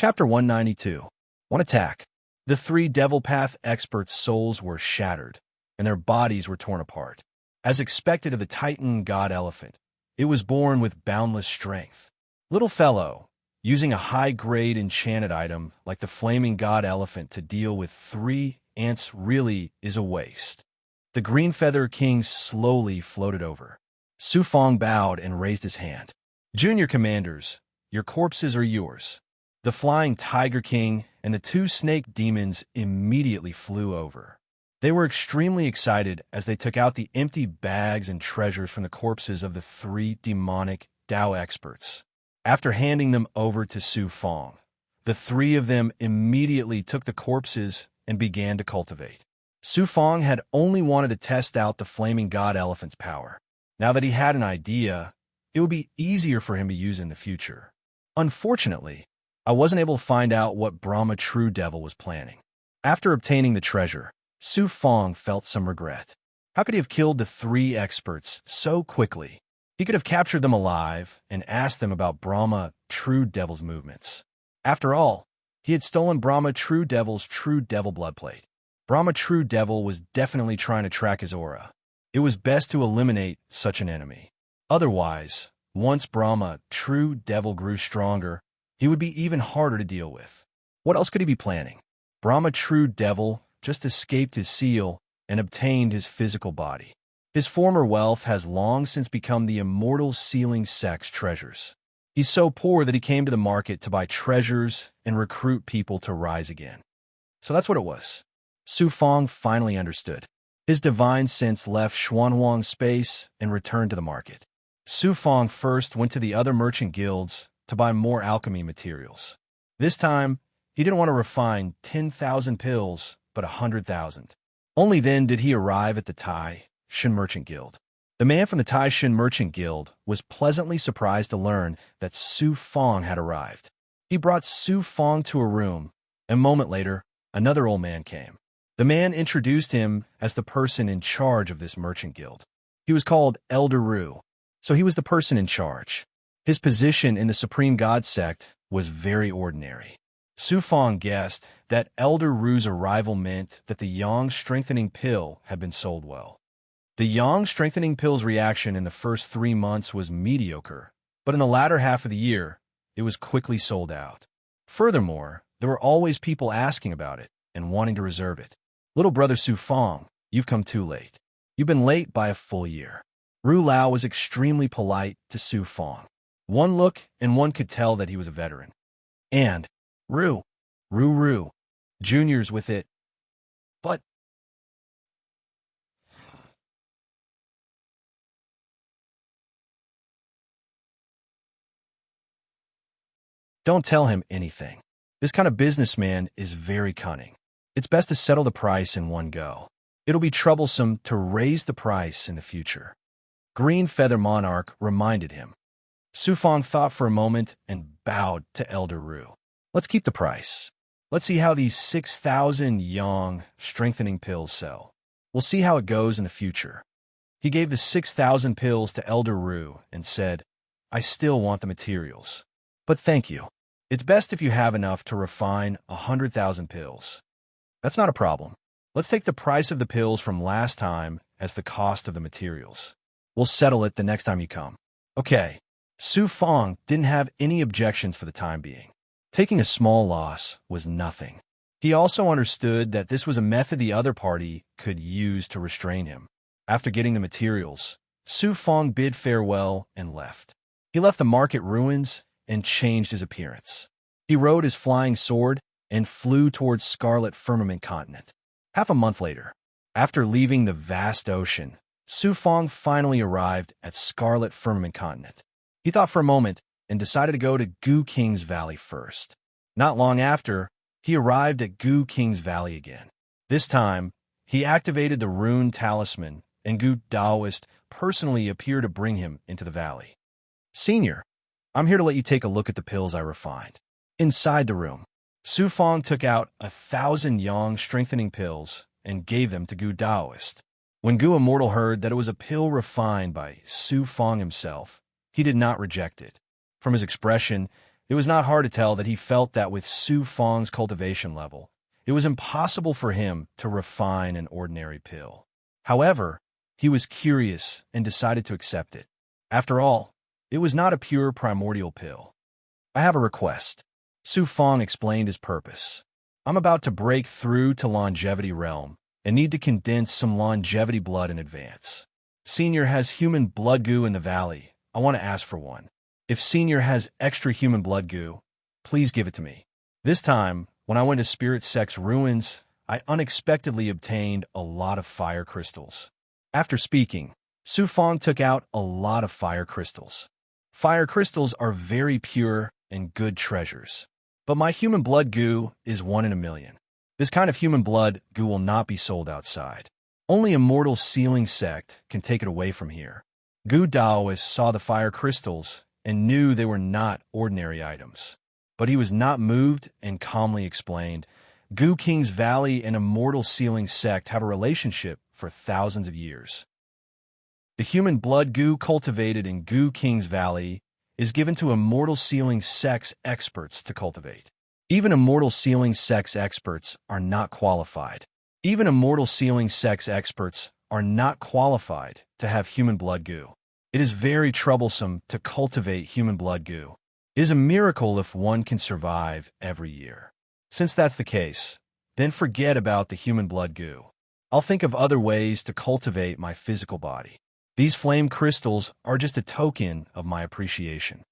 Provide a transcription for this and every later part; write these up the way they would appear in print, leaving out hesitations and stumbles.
Chapter 192. One attack. The three Devil Path experts' souls were shattered, and their bodies were torn apart. As expected of the Titan god elephant, it was born with boundless strength. Little fellow, using a high-grade enchanted item like the flaming god elephant to deal with 3 ants really is a waste. The Green Feather King slowly floated over. Su Fong bowed and raised his hand. Junior commanders, your corpses are yours. The Flying Tiger King and the 2 snake demons immediately flew over. They were extremely excited as they took out the empty bags and treasures from the corpses of the 3 demonic Dao experts. After handing them over to Su Fong, the 3 of them immediately took the corpses and began to cultivate. Su Fong had only wanted to test out the flaming god elephant's power. Now that he had an idea, it would be easier for him to use in the future. Unfortunately, I wasn't able to find out what Brahma True Devil was planning. After obtaining the treasure, Su Fong felt some regret. How could he have killed the 3 experts so quickly? He could have captured them alive and asked them about Brahma True Devil's movements. After all, he had stolen Brahma True Devil's True Devil bloodplate. Brahma True Devil was definitely trying to track his aura. It was best to eliminate such an enemy. Otherwise, once Brahma True Devil grew stronger, he would be even harder to deal with. What else could he be planning? Brahma True Devil just escaped his seal and obtained his physical body. His former wealth has long since become the immortal sealing sex treasures. He's so poor that he came to the market to buy treasures and recruit people to rise again. So that's what it was. Su Fong finally understood. His divine sense left Xuanhuang's space and returned to the market. Su Fong first went to the other merchant guilds to buy more alchemy materials. This time, he didn't want to refine 10,000 pills, but 100,000. Only then did he arrive at the Tai Shin Merchant Guild. The man from the Tai Shin Merchant Guild was pleasantly surprised to learn that Su Fong had arrived. He brought Su Fong to a room, and a moment later, another old man came. The man introduced him as the person in charge of this merchant guild. He was called Elder Ru, so he was the person in charge. His position in the Supreme God sect was very ordinary. Su Fong guessed that Elder Ru's arrival meant that the Yang Strengthening Pill had been sold well. The Yang Strengthening Pill's reaction in the first 3 months was mediocre, but in the latter half of the year, it was quickly sold out. Furthermore, there were always people asking about it and wanting to reserve it. Little brother Su Fong, you've come too late. You've been late by a full year. Ru Lao was extremely polite to Su Fong. One look and one could tell that he was a veteran. And, Ru, Junior's with it. But, don't tell him anything. This kind of businessman is very cunning. It's best to settle the price in one go. It'll be troublesome to raise the price in the future. Green Feather Monarch reminded him. Su Fong thought for a moment and bowed to Elder Ru. Let's keep the price. Let's see how these 6,000 Yang Strengthening Pills sell. We'll see how it goes in the future. He gave the 6,000 pills to Elder Ru and said, I still want the materials. But thank you. It's best if you have enough to refine 100,000 pills. That's not a problem. Let's take the price of the pills from last time as the cost of the materials. We'll settle it the next time you come. Okay. Su Fong didn't have any objections for the time being. Taking a small loss was nothing. He also understood that this was a method the other party could use to restrain him. After getting the materials, Su Fong bid farewell and left. He left the market ruins and changed his appearance. He rode his flying sword and flew towards Scarlet Firmament Continent. Half a month later, after leaving the vast ocean, Su Fong finally arrived at Scarlet Firmament Continent. He thought for a moment and decided to go to Gu King's Valley first. Not long after, he arrived at Gu King's Valley again. This time, he activated the rune talisman, and Gu Daoist personally appeared to bring him into the valley. Senior, I'm here to let you take a look at the pills I refined. Inside the room, Su Fong took out 1,000 Yang Strengthening Pills and gave them to Gu Daoist. When Gu Immortal heard that it was a pill refined by Su Fong himself, he did not reject it. From his expression, It was not hard to tell that he felt that with Su Fang's cultivation level, it was impossible for him to refine an ordinary pill. However, he was curious and decided to accept it. After all, it was not a pure primordial pill. I have a request. Su Fang explained his purpose. I'm about to break through to longevity realm and need to condense some longevity blood in advance. Senior has human blood goo in the valley. I want to ask for one. If Senior has extra human blood goo, please give it to me. This time, when I went to Spirit Sect's ruins, I unexpectedly obtained a lot of fire crystals. After speaking, Su Fang took out a lot of fire crystals. Fire crystals are very pure and good treasures. But my human blood goo is 1 in a million. This kind of human blood goo will not be sold outside. Only Immortal Sealing Sect can take it away from here. Gu Daoist saw the fire crystals and knew they were not ordinary items. But he was not moved and calmly explained, Gu King's Valley and Immortal Sealing Sect have a relationship for thousands of years. The human blood goo cultivated in Gu King's Valley is given to Immortal Sealing Sect's experts to cultivate. Even Immortal Sealing Sect's experts are not qualified. Even Immortal Sealing Sect's experts are not qualified to have human blood goo. It is very troublesome to cultivate human blood goo. It is a miracle if one can survive every year. Since that's the case, then forget about the human blood goo. I'll think of other ways to cultivate my physical body. These flame crystals are just a token of my appreciation.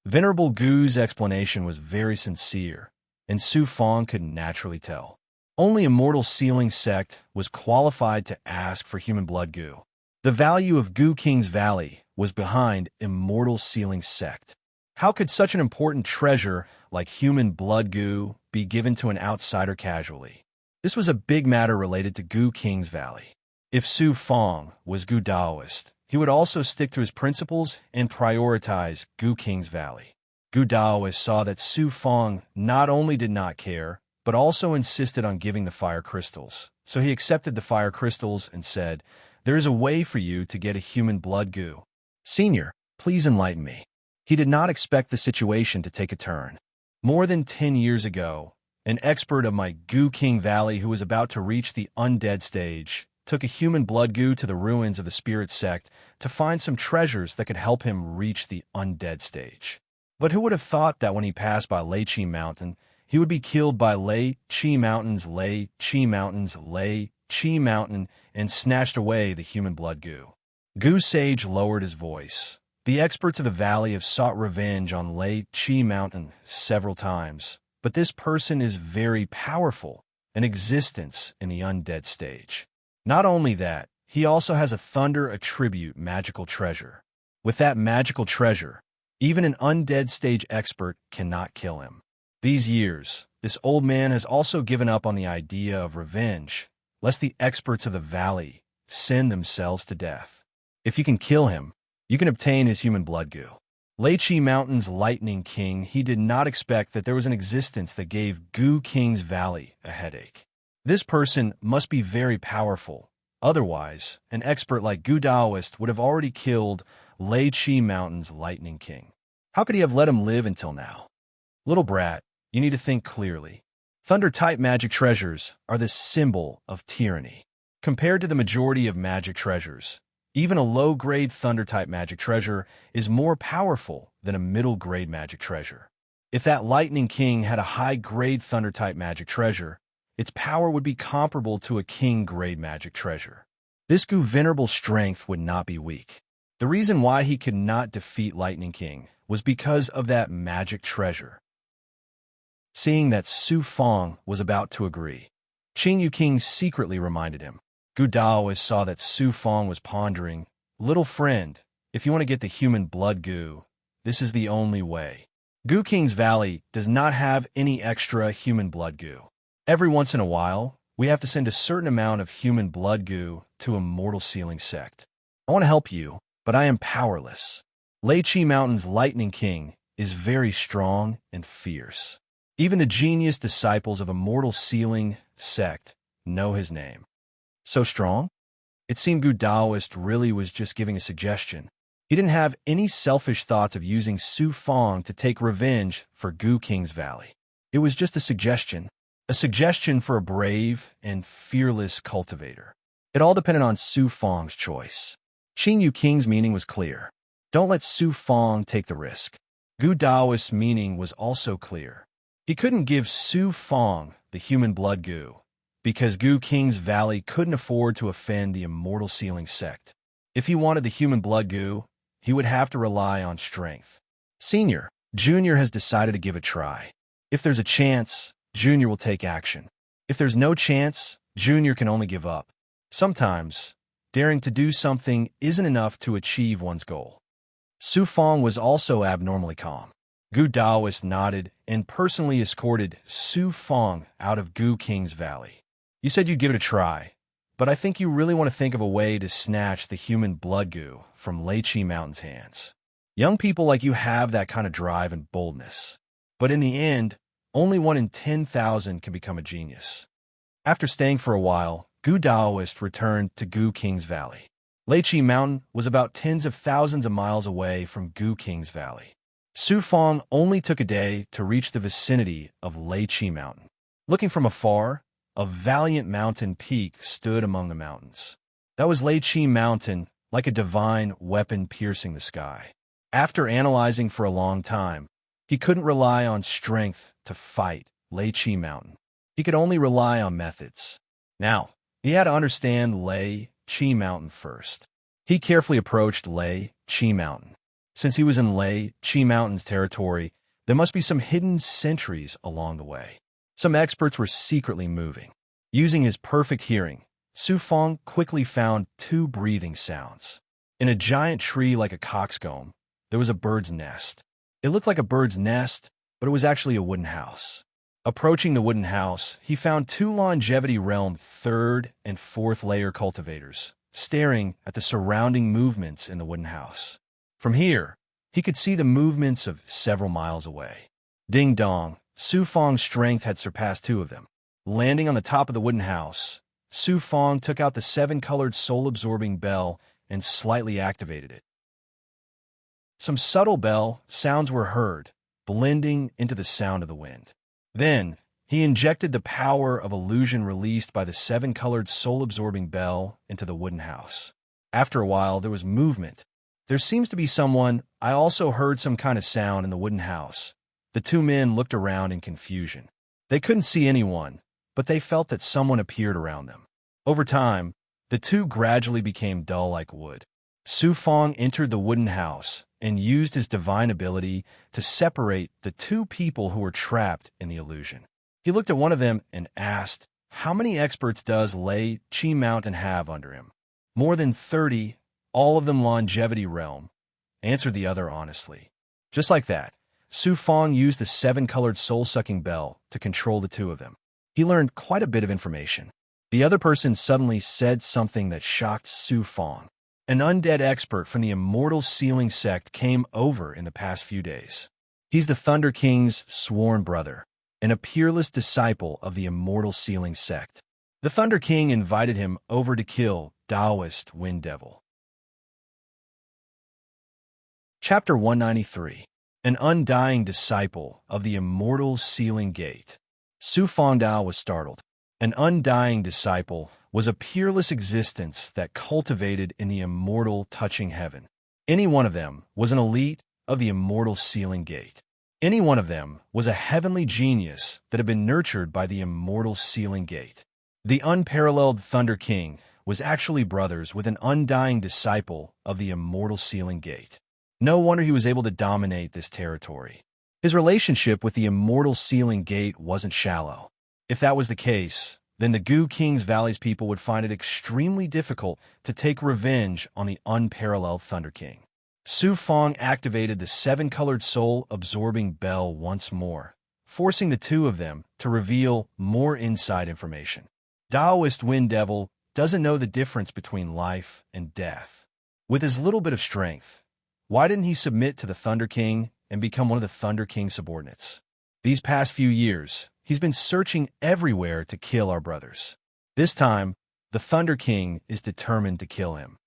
Venerable Gu's explanation was very sincere, and Su Fang could naturally tell. Only Immortal Sealing Sect was qualified to ask for human blood goo. The value of Gu King's Valley was behind Immortal Sealing Sect. How could such an important treasure like human blood goo be given to an outsider casually? This was a big matter related to Gu King's Valley. If Su Fang was Gu Daoist, he would also stick to his principles and prioritize Gu King's Valley. Gu Daoist saw that Su Fang not only did not care, but also insisted on giving the fire crystals. So he accepted the fire crystals and said, "There is a way for you to get a human blood goo. Senior, please enlighten me." He did not expect the situation to take a turn. More than 10 years ago, an expert of my Gu King Valley who was about to reach the undead stage took a human blood goo to the ruins of the Spirit Sect to find some treasures that could help him reach the undead stage. But who would have thought that when he passed by Lei Chi Mountain, he would be killed by Lei Chi Mountain's Lei Chi Mountain's Lei Chi Mountain and snatched away the human blood goo. Gu Sage lowered his voice. The experts of the valley have sought revenge on Lei Chi Mountain several times, but this person is very powerful, an existence in the undead stage. Not only that, he also has a Thunder Attribute magical treasure. With that magical treasure, even an undead stage expert cannot kill him. These years, this old man has also given up on the idea of revenge, lest the experts of the valley send themselves to death. If you can kill him, you can obtain his human blood goo. Lei Chi Mountain's Lightning King, he did not expect that there was an existence that gave Gu King's Valley a headache. This person must be very powerful. Otherwise, an expert like Gu Daoist would have already killed Lei Chi Mountain's Lightning King. How could he have let him live until now? Little brat, you need to think clearly. Thunder-type magic treasures are the symbol of tyranny. Compared to the majority of magic treasures, even a low-grade Thunder-type magic treasure is more powerful than a middle-grade magic treasure. If that Lightning King had a high-grade Thunder-type magic treasure, its power would be comparable to a King-grade magic treasure. This Gu venerable strength would not be weak. The reason why he could not defeat Lightning King was because of that magic treasure. Seeing that Su Fang was about to agree, Qing Yu King secretly reminded him. Gu Daoist saw that Su Fang was pondering, "Little friend, if you want to get the human blood goo, this is the only way." Gu King's Valley does not have any extra human blood goo. Every once in a while, we have to send a certain amount of human blood goo to Immortal Sealing Sect. I want to help you, but I am powerless. Lei Chi Mountain's Lightning King is very strong and fierce. Even the genius disciples of Immortal Sealing Sect know his name. So strong? It seemed Gu Daoist really was just giving a suggestion. He didn't have any selfish thoughts of using Su Fong to take revenge for Gu King's Valley. It was just a suggestion for a brave and fearless cultivator. It all depended on Su Fong's choice. Qin Yu King's meaning was clear. Don't let Su Fong take the risk. Gu Daoist's meaning was also clear. He couldn't give Su Fong the human blood Gu, because Gu King's Valley couldn't afford to offend the immortal sealing sect. If he wanted the human blood Gu, he would have to rely on strength. Senior, Junior has decided to give a try. If there's a chance, Junior will take action. If there's no chance, Junior can only give up. Sometimes, daring to do something isn't enough to achieve one's goal. Su Fong was also abnormally calm. Gu Daoist nodded and personally escorted Su Fong out of Gu King's Valley. You said you'd give it a try, but I think you really want to think of a way to snatch the human blood Gu from Leiqi Mountain's hands. Young people like you have that kind of drive and boldness. But in the end, only 1 in 10,000 can become a genius. After staying for a while, Gu Daoist returned to Gu King's Valley. Leiqi Mountain was about tens of thousands of miles away from Gu King's Valley. Su Fong only took a day to reach the vicinity of Leiqi Mountain. Looking from afar, a valiant mountain peak stood among the mountains. That was Leiqi Mountain, like a divine weapon piercing the sky. After analyzing for a long time, he couldn't rely on strength to fight Leiqi Mountain. He could only rely on methods. Now, he had to understand Leiqi Mountain first. He carefully approached Leiqi Mountain. Since he was in Leiqi Mountain's territory, there must be some hidden sentries along the way. Some experts were secretly moving. Using his perfect hearing, Su Fong quickly found 2 breathing sounds. In a giant tree like a coxcomb, there was a bird's nest. It looked like a bird's nest, but it was actually a wooden house. Approaching the wooden house, he found 2 Longevity Realm 3rd and 4th layer cultivators, staring at the surrounding movements in the wooden house. From here, he could see the movements of several miles away. Ding dong, Su Fong's strength had surpassed 2 of them. Landing on the top of the wooden house, Su Fong took out the 7-colored soul-absorbing bell and slightly activated it. Some subtle bell sounds were heard, blending into the sound of the wind. Then, he injected the power of illusion released by the 7-colored soul-absorbing bell into the wooden house. After a while, there was movement. There seems to be someone. I also heard some kind of sound in the wooden house. The 2 men looked around in confusion. They couldn't see anyone, but they felt that someone appeared around them. Over time, the 2 gradually became dull like wood. Su Fong entered the wooden house and used his divine ability to separate the 2 people who were trapped in the illusion. He looked at one of them and asked, "How many experts does Leiqi Mountain have under him?" "More than 30, all of them Longevity Realm," answered the other honestly. Just like that, Su Fong used the 7-colored soul-sucking bell to control the 2 of them. He learned quite a bit of information. The other person suddenly said something that shocked Su Fong. An undead expert from the Immortal Sealing Sect came over in the past few days. He's the Thunder King's sworn brother, and a peerless disciple of the Immortal Sealing Sect. The Thunder King invited him over to kill Daoist Wind Devil. Chapter 193. An undying disciple of the Immortal Sealing Gate. Su Fongdao was startled. An undying disciple was a peerless existence that cultivated in the immortal touching heaven. Any one of them was an elite of the Immortal Sealing Gate. Any one of them was a heavenly genius that had been nurtured by the Immortal Sealing Gate. The unparalleled Thunder King was actually brothers with an undying disciple of the Immortal Sealing Gate. No wonder he was able to dominate this territory. His relationship with the Immortal Sealing Gate wasn't shallow. If that was the case, then the Gu King's Valley's people would find it extremely difficult to take revenge on the unparalleled Thunder King. Su Fong activated the 7-colored soul-absorbing bell once more, forcing the 2 of them to reveal more inside information. Daoist Wind Devil doesn't know the difference between life and death. With his little bit of strength, why didn't he submit to the Thunder King and become one of the Thunder King's subordinates? These past few years, he's been searching everywhere to kill our brothers. This time, the Thunder King is determined to kill him.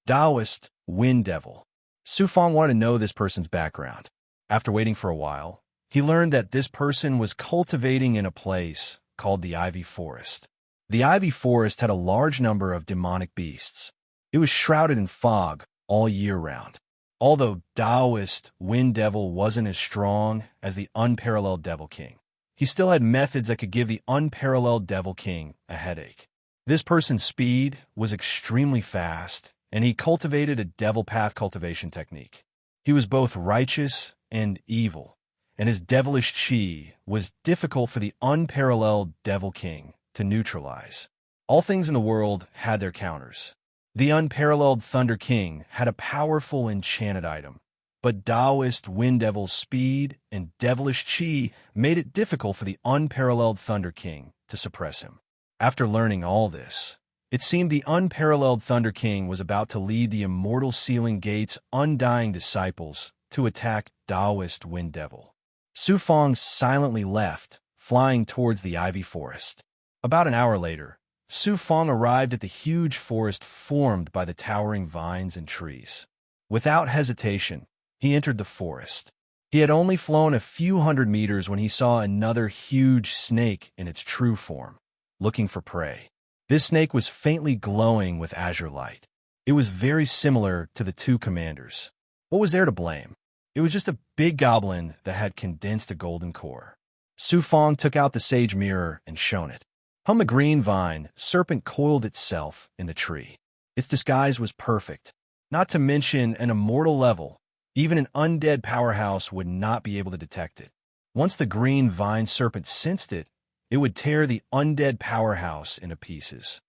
Daoist Wind Devil. Su Fong wanted to know this person's background. After waiting for a while, he learned that this person was cultivating in a place called the Ivy Forest. The Ivy Forest had a large number of demonic beasts. It was shrouded in fog all year round. Although Taoist Wind Devil wasn't as strong as the unparalleled Devil King, he still had methods that could give the unparalleled Devil King a headache. This person's speed was extremely fast, and he cultivated a devil path cultivation technique. He was both righteous and evil, and his devilish chi was difficult for the unparalleled Devil King to neutralize. All things in the world had their counters. The unparalleled Thunder King had a powerful enchanted item, but Taoist Wind Devil's speed and devilish chi made it difficult for the unparalleled Thunder King to suppress him. After learning all this, it seemed the unparalleled Thunder King was about to lead the immortal Sealing Gate's undying disciples to attack Taoist Wind Devil. Su Fong silently left, flying towards the Ivy Forest. About an hour later, Su Fong arrived at the huge forest formed by the towering vines and trees. Without hesitation, he entered the forest. He had only flown a few hundred meters when he saw another huge snake in its true form, looking for prey. This snake was faintly glowing with azure light. It was very similar to the two commanders. What was there to blame? It was just a big goblin that had condensed a golden core. Su Fong took out the sage mirror and shone it. On the green vine, serpent coiled itself in the tree. Its disguise was perfect. Not to mention an immortal level, even an undead powerhouse would not be able to detect it. Once the green vine serpent sensed it, it would tear the undead powerhouse into pieces.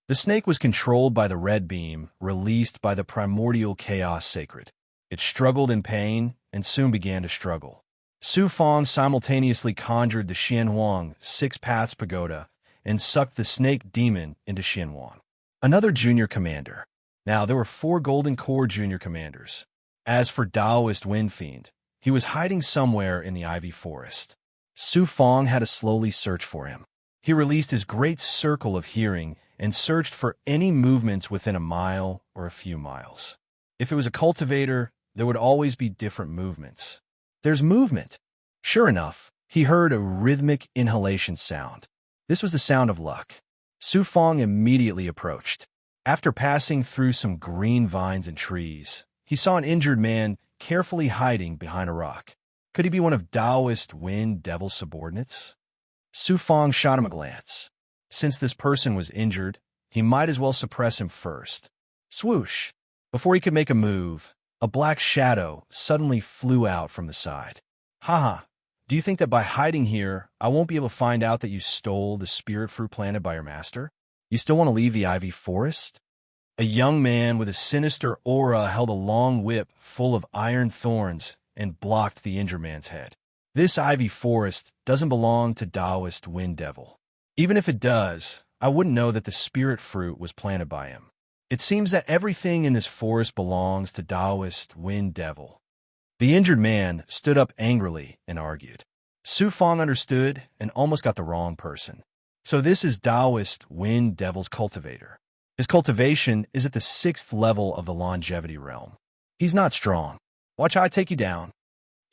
The snake was controlled by the red beam released by the primordial chaos sacred. It struggled in pain and soon began to struggle. Su Fong simultaneously conjured the Xianhuang Six Paths Pagoda and sucked the snake demon into Xianhuang. Another junior commander. Now there were 4 golden core junior commanders. As for Taoist Wind Fiend, he was hiding somewhere in the Ivy Forest. Su Fong had to slowly search for him. He released his great circle of hearing and searched for any movements within a mile or a few miles. If it was a cultivator, there would always be different movements. There's movement. Sure enough, he heard a rhythmic inhalation sound. This was the sound of luck. Su Fong immediately approached. After passing through some green vines and trees, he saw an injured man carefully hiding behind a rock. Could he be one of Taoist Wind Devil's subordinates? Su Fong shot him a glance. Since this person was injured, he might as well suppress him first. Swoosh! Before he could make a move, a black shadow suddenly flew out from the side. Haha, do you think that by hiding here, I won't be able to find out that you stole the spirit fruit planted by your master? You still want to leave the Ivy Forest? A young man with a sinister aura held a long whip full of iron thorns and blocked the injured man's head. This Ivy Forest doesn't belong to Taoist Wind Devil. Even if it does, I wouldn't know that the spirit fruit was planted by him. It seems that everything in this forest belongs to Taoist Wind Devil. The injured man stood up angrily and argued. Su Fong understood and almost got the wrong person. So this is Taoist Wind Devil's cultivator. His cultivation is at the 6th level of the longevity realm. He's not strong. Watch how I take you down.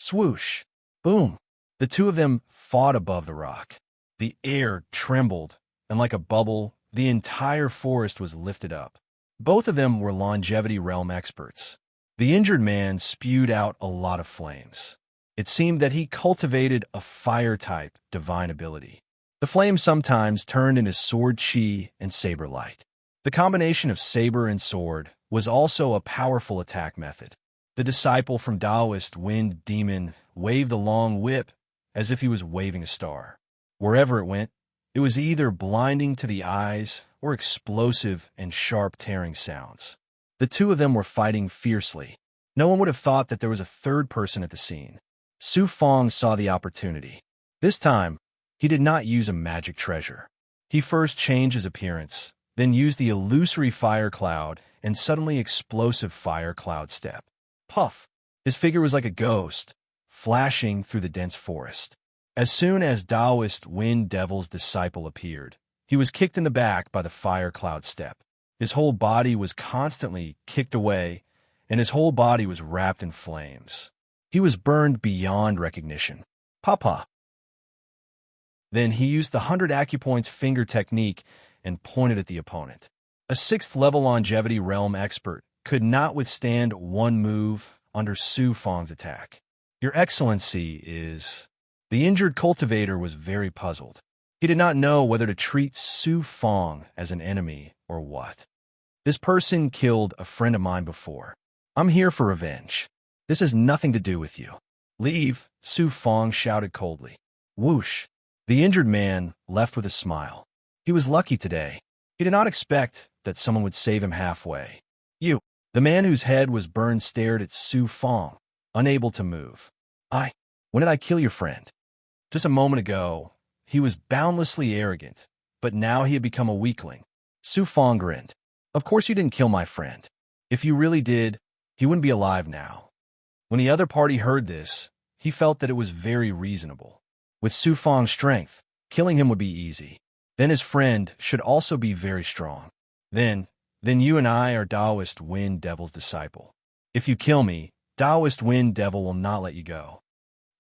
Swoosh. Boom. The two of them fought above the rock. The air trembled, and like a bubble, the entire forest was lifted up. Both of them were longevity realm experts. The injured man spewed out a lot of flames. It seemed that he cultivated a fire-type divine ability. The flames sometimes turned into sword chi and saber light. The combination of saber and sword was also a powerful attack method. The disciple from Taoist Wind Demon waved the long whip as if he was waving a star. Wherever it went, it was either blinding to the eyes or explosive and sharp tearing sounds. The two of them were fighting fiercely. No one would have thought that there was a third person at the scene. Su Fong saw the opportunity. This time, he did not use a magic treasure. He first changed his appearance, then used the illusory fire cloud and suddenly explosive fire cloud step. Puff! His figure was like a ghost, flashing through the dense forest. As soon as Taoist Wind Devil's disciple appeared, he was kicked in the back by the fire cloud step. His whole body was constantly kicked away, and his whole body was wrapped in flames. He was burned beyond recognition. Papa. Then he used the 100 acupoints finger technique and pointed at the opponent. A 6th-level longevity realm expert could not withstand one move under Su Fang's attack. Your Excellency is... The injured cultivator was very puzzled. He did not know whether to treat Su Fang as an enemy or what. This person killed a friend of mine before. I'm here for revenge. This has nothing to do with you. Leave, Su Fang shouted coldly. Whoosh. The injured man left with a smile. He was lucky today. He did not expect that someone would save him halfway. You. The man whose head was burned stared at Su Fang, unable to move. When did I kill your friend? Just a moment ago, he was boundlessly arrogant, but now he had become a weakling. Su Fang grinned. Of course you didn't kill my friend. If you really did, he wouldn't be alive now. When the other party heard this, he felt that it was very reasonable. With Su Fang's strength, killing him would be easy. Then his friend should also be very strong. Then you and I are Taoist Wind Devil's disciple. If you kill me, Taoist Wind Devil will not let you go.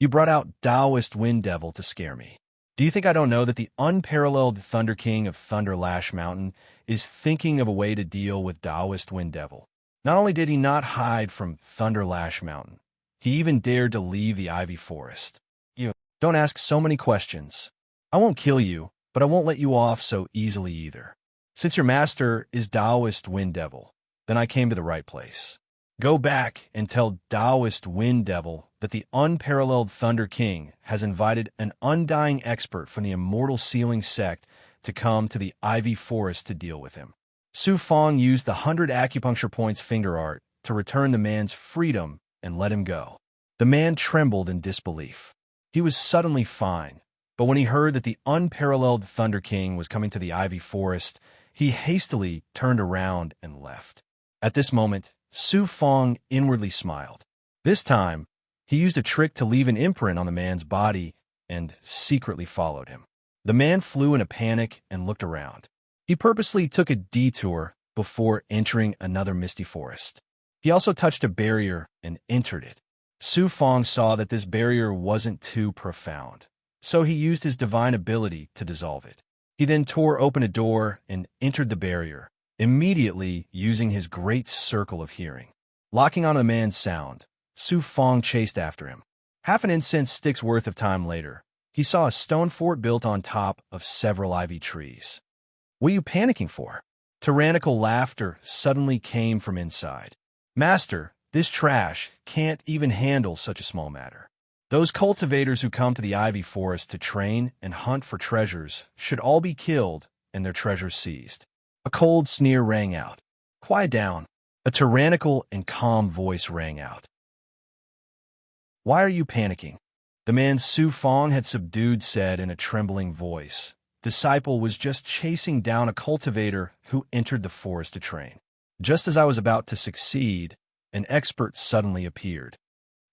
You brought out Taoist Wind Devil to scare me. Do you think I don't know that the unparalleled Thunder King of Thunder Lash Mountain is thinking of a way to deal with Taoist Wind Devil? Not only did he not hide from Thunder Lash Mountain, he even dared to leave the Ivy Forest. You don't ask so many questions. I won't kill you, but I won't let you off so easily either. Since your master is Taoist Wind Devil, then I came to the right place. Go back and tell Taoist Wind Devil that the unparalleled Thunder King has invited an undying expert from the Immortal Sealing Sect to come to the Ivy Forest to deal with him. Su Fang used the 100 acupuncture points finger art to return the man's freedom and let him go. The man trembled in disbelief. He was suddenly fine, but when he heard that the unparalleled Thunder King was coming to the Ivy Forest, he hastily turned around and left. At this moment, Su Fang inwardly smiled. This time, he used a trick to leave an imprint on the man's body and secretly followed him. The man flew in a panic and looked around. He purposely took a detour before entering another misty forest. He also touched a barrier and entered it. Su Fang saw that this barrier wasn't too profound, so he used his divine ability to dissolve it. He then tore open a door and entered the barrier, immediately using his great circle of hearing. Locking on the man's sound, Su Fang chased after him. Half an incense stick's worth of time later, he saw a stone fort built on top of several ivy trees. What are you panicking for? Tyrannical laughter suddenly came from inside. Master, this trash can't even handle such a small matter. Those cultivators who come to the Ivy Forest to train and hunt for treasures should all be killed and their treasures seized. A cold sneer rang out. Quiet down. A tyrannical and calm voice rang out. Why are you panicking? The man Su Fang had subdued said in a trembling voice. Disciple was just chasing down a cultivator who entered the forest to train. Just as I was about to succeed, an expert suddenly appeared.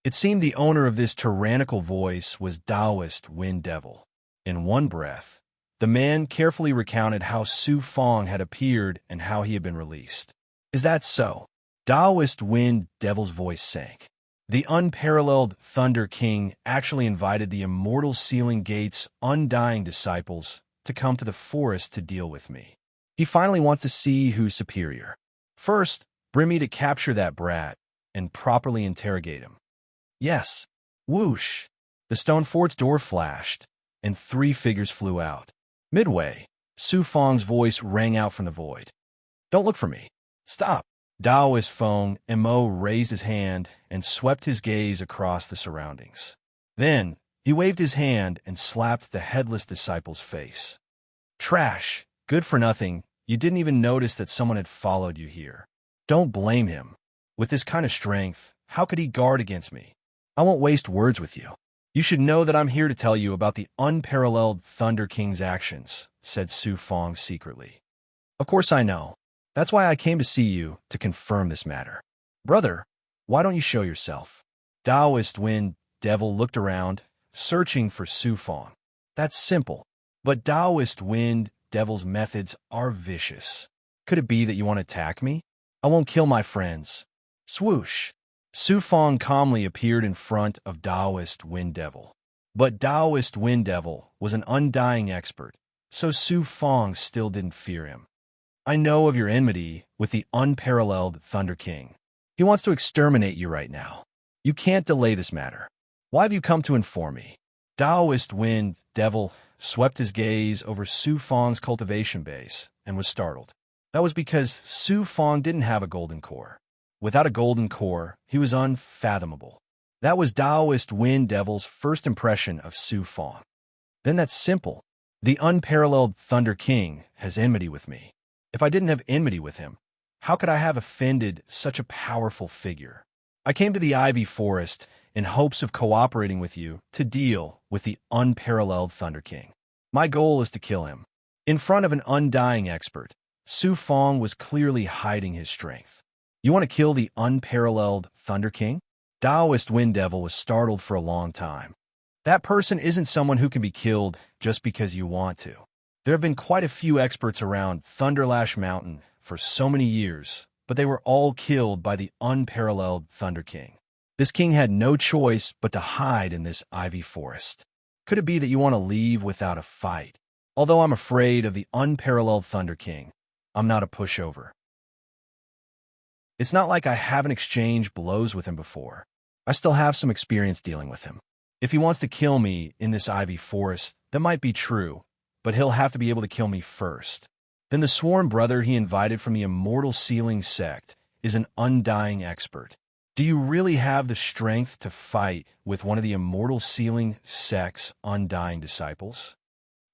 It seemed the owner of this tyrannical voice was Taoist Wind Devil. In one breath, the man carefully recounted how Su Fang had appeared and how he had been released. Is that so? Taoist Wind Devil's voice sank. The unparalleled Thunder King actually invited the Immortal Sealing Gate's undying disciples to come to the forest to deal with me. He finally wants to see who's superior. First, bring me to capture that brat and properly interrogate him. Yes. Whoosh. The stone fort's door flashed, and 3 figures flew out. Midway, Su Fang's voice rang out from the void. Don't look for me. Stop. Taoist Feng Mo raised his hand and swept his gaze across the surroundings. Then, he waved his hand and slapped the headless disciple's face. Trash. Good for nothing. You didn't even notice that someone had followed you here. Don't blame him. With this kind of strength, how could he guard against me? I won't waste words with you. You should know that I'm here to tell you about the unparalleled Thunder King's actions, said Su Fang secretly. Of course I know. That's why I came to see you, to confirm this matter. Brother, why don't you show yourself? Taoist Wind Devil looked around, searching for Su Fang. That's simple, but Taoist Wind Devil's methods are vicious. Could it be that you want to attack me? I won't kill my friends. Swoosh! Su Fong calmly appeared in front of Taoist Wind Devil. But Taoist Wind Devil was an undying expert, so Su Fong still didn't fear him. I know of your enmity with the unparalleled Thunder King. He wants to exterminate you right now. You can't delay this matter. Why have you come to inform me? Taoist Wind Devil swept his gaze over Su Fong's cultivation base and was startled. That was because Su Fong didn't have a golden core. Without a golden core, he was unfathomable. That was Taoist Wind Devil's first impression of Su Fong. Then that's simple. The unparalleled Thunder King has enmity with me. If I didn't have enmity with him, how could I have offended such a powerful figure? I came to the Ivy Forest in hopes of cooperating with you to deal with the unparalleled Thunder King. My goal is to kill him. In front of an undying expert, Su Fong was clearly hiding his strength. You want to kill the unparalleled Thunder King? Taoist Wind Devil was startled for a long time. That person isn't someone who can be killed just because you want to. There have been quite a few experts around Thunderlash Mountain for so many years, but they were all killed by the unparalleled Thunder King. This king had no choice but to hide in this ivy forest. Could it be that you want to leave without a fight? Although I'm afraid of the unparalleled Thunder King, I'm not a pushover. It's not like I haven't exchanged blows with him before. I still have some experience dealing with him. If he wants to kill me in this ivy forest, that might be true, but he'll have to be able to kill me first. Then the sworn brother he invited from the Immortal Sealing sect is an undying expert. Do you really have the strength to fight with one of the Immortal Sealing sect's undying disciples?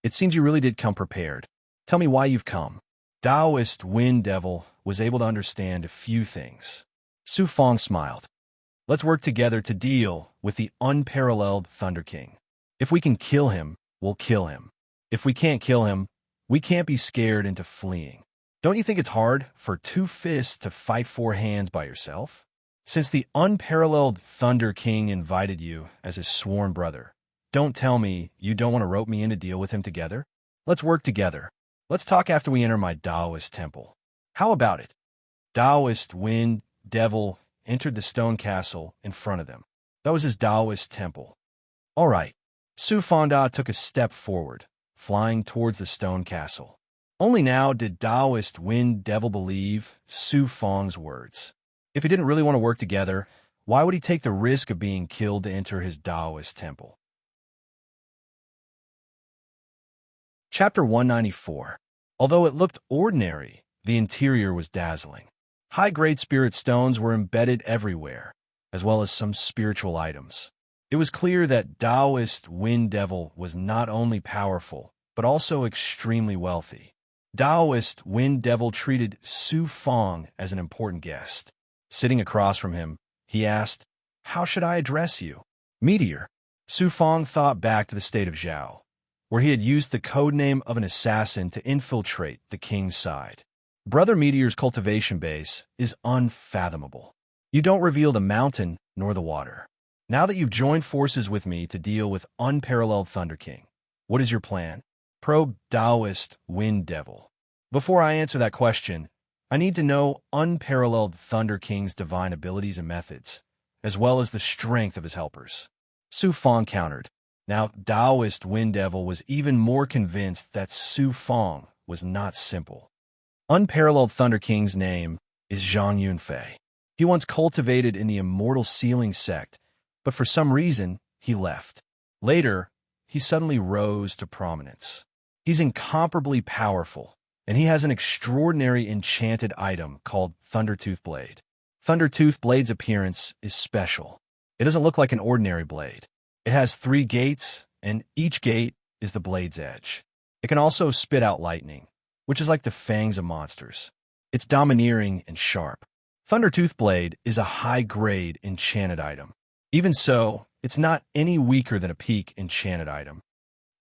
It seems you really did come prepared. Tell me why you've come. Taoist Wind Devil was able to understand a few things. Su Fong smiled. Let's work together to deal with the unparalleled Thunder King. If we can kill him, we'll kill him. If we can't kill him, we can't be scared into fleeing. Don't you think it's hard for two fists to fight four hands by yourself? Since the unparalleled Thunder King invited you as his sworn brother, don't tell me you don't want to rope me in to deal with him together. Let's work together. Let's talk after we enter my Taoist temple. How about it? Taoist Wind Devil entered the stone castle in front of them. That was his Taoist temple. All right. Su Fongda took a step forward, flying towards the stone castle. Only now did Taoist Wind Devil believe Su Fong's words. If he didn't really want to work together, why would he take the risk of being killed to enter his Taoist temple? Chapter 194. Although it looked ordinary, the interior was dazzling. High-grade spirit stones were embedded everywhere, as well as some spiritual items. It was clear that Taoist Wind Devil was not only powerful, but also extremely wealthy. Taoist Wind Devil treated Su Fong as an important guest. Sitting across from him, he asked, "How should I address you?" Meteor. Su Fong thought back to the state of Zhao, where he had used the codename of an assassin to infiltrate the king's side. Brother Meteor's cultivation base is unfathomable. You don't reveal the mountain nor the water. Now that you've joined forces with me to deal with unparalleled Thunder King, what is your plan? Probe Taoist Wind Devil. Before I answer that question, I need to know unparalleled Thunder King's divine abilities and methods, as well as the strength of his helpers. Su Fong countered. Now, Taoist Wind Devil was even more convinced that Su Fong was not simple. Unparalleled Thunder King's name is Zhang Yunfei. He once cultivated in the Immortal Sealing sect, but for some reason, he left. Later, he suddenly rose to prominence. He's incomparably powerful, and he has an extraordinary enchanted item called Thundertooth Blade. Thundertooth Blade's appearance is special. It doesn't look like an ordinary blade. It has 3 gates, and each gate is the blade's edge. It can also spit out lightning, which is like the fangs of monsters. It's domineering and sharp. Thundertooth Blade is a high-grade enchanted item. Even so, it's not any weaker than a peak enchanted item.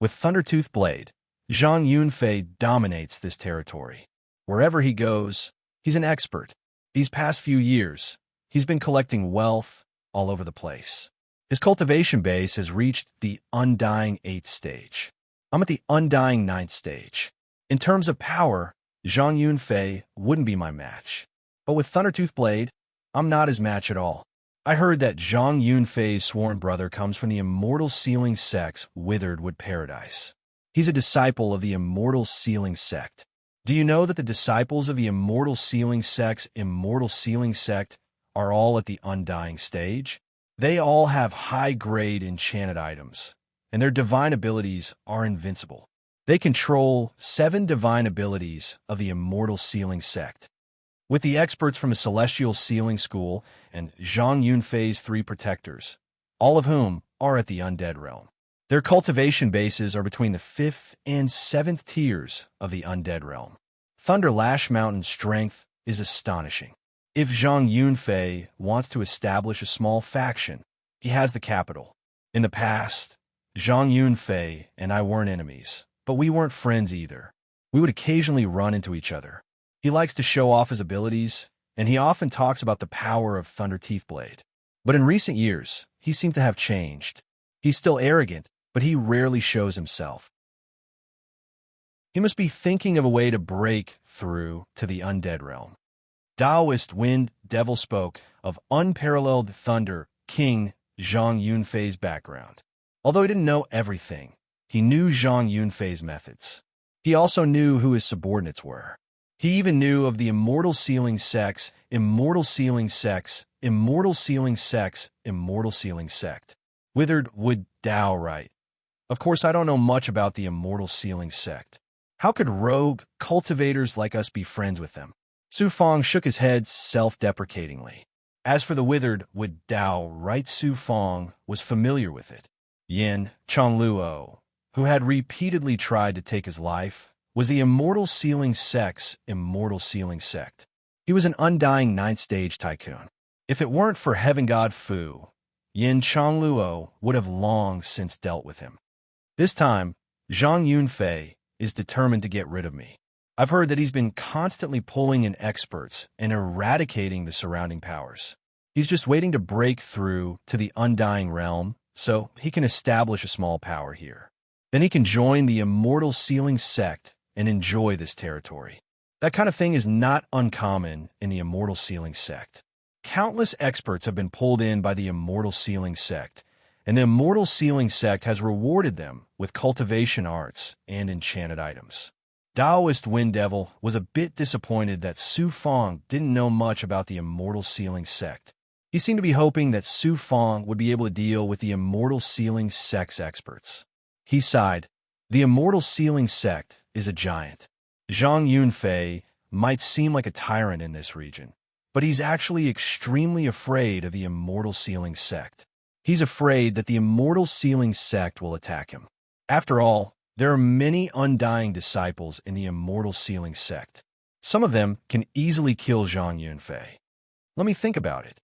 With Thundertooth Blade, Zhang Yunfei dominates this territory. Wherever he goes, he's an expert. These past few years, he's been collecting wealth all over the place. His cultivation base has reached the undying 8th stage. I'm at the undying 9th stage. In terms of power, Zhang Yunfei wouldn't be my match. But with Thundertooth Blade, I'm not his match at all. I heard that Zhang Yunfei's sworn brother comes from the immortal sealing sect's Withered Wood Paradise. He's a disciple of the immortal sealing sect. Do you know that the disciples of the immortal sealing sect's immortal sealing sect are all at the undying stage? They all have high-grade enchanted items, and their divine abilities are invincible. They control 7 divine abilities of the immortal sealing sect. With the experts from a celestial sealing school and Zhang Yunfei's 3 protectors, all of whom are at the undead realm. Their cultivation bases are between the 5th and 7th tiers of the undead realm. Thunder Lash Mountain's strength is astonishing. If Zhang Yunfei wants to establish a small faction, he has the capital. In the past, Zhang Yunfei and I weren't enemies, but we weren't friends either. We would occasionally run into each other. He likes to show off his abilities, and he often talks about the power of Thunder Teethblade. But in recent years, he seemed to have changed. He's still arrogant, but he rarely shows himself. He must be thinking of a way to break through to the undead realm. Taoist Wind Devil spoke of unparalleled thunder, King Zhang Yunfei's background. Although he didn't know everything, he knew Zhang Yunfei's methods. He also knew who his subordinates were. He even knew of the immortal sealing sects, immortal sealing sects, immortal sealing sects, immortal sealing sect. Withered Wood Dao right. Of course, I don't know much about the immortal sealing sect. How could rogue cultivators like us be friends with them? Su Fong shook his head self-deprecatingly. As for the Withered Wood Dao right, Su Fong was familiar with it. Yin Chongluo, who had repeatedly tried to take his life, was the immortal sealing sect's immortal sealing sect. He was an undying 9th-stage tycoon. If it weren't for Heaven God Fu, Yin Chongluo would have long since dealt with him. This time, Zhang Yunfei is determined to get rid of me. I've heard that he's been constantly pulling in experts and eradicating the surrounding powers. He's just waiting to break through to the undying realm so he can establish a small power here. Then he can join the immortal sealing sect and enjoy this territory. That kind of thing is not uncommon in the immortal sealing sect. Countless experts have been pulled in by the immortal sealing sect, and the immortal sealing sect has rewarded them with cultivation arts and enchanted items. Taoist Wind Devil was a bit disappointed that Su Fong didn't know much about the immortal sealing sect. He seemed to be hoping that Su Fong would be able to deal with the immortal sealing sect's experts. He sighed. The immortal sealing sect is a giant. Zhang Yunfei might seem like a tyrant in this region, but he's actually extremely afraid of the immortal sealing sect. He's afraid that the immortal sealing sect will attack him. After all, there are many undying disciples in the immortal sealing sect. Some of them can easily kill Zhang Yunfei. Let me think about it.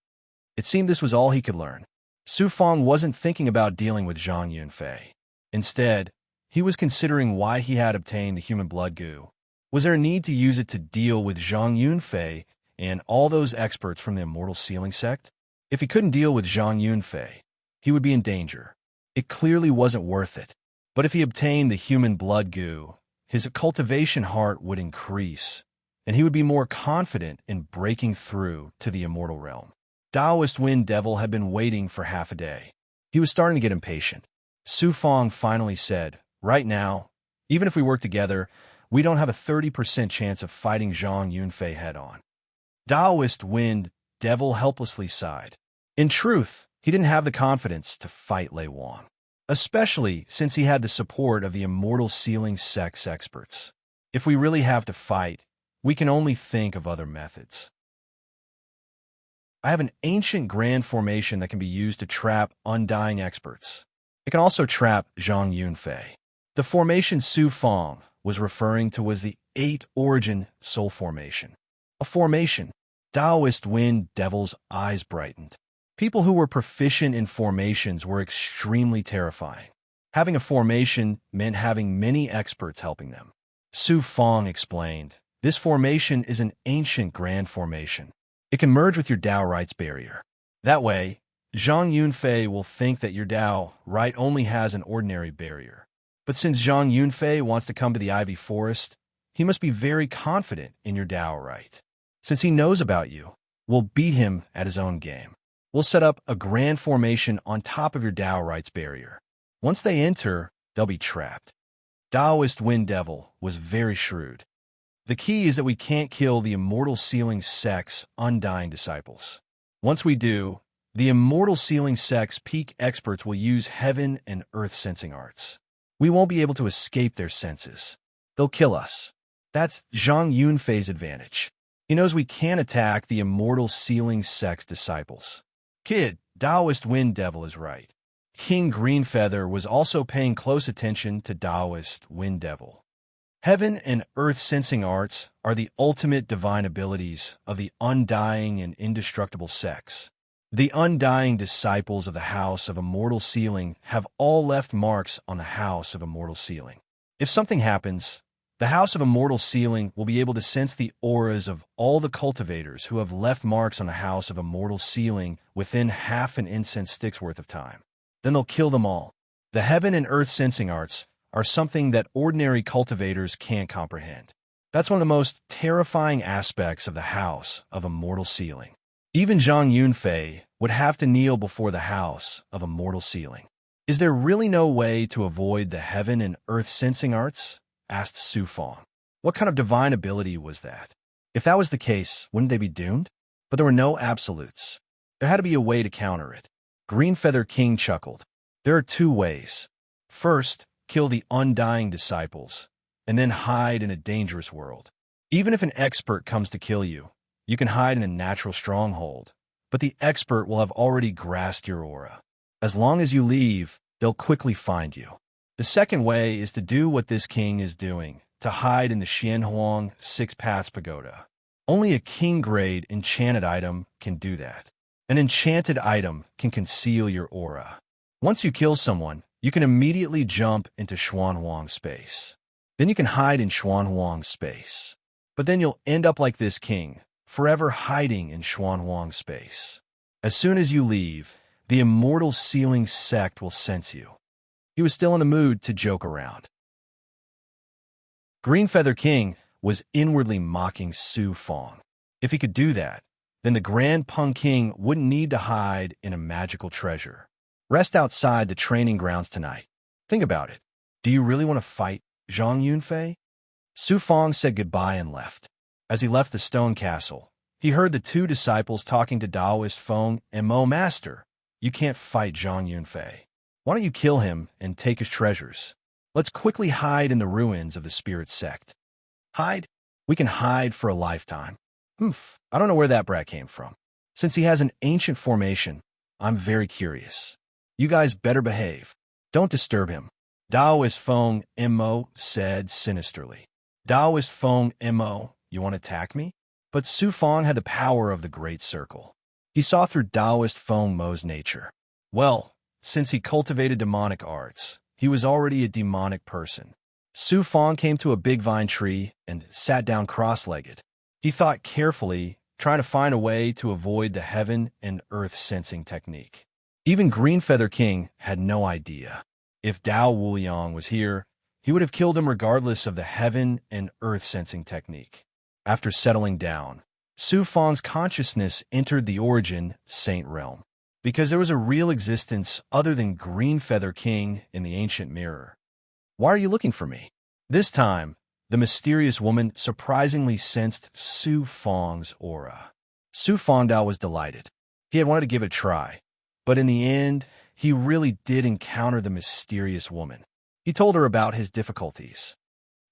It seemed this was all he could learn. Su Fong wasn't thinking about dealing with Zhang Yunfei. Instead, he was considering why he had obtained the human blood goo. Was there a need to use it to deal with Zhang Yunfei and all those experts from the immortal sealing sect? If he couldn't deal with Zhang Yunfei, he would be in danger. It clearly wasn't worth it. But if he obtained the human blood goo, his cultivation heart would increase, and he would be more confident in breaking through to the immortal realm. Taoist Wind Devil had been waiting for half a day. He was starting to get impatient. Su Fong finally said, "Right now, even if we work together, we don't have a 30% chance of fighting Zhang Yunfei head-on." Taoist Wind Devil helplessly sighed. In truth, he didn't have the confidence to fight Lei Wang, especially since he had the support of the immortal sealing sect's experts. If we really have to fight, we can only think of other methods. I have an ancient grand formation that can be used to trap undying experts. It can also trap Zhang Yunfei. The formation Su Fong was referring to was the 8 origin soul formation. A formation. Taoist Wind Devil's eyes brightened. People who were proficient in formations were extremely terrifying. Having a formation meant having many experts helping them. Su Fong explained, "This formation is an ancient grand formation. It can merge with your Dao Right's barrier. That way, Zhang Yunfei will think that your Dao Right only has an ordinary barrier. But since Zhang Yunfei wants to come to the Ivy Forest, he must be very confident in your Dao Right. Since he knows about you, we'll beat him at his own game. We'll set up a grand formation on top of your Tao rights barrier. Once they enter, they'll be trapped. Taoist Wind Devil was very shrewd. The key is that we can't kill the Immortal Sealing Sect's undying disciples. Once we do, the Immortal Sealing Sect's peak experts will use heaven and earth sensing arts. We won't be able to escape their senses. They'll kill us. That's Zhang Yunfei's advantage. He knows we can't attack the Immortal Sealing Sect's disciples. Kid, Taoist Wind Devil is right. King Greenfeather was also paying close attention to Taoist Wind Devil. Heaven and earth sensing arts are the ultimate divine abilities of the undying and indestructible sects. The undying disciples of the House of Immortal Sealing have all left marks on the House of Immortal Sealing. If something happens, the House of Immortal Sealing will be able to sense the auras of all the cultivators who have left marks on the House of Immortal Sealing within half an incense stick's worth of time. Then they'll kill them all. The heaven and earth sensing arts are something that ordinary cultivators can't comprehend. That's one of the most terrifying aspects of the House of Immortal Sealing. Even Zhang Yunfei would have to kneel before the House of Immortal Sealing. Is there really no way to avoid the heaven and earth sensing arts? Asked Su Fong. What kind of divine ability was that? If that was the case, wouldn't they be doomed? But there were no absolutes. There had to be a way to counter it. Greenfeather King chuckled. There are two ways. First, kill the undying disciples, and then hide in a dangerous world. Even if an expert comes to kill you, you can hide in a natural stronghold, but the expert will have already grasped your aura. As long as you leave, they'll quickly find you. The second way is to do what this king is doing, to hide in the Xianhuang Six Paths Pagoda. Only a king-grade enchanted item can do that. An enchanted item can conceal your aura. Once you kill someone, you can immediately jump into Xuanhuang space. Then you can hide in Xuanhuang space. But then you'll end up like this king, forever hiding in Xuanhuang space. As soon as you leave, the Immortal Sealing Sect will sense you. He was still in the mood to joke around. Greenfeather King was inwardly mocking Su Fong. If he could do that, then the Grand Peng King wouldn't need to hide in a magical treasure. Rest outside the training grounds tonight. Think about it. Do you really want to fight Zhang Yunfei? Su Fong said goodbye and left. As he left the stone castle, he heard the two disciples talking to Taoist Feng and Mo. Master, you can't fight Zhang Yunfei. Why don't you kill him and take his treasures? Let's quickly hide in the ruins of the spirit sect. Hide? We can hide for a lifetime. I don't know where that brat came from. Since he has an ancient formation, I'm very curious. You guys better behave. Don't disturb him. Taoist Feng Mo said sinisterly. Taoist Feng Mo, you want to attack me? But Su Fong had the power of the Great Circle. He saw through Taoist Feng Mo's nature. Well, since he cultivated demonic arts, he was already a demonic person. Su Fong came to a big vine tree and sat down cross-legged. He thought carefully, trying to find a way to avoid the heaven and earth sensing technique. Even Greenfeather King had no idea. If Dao Wuliang was here, he would have killed him regardless of the heaven and earth sensing technique. After settling down, Su Fong's consciousness entered the origin Saint realm, because there was a real existence other than Greenfeather King in the ancient mirror. Why are you looking for me? This time, the mysterious woman surprisingly sensed Su Fong's aura. Su Fongdao was delighted. He had wanted to give it a try, but in the end, he really did encounter the mysterious woman. He told her about his difficulties.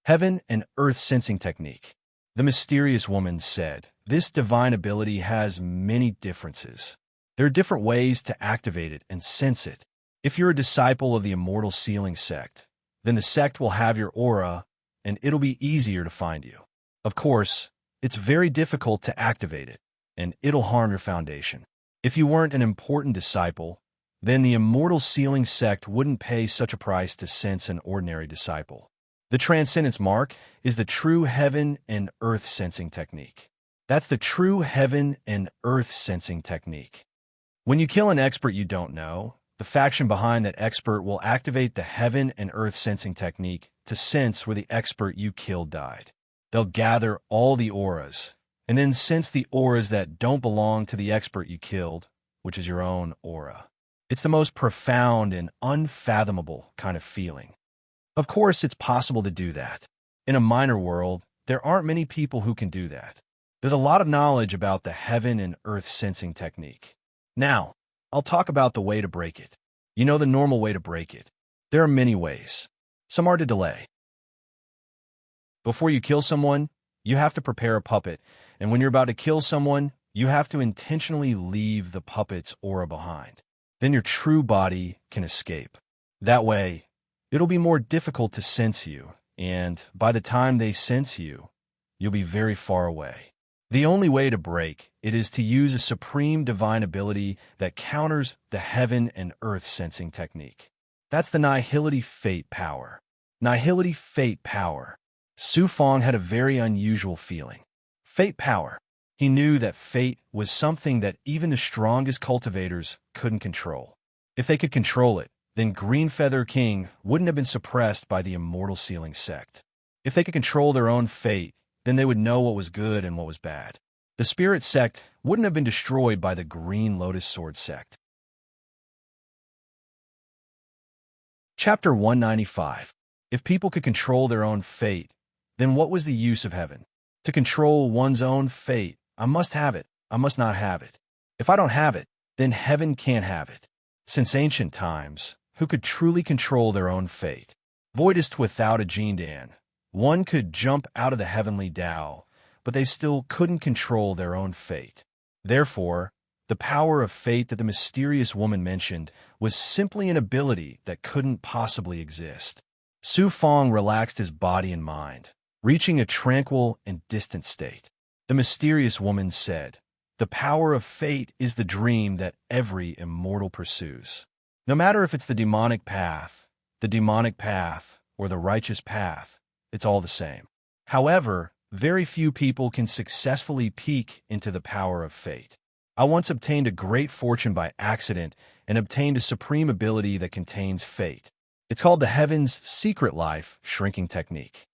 Heaven and earth sensing technique. The mysterious woman said, this divine ability has many differences. There are different ways to activate it and sense it. If you're a disciple of the Immortal Sealing Sect, then the sect will have your aura, and it'll be easier to find you. Of course, it's very difficult to activate it, and it'll harm your foundation. If you weren't an important disciple, then the Immortal Sealing Sect wouldn't pay such a price to sense an ordinary disciple. The Transcendence Mark is the true heaven and earth sensing technique. That's the true heaven and earth sensing technique. When you kill an expert you don't know, the faction behind that expert will activate the heaven and earth sensing technique to sense where the expert you killed died. They'll gather all the auras, and then sense the auras that don't belong to the expert you killed, which is your own aura. It's the most profound and unfathomable kind of feeling. Of course, it's possible to do that. In a minor world, there aren't many people who can do that. There's a lot of knowledge about the heaven and earth sensing technique. Now, I'll talk about the way to break it. You know the normal way to break it. There are many ways. Some are to delay. Before you kill someone, you have to prepare a puppet, and when you're about to kill someone, you have to intentionally leave the puppet's aura behind. Then your true body can escape. That way, it'll be more difficult to sense you, and by the time they sense you, you'll be very far away. The only way to break it is to use a supreme divine ability that counters the heaven and earth sensing technique. That's the Nihility Fate power. Nihility Fate power. Su Fong had a very unusual feeling. Fate power. He knew that fate was something that even the strongest cultivators couldn't control. If they could control it, then Green Feather King wouldn't have been suppressed by the Immortal Sealing sect. If they could control their own fate, then they would know what was good and what was bad. The Spirit sect wouldn't have been destroyed by the Green Lotus Sword sect. Chapter 195. If people could control their own fate, then what was the use of heaven? To control one's own fate, I must have it, I must not have it. If I don't have it, then heaven can't have it. Since ancient times, who could truly control their own fate? Voidist without a Jindan. One could jump out of the heavenly Tao, but they still couldn't control their own fate. Therefore, the power of fate that the mysterious woman mentioned was simply an ability that couldn't possibly exist. Su Fong relaxed his body and mind, reaching a tranquil and distant state. The mysterious woman said, "The power of fate is the dream that every immortal pursues. No matter if it's the demonic path, or the righteous path, it's all the same. However, very few people can successfully peek into the power of fate. I once obtained a great fortune by accident and obtained a supreme ability that contains fate. It's called the Heaven's Secret Life Shrinking Technique.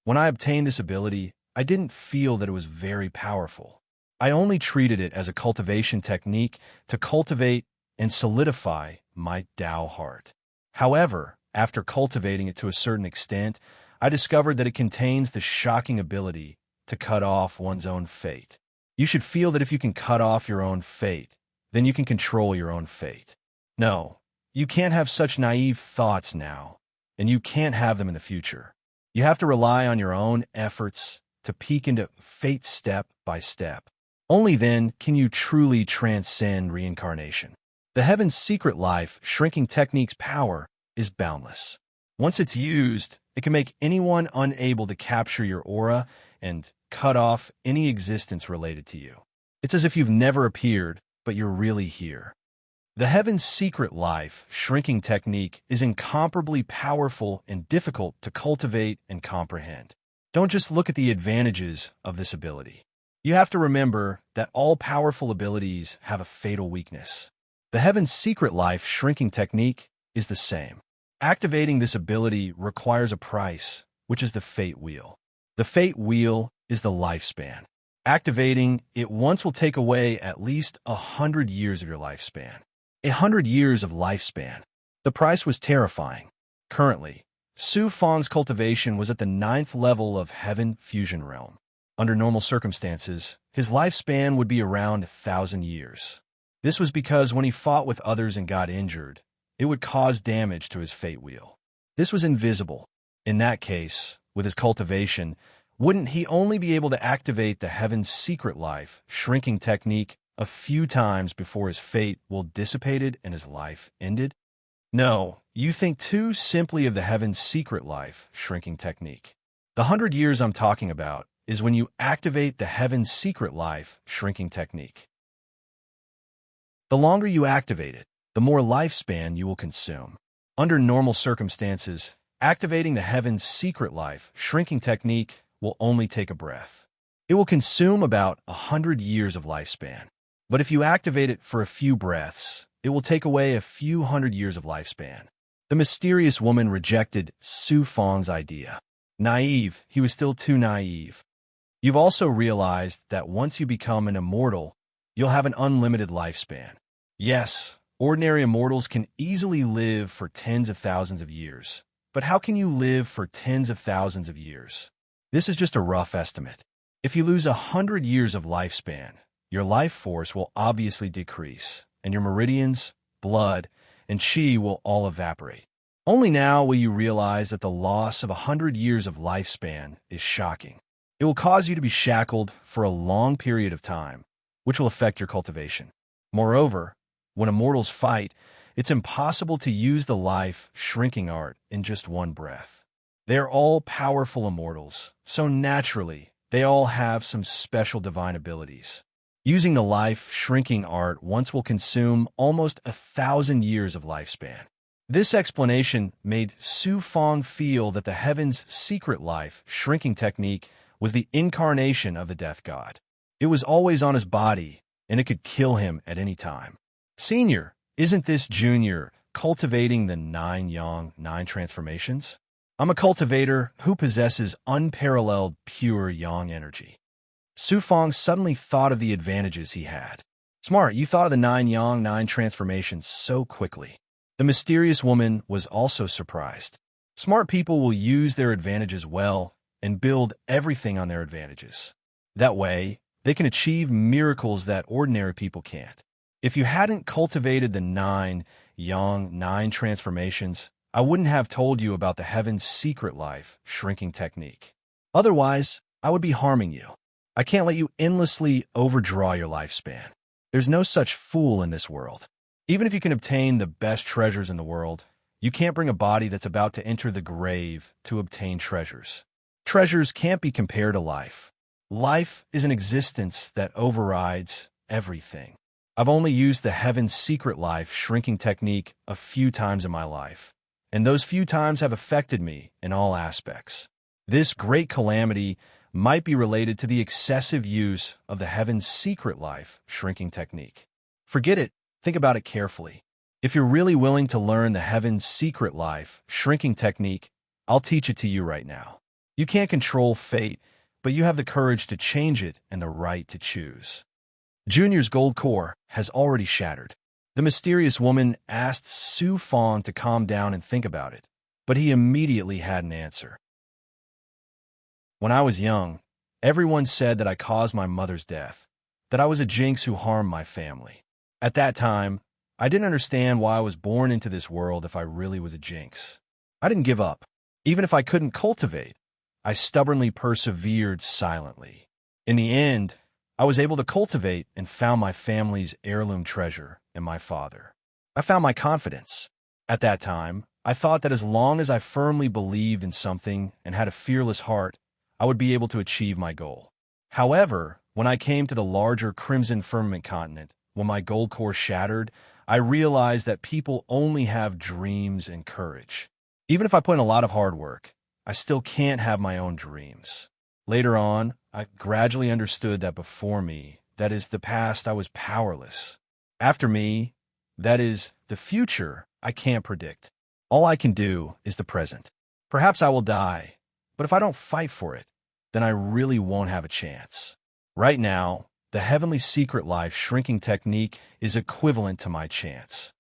When I obtained this ability, I didn't feel that it was very powerful. I only treated it as a cultivation technique to cultivate and solidify my Tao heart. However, after cultivating it to a certain extent, I discovered that it contains the shocking ability to cut off one's own fate. You should feel that if you can cut off your own fate, then you can control your own fate. No, you can't have such naive thoughts now, and you can't have them in the future. You have to rely on your own efforts to peek into fate step by step. Only then can you truly transcend reincarnation. The Heaven's Secret Life Shrinking Technique's power is boundless. Once it's used, it can make anyone unable to capture your aura and cut off any existence related to you. It's as if you've never appeared, but you're really here. The Heaven's Secret Life Shrinking Technique is incomparably powerful and difficult to cultivate and comprehend. Don't just look at the advantages of this ability. You have to remember that all powerful abilities have a fatal weakness. The Heaven's Secret Life Shrinking Technique is the same. Activating this ability requires a price, which is the Fate Wheel. The Fate Wheel is the lifespan. Activating it once will take away at least 100 years of your lifespan. 100 years of lifespan. The price was terrifying. Currently, Su Fong's cultivation was at the 9th level of Heaven Fusion Realm. Under normal circumstances, his lifespan would be around 1,000 years. This was because when he fought with others and got injured, it would cause damage to his fate wheel. This was invisible. In that case, with his cultivation, wouldn't he only be able to activate the Heaven's Secret Life Shrinking Technique a few times before his fate will dissipated and his life ended? No, you think too simply of the Heaven's Secret Life Shrinking Technique. The 100 years I'm talking about is when you activate the Heaven's Secret Life Shrinking Technique. The longer you activate it, the more lifespan you will consume. Under normal circumstances, activating the Heaven's Secret Life Shrinking Technique will only take a breath. It will consume about 100 years of lifespan. But if you activate it for a few breaths, it will take away a few hundred years of lifespan. The mysterious woman rejected Su Fong's idea. Naive, he was still too naive. You've also realized that once you become an immortal, you'll have an unlimited lifespan. Yes, ordinary immortals can easily live for tens of thousands of years. But how can you live for tens of thousands of years? This is just a rough estimate. If you lose 100 years of lifespan, your life force will obviously decrease, and your meridians, blood, and chi will all evaporate. Only now will you realize that the loss of 100 years of lifespan is shocking. It will cause you to be shackled for a long period of time, which will affect your cultivation. Moreover, when immortals fight, it's impossible to use the life-shrinking art in just one breath. They are all powerful immortals, so naturally, they all have some special divine abilities. Using the life-shrinking art once will consume almost 1,000 years of lifespan. This explanation made Su Fong feel that the heaven's secret life-shrinking technique was the incarnation of the death god. It was always on his body, and it could kill him at any time. Senior, isn't this Junior cultivating the 9 yang, 9 transformations? I'm a cultivator who possesses unparalleled pure yang energy. Su Fong suddenly thought of the advantages he had. Smart, you thought of the 9 yang, 9 transformations so quickly. The mysterious woman was also surprised. Smart people will use their advantages well and build everything on their advantages. That way, they can achieve miracles that ordinary people can't. If you hadn't cultivated the 9 yang, 9 transformations, I wouldn't have told you about the heaven's secret life-shrinking technique. Otherwise, I would be harming you. I can't let you endlessly overdraw your lifespan. There's no such fool in this world. Even if you can obtain the best treasures in the world, you can't bring a body that's about to enter the grave to obtain treasures. Treasures can't be compared to life. Life is an existence that overrides everything. I've only used the heaven's secret life-shrinking technique a few times in my life, and those few times have affected me in all aspects. This great calamity might be related to the excessive use of the heaven's secret life-shrinking technique. Forget it. Think about it carefully. If you're really willing to learn the heaven's secret life-shrinking technique, I'll teach it to you right now. You can't control fate, but you have the courage to change it and the right to choose. Junior's gold core has already shattered. The mysterious woman asked Su Fong to calm down and think about it, but he immediately had an answer. When I was young, everyone said that I caused my mother's death, that I was a jinx who harmed my family. At that time, I didn't understand why I was born into this world if I really was a jinx. I didn't give up. Even if I couldn't cultivate, I stubbornly persevered silently. In the end, I was able to cultivate and found my family's heirloom treasure in my father. I found my confidence. At that time, I thought that as long as I firmly believed in something and had a fearless heart, I would be able to achieve my goal. However, when I came to the larger Crimson Firmament continent, when my gold core shattered, I realized that people only have dreams and courage. Even if I put in a lot of hard work, I still can't have my own dreams. Later on, I gradually understood that before me, that is, the past, I was powerless. After me, that is, the future, I can't predict. All I can do is the present. Perhaps I will die, but if I don't fight for it, then I really won't have a chance. Right now, the heavenly secret life-shrinking technique is equivalent to my chance.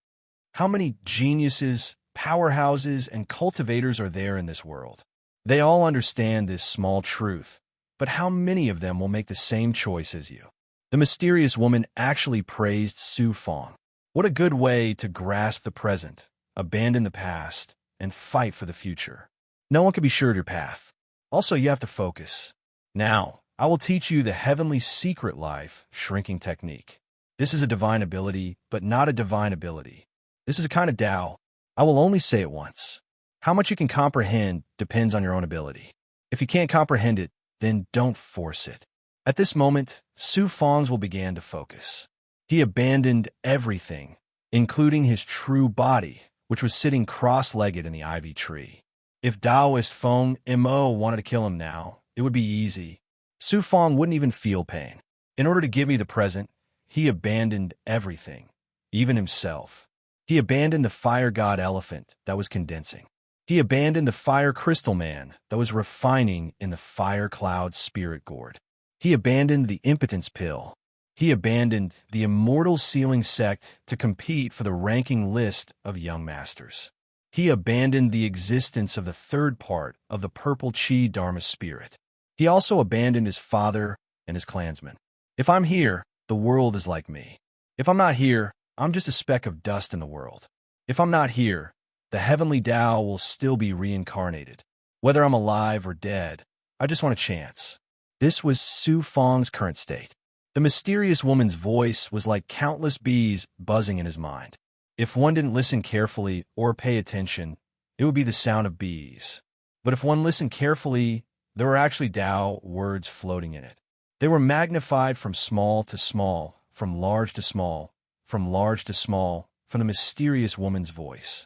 How many geniuses, powerhouses, and cultivators are there in this world? They all understand this small truth, but how many of them will make the same choice as you? The mysterious woman actually praised Su Fong. What a good way to grasp the present, abandon the past, and fight for the future. No one can be sure of your path. Also, you have to focus. Now, I will teach you the heavenly secret life-shrinking technique. This is a divine ability, but not a divine ability. This is a kind of Tao. I will only say it once. How much you can comprehend depends on your own ability. If you can't comprehend it, then don't force it. At this moment, Su Fong's will begin to focus. He abandoned everything, including his true body, which was sitting cross-legged in the ivy tree. If Taoist Feng Mo wanted to kill him now, it would be easy. Su Fong wouldn't even feel pain. In order to give me the present, he abandoned everything, even himself. He abandoned the fire god elephant that was condensing. He abandoned the fire crystal man that was refining in the fire cloud spirit gourd. He abandoned the impotence pill. He abandoned the immortal sealing sect to compete for the ranking list of young masters. He abandoned the existence of the third part of the purple chi dharma spirit. He also abandoned his father and his clansmen. If I'm here, the world is like me. If I'm not here, I'm just a speck of dust in the world. If I'm not here, the heavenly Tao will still be reincarnated. Whether I'm alive or dead, I just want a chance. This was Su Fang's current state. The mysterious woman's voice was like countless bees buzzing in his mind. If one didn't listen carefully or pay attention, it would be the sound of bees. But if one listened carefully, there were actually Tao words floating in it. They were magnified from small to small, from large to small, from large to small, from the mysterious woman's voice.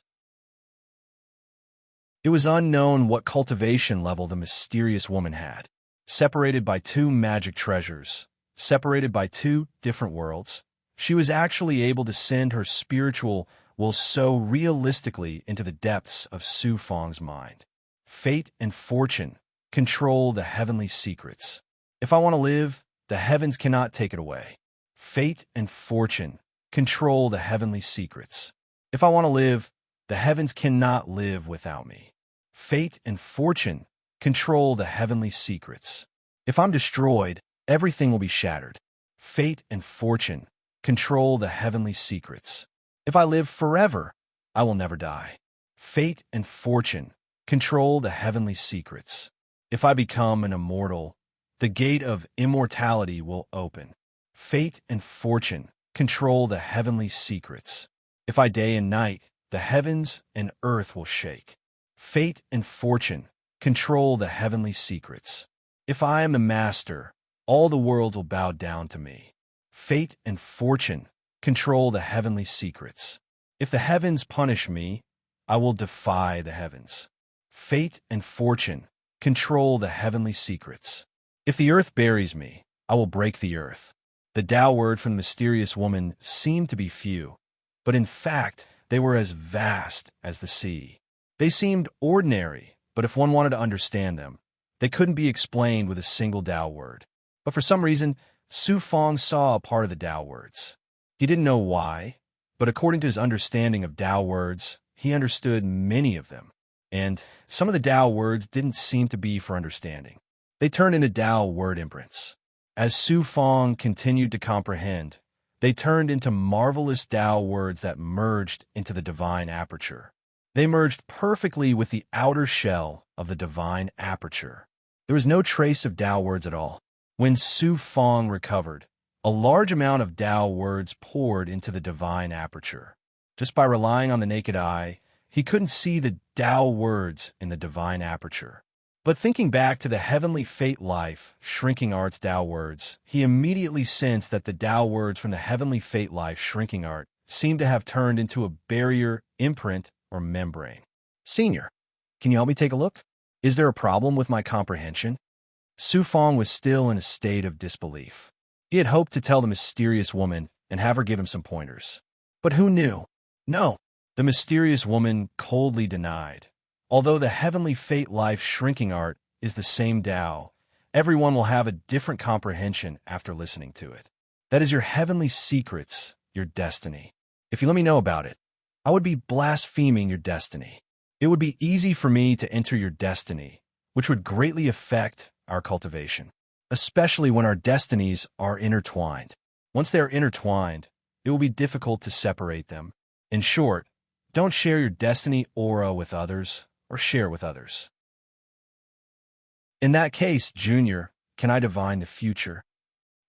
It was unknown what cultivation level the mysterious woman had. Separated by two magic treasures, separated by two different worlds, she was actually able to send her spiritual will so realistically into the depths of Su Fang's mind. Fate and fortune control the heavenly secrets. If I want to live, the heavens cannot take it away. Fate and fortune control the heavenly secrets. If I want to live, the heavens cannot live without me. Fate and fortune control the heavenly secrets. If I'm destroyed, everything will be shattered. Fate and fortune control the heavenly secrets. If I live forever, I will never die. Fate and fortune control the heavenly secrets. If I become an immortal, the gate of immortality will open. Fate and fortune control the heavenly secrets. If I day and night, the heavens and earth will shake. Fate and fortune control the heavenly secrets. If I am the master, all the worlds will bow down to me. Fate and fortune control the heavenly secrets. If the heavens punish me, I will defy the heavens. Fate and fortune control the heavenly secrets. If the earth buries me, I will break the earth. The Tao word from the mysterious woman seemed to be few, but in fact, they were as vast as the sea. They seemed ordinary, but if one wanted to understand them, they couldn't be explained with a single Tao word. But for some reason, Su Fang saw a part of the Tao words. He didn't know why, but according to his understanding of Tao words, he understood many of them. And some of the Tao words didn't seem to be for understanding. They turned into Tao word imprints. As Su Fang continued to comprehend, they turned into marvelous Tao words that merged into the divine aperture. They merged perfectly with the outer shell of the divine aperture. There was no trace of Tao words at all. When Su Fang recovered, a large amount of Tao words poured into the divine aperture. Just by relying on the naked eye, he couldn't see the Tao words in the divine aperture. But thinking back to the heavenly fate life, shrinking art's Tao words, he immediately sensed that the Tao words from the heavenly fate life, shrinking art, seemed to have turned into a barrier, imprint, or membrane. Senior, can you help me take a look? Is there a problem with my comprehension? Su Fang was still in a state of disbelief. He had hoped to tell the mysterious woman and have her give him some pointers. But who knew? No, the mysterious woman coldly denied. Although the heavenly fate life shrinking art is the same Tao, everyone will have a different comprehension after listening to it. That is your heavenly secrets, your destiny. If you let me know about it, I would be blaspheming your destiny. It would be easy for me to enter your destiny, which would greatly affect our cultivation, especially when our destinies are intertwined. Once they are intertwined, it will be difficult to separate them. In short, don't share your destiny aura with others or share with others. In that case, Junior, can I divine the future?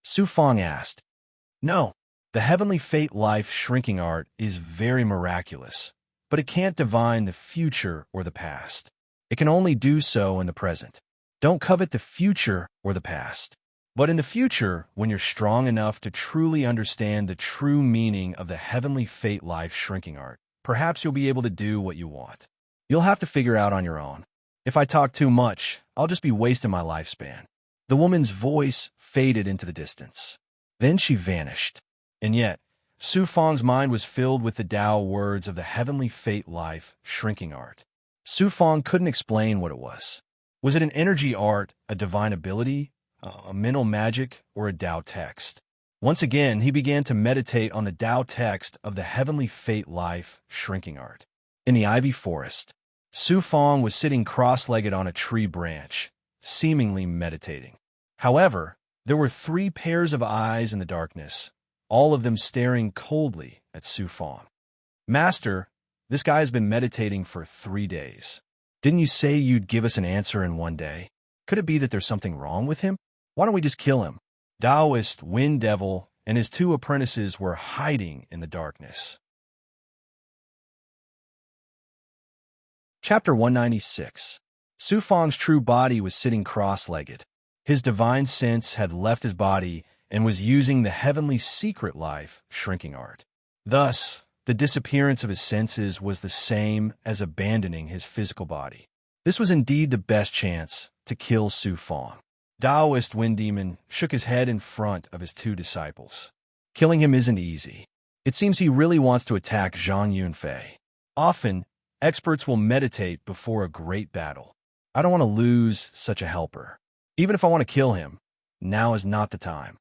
Su Fang asked. No, the heavenly fate life shrinking art is very miraculous, but it can't divine the future or the past. It can only do so in the present. Don't covet the future or the past. But in the future, when you're strong enough to truly understand the true meaning of the heavenly fate life shrinking art, perhaps you'll be able to do what you want. You'll have to figure out on your own. If I talk too much, I'll just be wasting my lifespan. The woman's voice faded into the distance. Then she vanished. And yet, Su Fang's mind was filled with the Tao words of the heavenly fate life shrinking art. Su Fang couldn't explain what it was. Was it an energy art, a divine ability, a mental magic, or a Tao text. Once again, he began to meditate on the Tao text of the heavenly fate life shrinking art. In the ivy forest, Su Fong was sitting cross-legged on a tree branch, seemingly meditating. However, there were 3 pairs of eyes in the darkness, all of them staring coldly at Su Fong. "Master, this guy has been meditating for 3 days. Didn't you say you'd give us an answer in 1 day? Could it be that there's something wrong with him? Why don't we just kill him?" Taoist Wind Devil and his 2 apprentices were hiding in the darkness. Chapter 196. Su Fong's true body was sitting cross-legged. His divine sense had left his body and was using the heavenly secret life shrinking art. Thus, the disappearance of his senses was the same as abandoning his physical body. This was indeed the best chance to kill Su Fong. Taoist Wind Demon shook his head in front of his 2 disciples. Killing him isn't easy. It seems he really wants to attack Zhang Yunfei. Often, experts will meditate before a great battle. I don't want to lose such a helper. Even if I want to kill him, now is not the time.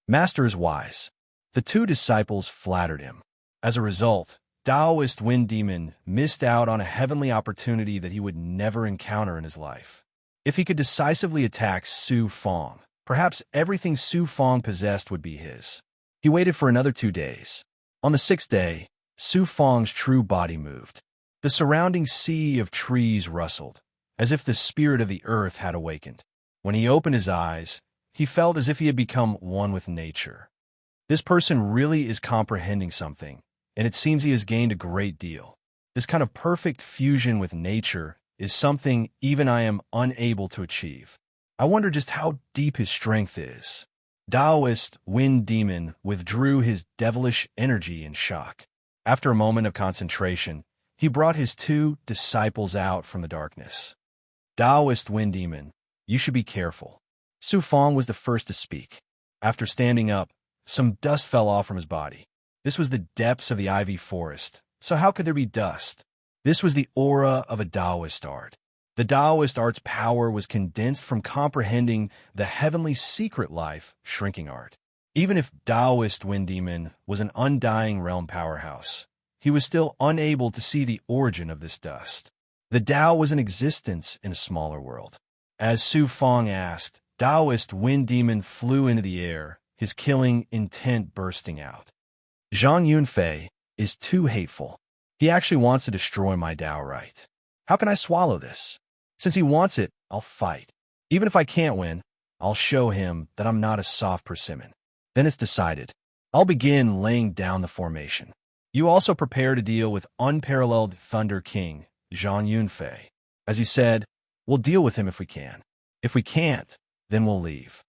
Master is wise. The 2 disciples flattered him. As a result, Taoist Wind Demon missed out on a heavenly opportunity that he would never encounter in his life. If he could decisively attack Su Fong, perhaps everything Su Fong possessed would be his. He waited for another 2 days. On the 6th day, Su Fong's true body moved. The surrounding sea of trees rustled, as if the spirit of the earth had awakened. When he opened his eyes, he felt as if he had become one with nature. This person really is comprehending something, and it seems he has gained a great deal. This kind of perfect fusion with nature is something even I am unable to achieve. I wonder just how deep his strength is. Taoist Wind Demon withdrew his devilish energy in shock. After a moment of concentration, he brought his 2 disciples out from the darkness. Taoist Wind Demon, you should be careful. Su Fong was the first to speak. After standing up, some dust fell off from his body. This was the depths of the ivy forest, so how could there be dust? This was the aura of a Taoist art. The Taoist art's power was condensed from comprehending the heavenly secret life shrinking art. Even if Taoist Wind Demon was an undying realm powerhouse, he was still unable to see the origin of this dust. The Tao was in existence in a smaller world. As Su Fong asked, Taoist Wind Demon flew into the air, his killing intent bursting out. Zhang Yunfei is too hateful. He actually wants to destroy my Tao right. How can I swallow this? Since he wants it, I'll fight. Even if I can't win, I'll show him that I'm not a soft persimmon. Then it's decided. I'll begin laying down the formation. You also prepare to deal with unparalleled Thunder King, Zhang Yunfei. As you said, we'll deal with him if we can. If we can't, then we'll leave.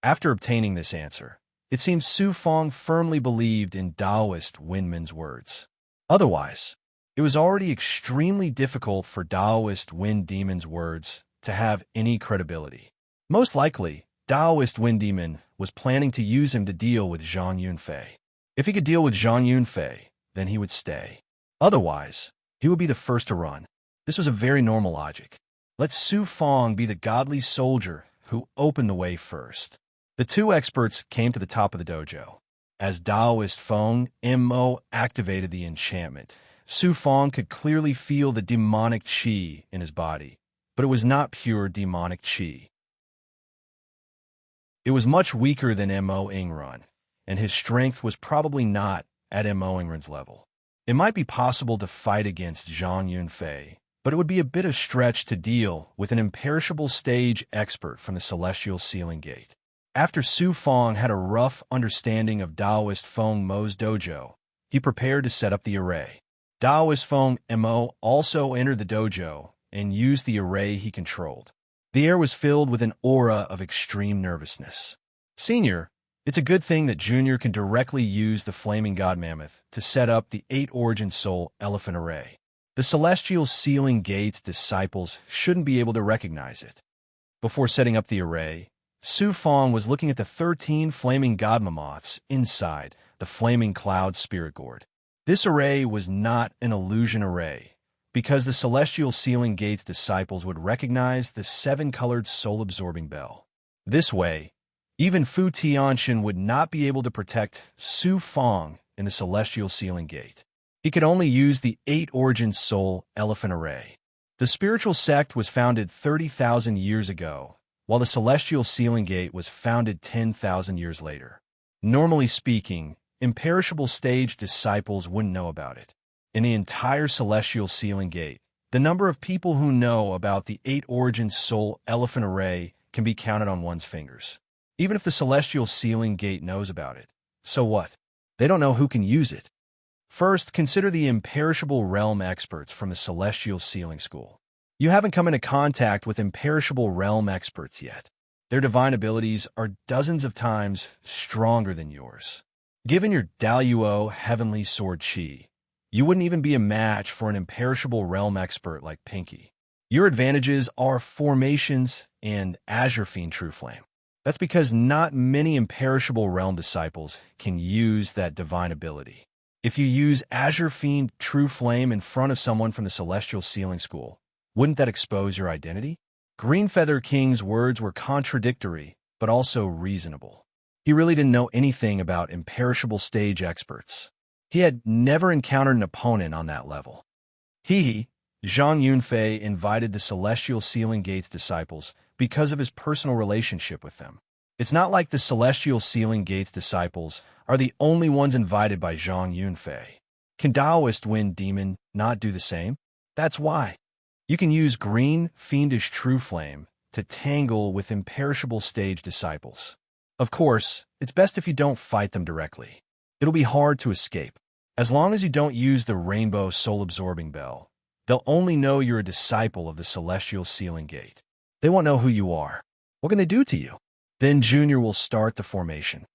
After obtaining this answer, it seems Su Fong firmly believed in Taoist Windman's words. Otherwise, it was already extremely difficult for Taoist Wind Demon's words to have any credibility. Most likely, Taoist Wind Demon was planning to use him to deal with Zhang Yunfei. If he could deal with Zhang Yunfei, then he would stay. Otherwise, he would be the first to run. This was a very normal logic. Let Su Fong be the godly soldier who opened the way first. The 2 experts came to the top of the dojo. As Taoist Fong Mo activated the enchantment, Su Fong could clearly feel the demonic qi in his body, but it was not pure demonic qi. It was much weaker than Mo Ingran, and his strength was probably not at Mo Ingran's level. It might be possible to fight against Zhang Yunfei, but it would be a bit of stretch to deal with an imperishable stage expert from the Celestial Sealing Gate. After Su Fong had a rough understanding of Taoist Fong Mo's dojo, he prepared to set up the array. Taoist Fong Mo also entered the dojo and used the array he controlled. The air was filled with an aura of extreme nervousness. Senior, it's a good thing that Junior can directly use the Flaming God Mammoth to set up the 8 Origin Soul Elephant Array. The Celestial Sealing Gate's disciples shouldn't be able to recognize it. Before setting up the array, Su Fong was looking at the 13 Flaming God Mammoths inside the Flaming Cloud Spirit Gourd. This array was not an illusion array, because the Celestial Sealing Gate's disciples would recognize the 7-colored soul-absorbing bell. This way, even Fu Tianxian would not be able to protect Su Fang in the Celestial Sealing Gate. He could only use the 8 Origin Soul Elephant Array. The spiritual sect was founded 30,000 years ago, while the Celestial Sealing Gate was founded 10,000 years later. Normally speaking, imperishable stage disciples wouldn't know about it. In the entire Celestial Sealing Gate, the number of people who know about the 8 Origin Soul Elephant Array can be counted on one's fingers. Even if the Celestial Sealing Gate knows about it, so what? They don't know who can use it. First, consider the imperishable realm experts from the Celestial Sealing School. You haven't come into contact with imperishable realm experts yet. Their divine abilities are dozens of times stronger than yours. Given your Daluo Heavenly Sword Chi, you wouldn't even be a match for an imperishable realm expert like Pinky. Your advantages are formations and Azure Fiend True Flame. That's because not many imperishable realm disciples can use that divine ability. If you use Azure Fiend True Flame in front of someone from the Celestial Sealing School, wouldn't that expose your identity? Green Feather King's words were contradictory, but also reasonable. He really didn't know anything about imperishable stage experts. He had never encountered an opponent on that level. Zhang Yunfei invited the Celestial Sealing Gate's disciples because of his personal relationship with them. It's not like the Celestial Sealing Gate's disciples are the only ones invited by Zhang Yunfei. Can Taoist Wind Demon not do the same? That's why. You can use Green Fiendish True Flame to tangle with imperishable stage disciples. Of course, it's best if you don't fight them directly. It'll be hard to escape. As long as you don't use the Rainbow Soul-Absorbing Bell, they'll only know you're a disciple of the Celestial Sealing Gate. They won't know who you are. What can they do to you? Then Junior will start the formation.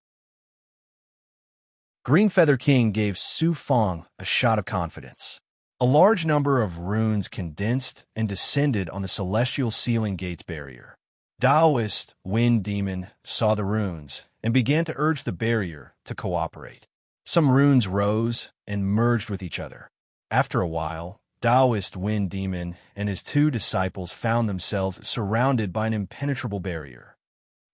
Green Feather King gave Su Fang a shot of confidence. A large number of runes condensed and descended on the Celestial Sealing Gate's barrier. Taoist Wind Demon saw the runes and began to urge the barrier to cooperate. Some runes rose and merged with each other. After a while, Taoist Wind Demon and his 2 disciples found themselves surrounded by an impenetrable barrier.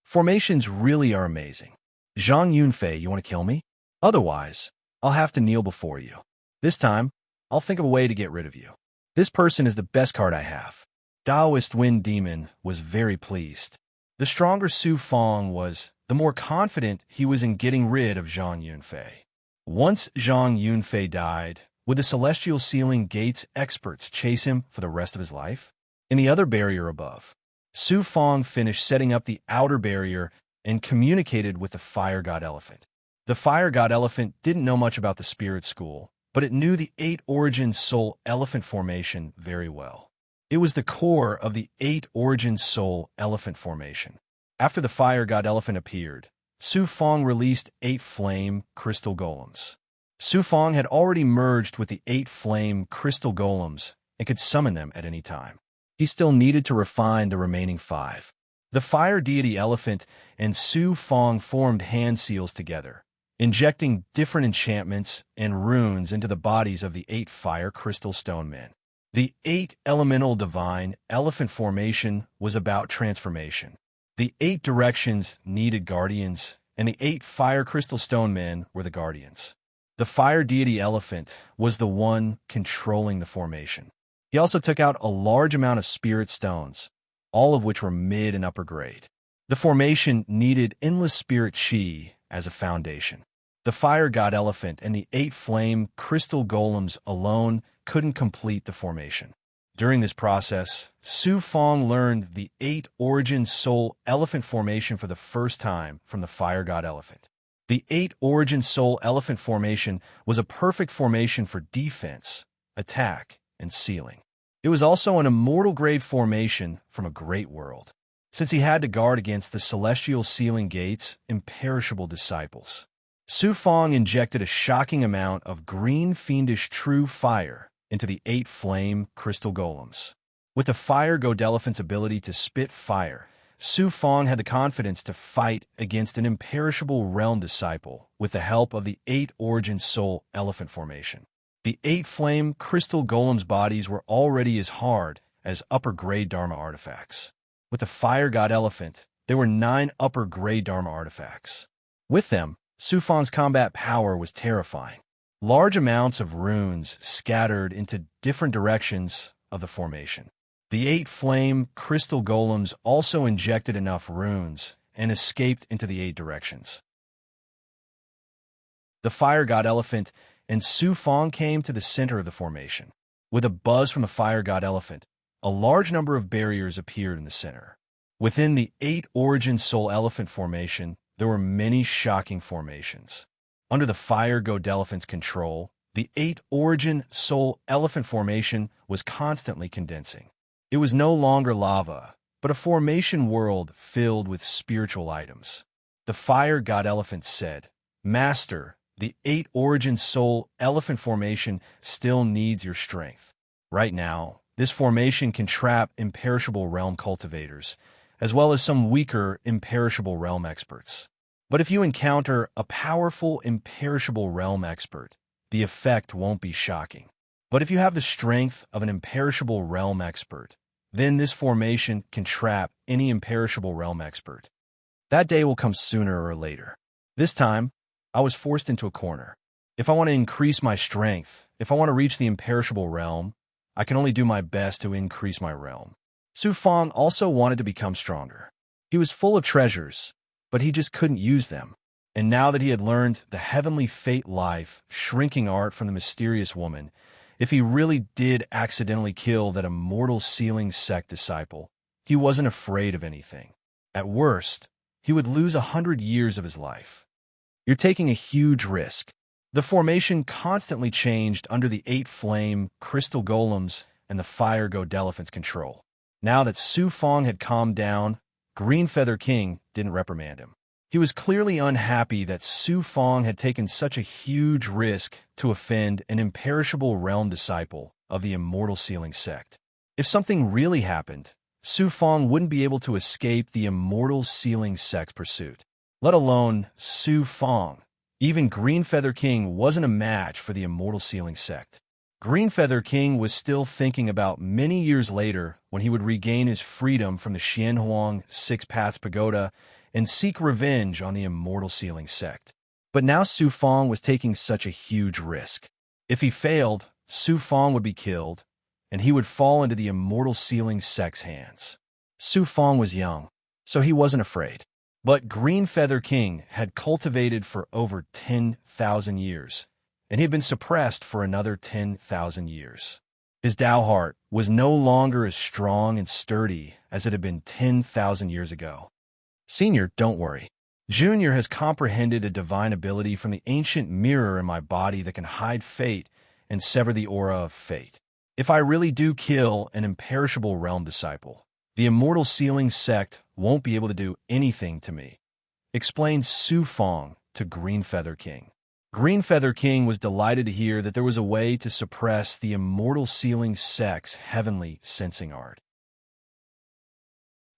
Formations really are amazing. Zhang Yunfei, you want to kill me? Otherwise, I'll have to kneel before you. This time, I'll think of a way to get rid of you. This person is the best card I have. Taoist Wind Demon was very pleased. The stronger Su Fang was, the more confident he was in getting rid of Zhang Yunfei. Once Zhang Yunfei died, would the Celestial Sealing Gate's experts chase him for the rest of his life? In the other barrier above, Su Fang finished setting up the outer barrier and communicated with the Fire God Elephant. The Fire God Elephant didn't know much about the Spirit School, but it knew the 8 Origin Soul Elephant Formation very well. It was the core of the 8 Origin Soul Elephant Formation. After the Fire God Elephant appeared, Su Fang released 8 Flame Crystal Golems. Su Fang had already merged with the 8 Flame Crystal Golems and could summon them at any time. He still needed to refine the remaining 5. The Fire Deity Elephant and Su Fang formed hand seals together, injecting different enchantments and runes into the bodies of the 8 Fire Crystal Stone Men. The 8 Elemental Divine Elephant Formation was about transformation. The 8 directions needed guardians, and the 8 Fire Crystal Stone Men were the guardians. The Fire Deity Elephant was the one controlling the formation. He also took out a large amount of spirit stones, all of which were mid and upper grade. The formation needed endless spirit chi as a foundation. The Fire God Elephant and the 8 Flame Crystal Golems alone couldn't complete the formation. During this process, Su Fang learned the 8 Origin Soul Elephant Formation for the first time from the Fire God Elephant. The 8 Origin Soul Elephant Formation was a perfect formation for defense, attack, and sealing. It was also an immortal grade formation from a great world, since he had to guard against the Celestial Sealing Gate's imperishable disciples. Su Fang injected a shocking amount of green fiendish true fire into the 8 Flame Crystal Golems. With the Fire God Elephant's ability to spit fire, Su Fang had the confidence to fight against an imperishable realm disciple with the help of the 8 Origin Soul Elephant Formation. The 8 Flame Crystal Golems' bodies were already as hard as upper-grade Dharma artifacts. With the Fire God Elephant there were 9 upper grade Dharma artifacts. With them, Su Fang's combat power was terrifying. Large amounts of runes scattered into different directions of the formation. The 8 flame crystal golems also injected enough runes and escaped into the 8 directions. The fire god elephant and Su Fang came to the center of the formation. With a buzz from the fire god elephant, a large number of barriers appeared in the center. Within the 8 origin soul elephant formation, there were many shocking formations. Under the fire god elephant's control, the 8 origin soul elephant formation was constantly condensing. It was no longer lava, but a formation world filled with spiritual items. The fire god elephant said, "Master, the 8 origin soul elephant formation still needs your strength. Right now, this formation can trap imperishable realm cultivators, as well as some weaker imperishable realm experts. But if you encounter a powerful imperishable realm expert, the effect won't be shocking. But if you have the strength of an imperishable realm expert, then this formation can trap any imperishable realm expert. That day will come sooner or later. This time, I was forced into a corner. If I want to increase my strength, if I want to reach the imperishable realm, I can only do my best to increase my realm." Su Fang also wanted to become stronger. He was full of treasures, but he just couldn't use them. And now that he had learned the heavenly fate life, shrinking art from the mysterious woman, if he really did accidentally kill that immortal sealing sect disciple, he wasn't afraid of anything. At worst, he would lose 100 years of his life. You're taking a huge risk. The formation constantly changed under the 8 flame crystal golems and the fire god elephant's control. Now that Su Fang had calmed down, Green Feather King didn't reprimand him. He was clearly unhappy that Su Fang had taken such a huge risk to offend an imperishable realm disciple of the immortal sealing sect. If something really happened, Su Fang wouldn't be able to escape the immortal sealing sect's pursuit. Let alone Su Fang. Even Green Feather King wasn't a match for the immortal sealing sect. Green Feather King was still thinking about many years later when he would regain his freedom from the Xianhuang 6 Paths Pagoda and seek revenge on the immortal sealing sect. But now Su Fang was taking such a huge risk. If he failed, Su Fang would be killed, and he would fall into the immortal sealing sect's hands. Su Fang was young, so he wasn't afraid. But Green Feather King had cultivated for over 10,000 years, and he had been suppressed for another 10,000 years. His Tao heart was no longer as strong and sturdy as it had been 10,000 years ago. "Senior, don't worry. Junior has comprehended a divine ability from the ancient mirror in my body that can hide fate and sever the aura of fate. If I really do kill an imperishable realm disciple, the immortal sealing sect won't be able to do anything to me," explained Su Fang to Green Feather King. Green Feather King was delighted to hear that there was a way to suppress the immortal sealing sect's heavenly sensing art.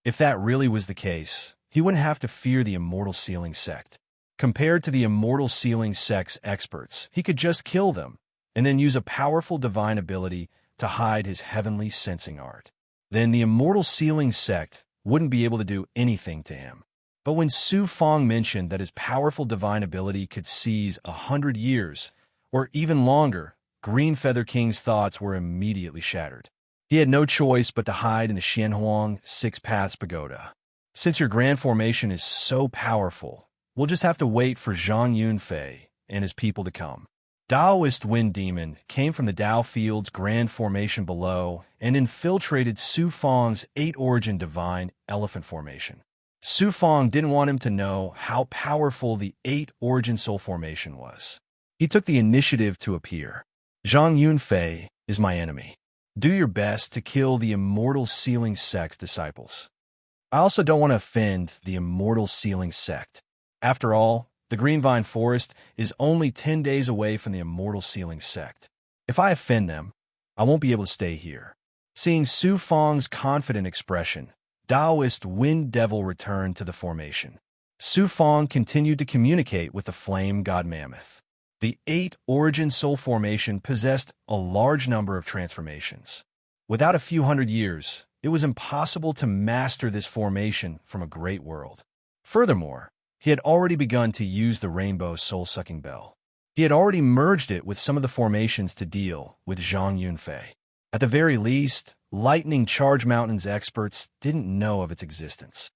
If that really was the case, he wouldn't have to fear the immortal sealing sect. Compared to the immortal sealing sect's experts, he could just kill them and then use a powerful divine ability to hide his heavenly sensing art. Then the immortal sealing sect wouldn't be able to do anything to him. But when Su Fang mentioned that his powerful divine ability could seize 100 years, or even longer, Green Feather King's thoughts were immediately shattered. He had no choice but to hide in the Xianhuang 6 Paths Pagoda. "Since your grand formation is so powerful, we'll just have to wait for Zhang Yunfei and his people to come." Taoist Wind Demon came from the Tao Field's grand formation below and infiltrated Su Fang's 8 origin divine elephant formation. Su Fang didn't want him to know how powerful the 8 origin soul formation was. He took the initiative to appear. "Zhang Yunfei is my enemy. Do your best to kill the immortal sealing sect's disciples. I also don't want to offend the immortal sealing sect. After all, the Green Vine Forest is only 10 days away from the immortal sealing sect. If I offend them, I won't be able to stay here." Seeing Su Fang's confident expression, Taoist Wind Devil returned to the formation. Su Fang continued to communicate with the Flame God Mammoth. The 8 origin soul formation possessed a large number of transformations. Without a few hundred years, it was impossible to master this formation from a great world. Furthermore, he had already begun to use the rainbow soul-sucking bell. He had already merged it with some of the formations to deal with Zhang Yunfei. At the very least, Lightning Charge Mountain's experts didn't know of its existence.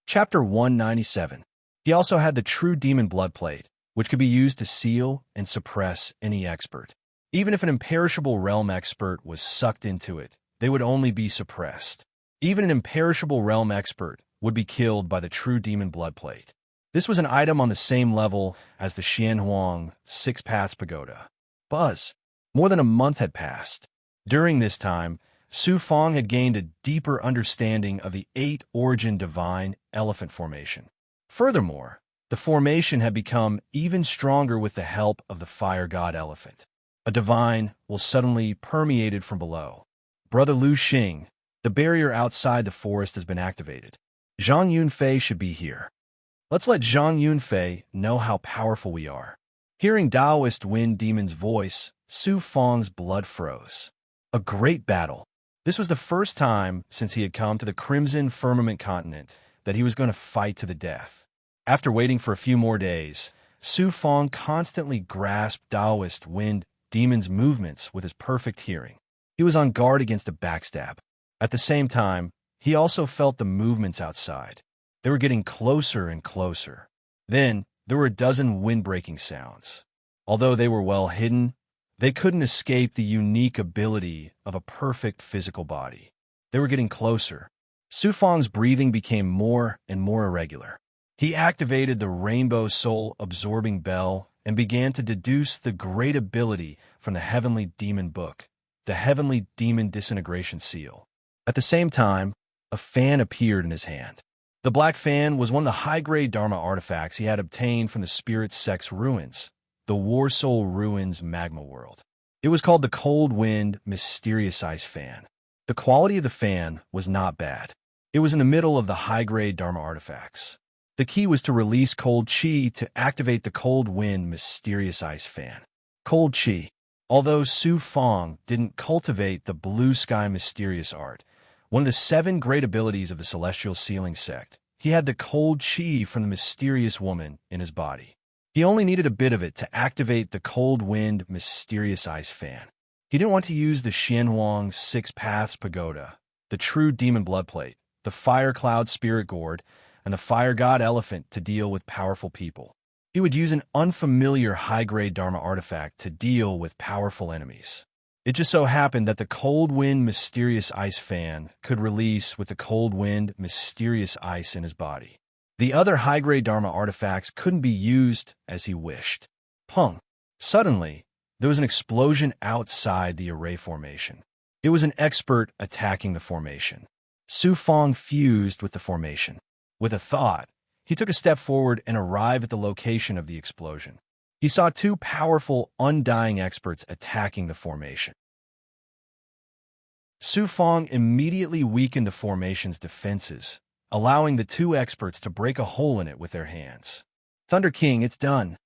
Chapter 197. He also had the true demon blood plate, which could be used to seal and suppress any expert. Even if an imperishable realm expert was sucked into it, they would only be suppressed. Even an imperishable realm expert would be killed by the true demon blood plate. This was an item on the same level as the Xianhuang Six Paths Pagoda. Buzz. More than a month had passed. During this time, Su Fong had gained a deeper understanding of the 8-origin divine elephant formation. Furthermore, the formation had become even stronger with the help of the fire god elephant. A divine will suddenly permeated from below. Brother Lu Xing, the barrier outside the forest has been activated. Zhang Yunfei should be here. Let's let Zhang Yunfei know how powerful we are. Hearing Taoist Wind Demon's voice, Su Fong's blood froze. A great battle. This was the first time since he had come to the Crimson Firmament continent that he was going to fight to the death. After waiting for a few more days, Su Fong constantly grasped Taoist Wind Demon's movements with his perfect hearing. He was on guard against a backstab. At the same time, he also felt the movements outside. They were getting closer and closer. Then, there were a dozen wind-breaking sounds. Although they were well hidden, they couldn't escape the unique ability of a perfect physical body. They were getting closer. Su Fong's breathing became more and more irregular. He activated the Rainbow Soul Absorbing Bell and began to deduce the great ability from the Heavenly Demon Book, the Heavenly Demon Disintegration Seal. At the same time, a fan appeared in his hand. The black fan was one of the high-grade Dharma artifacts he had obtained from the Spirit Sex Ruins, the War Soul Ruins Magma World. It was called the Cold Wind Mysterious Ice Fan. The quality of the fan was not bad. It was in the middle of the high-grade Dharma artifacts. The key was to release Cold Chi to activate the Cold Wind Mysterious Ice Fan. Cold Chi. Although Su Fong didn't cultivate the Blue Sky Mysterious Art, one of the 7 great abilities of the Celestial Sealing Sect, he had the Cold Chi from the mysterious woman in his body. He only needed a bit of it to activate the Cold Wind Mysterious Ice Fan. He didn't want to use the Xianhuang Six Paths Pagoda, the True Demon Blood Plate, the Fire Cloud Spirit Gourd, and the Fire God Elephant to deal with powerful people. He would use an unfamiliar high-grade Dharma artifact to deal with powerful enemies. It just so happened that the Cold Wind Mysterious Ice Fan could release with the Cold Wind Mysterious Ice in his body. The other high-grade Dharma artifacts couldn't be used as he wished. Pung. Suddenly, there was an explosion outside the array formation. It was an expert attacking the formation. Su Fong fused with the formation. With a thought, he took a step forward and arrived at the location of the explosion. He saw 2 powerful, undying experts attacking the formation. Su Fong immediately weakened the formation's defenses, allowing the 2 experts to break a hole in it with their hands. Thunder King, it's done.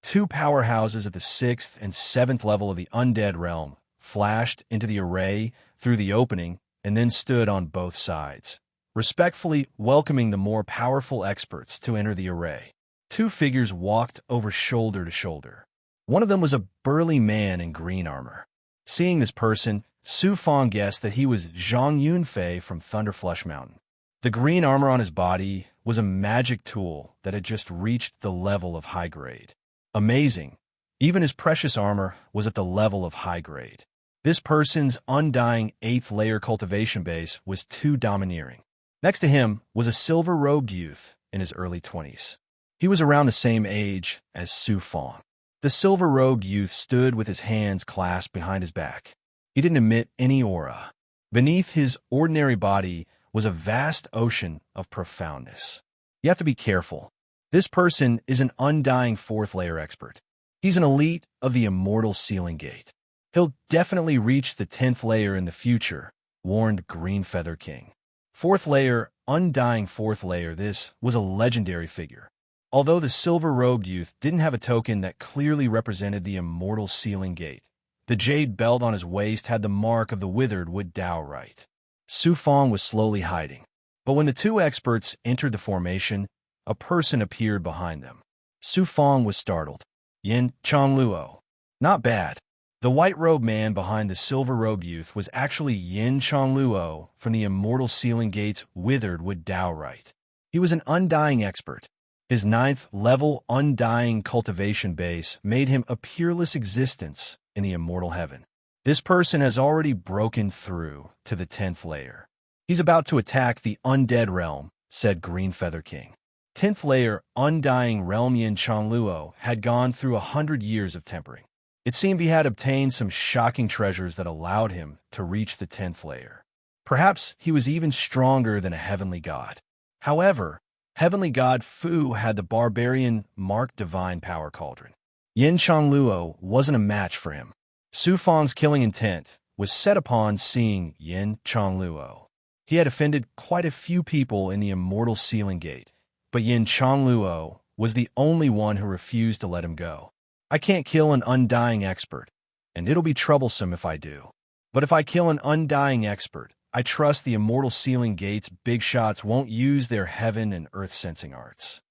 2 powerhouses at the 6th and 7th level of the undead realm flashed into the array through the opening and then stood on both sides, respectfully welcoming the more powerful experts to enter the array. 2 figures walked over shoulder to shoulder. One of them was a burly man in green armor. Seeing this person, Su Fong guessed that he was Zhang Yunfei from Thunderflush Mountain. The green armor on his body was a magic tool that had just reached the level of high grade. Amazing. Even his precious armor was at the level of high grade. This person's undying 8th layer cultivation base was too domineering. Next to him was a silver-robed youth in his early 20s. He was around the same age as Su Fong. The silver-robed youth stood with his hands clasped behind his back. He didn't emit any aura. Beneath his ordinary body was a vast ocean of profoundness. You have to be careful. This person is an undying 4th layer expert. He's an elite of the immortal Sealing Gate. He'll definitely reach the 10th layer in the future, warned Green Feather King. 4th layer, undying 4th layer, this was a legendary figure. Although the silver-robed youth didn't have a token that clearly represented the immortal Sealing Gate, The jade belt on his waist had the mark of the withered wood dao right. Su Fong was slowly hiding. But when the two experts entered the formation, a person appeared behind them. Su Fong was startled. Yin Changluo. Not bad. The white-robed man behind the silver-robed youth was actually Yin Changluo from the Immortal Sealing Gate's withered wood dao right. He was an undying expert. His 9th-level undying cultivation base made him a peerless existence in the immortal heaven. This person has already broken through to the 10th layer. He's about to attack the undead realm, said Green Feather King. 10th layer undying realm Yin Changluo had gone through 100 years of tempering. It seemed he had obtained some shocking treasures that allowed him to reach the 10th layer. Perhaps he was even stronger than a heavenly god. However, heavenly god Fu had the barbarian marked divine power cauldron. Yin Changluo wasn't a match for him. Su Fong's killing intent was set upon seeing Yin Changluo. He had offended quite a few people in the Immortal Sealing Gate, but Yin Changluo was the only one who refused to let him go. I can't kill an undying expert, and it'll be troublesome if I do. But if I kill an undying expert, I trust the Immortal Sealing Gate's big shots won't use their heaven and earth sensing arts.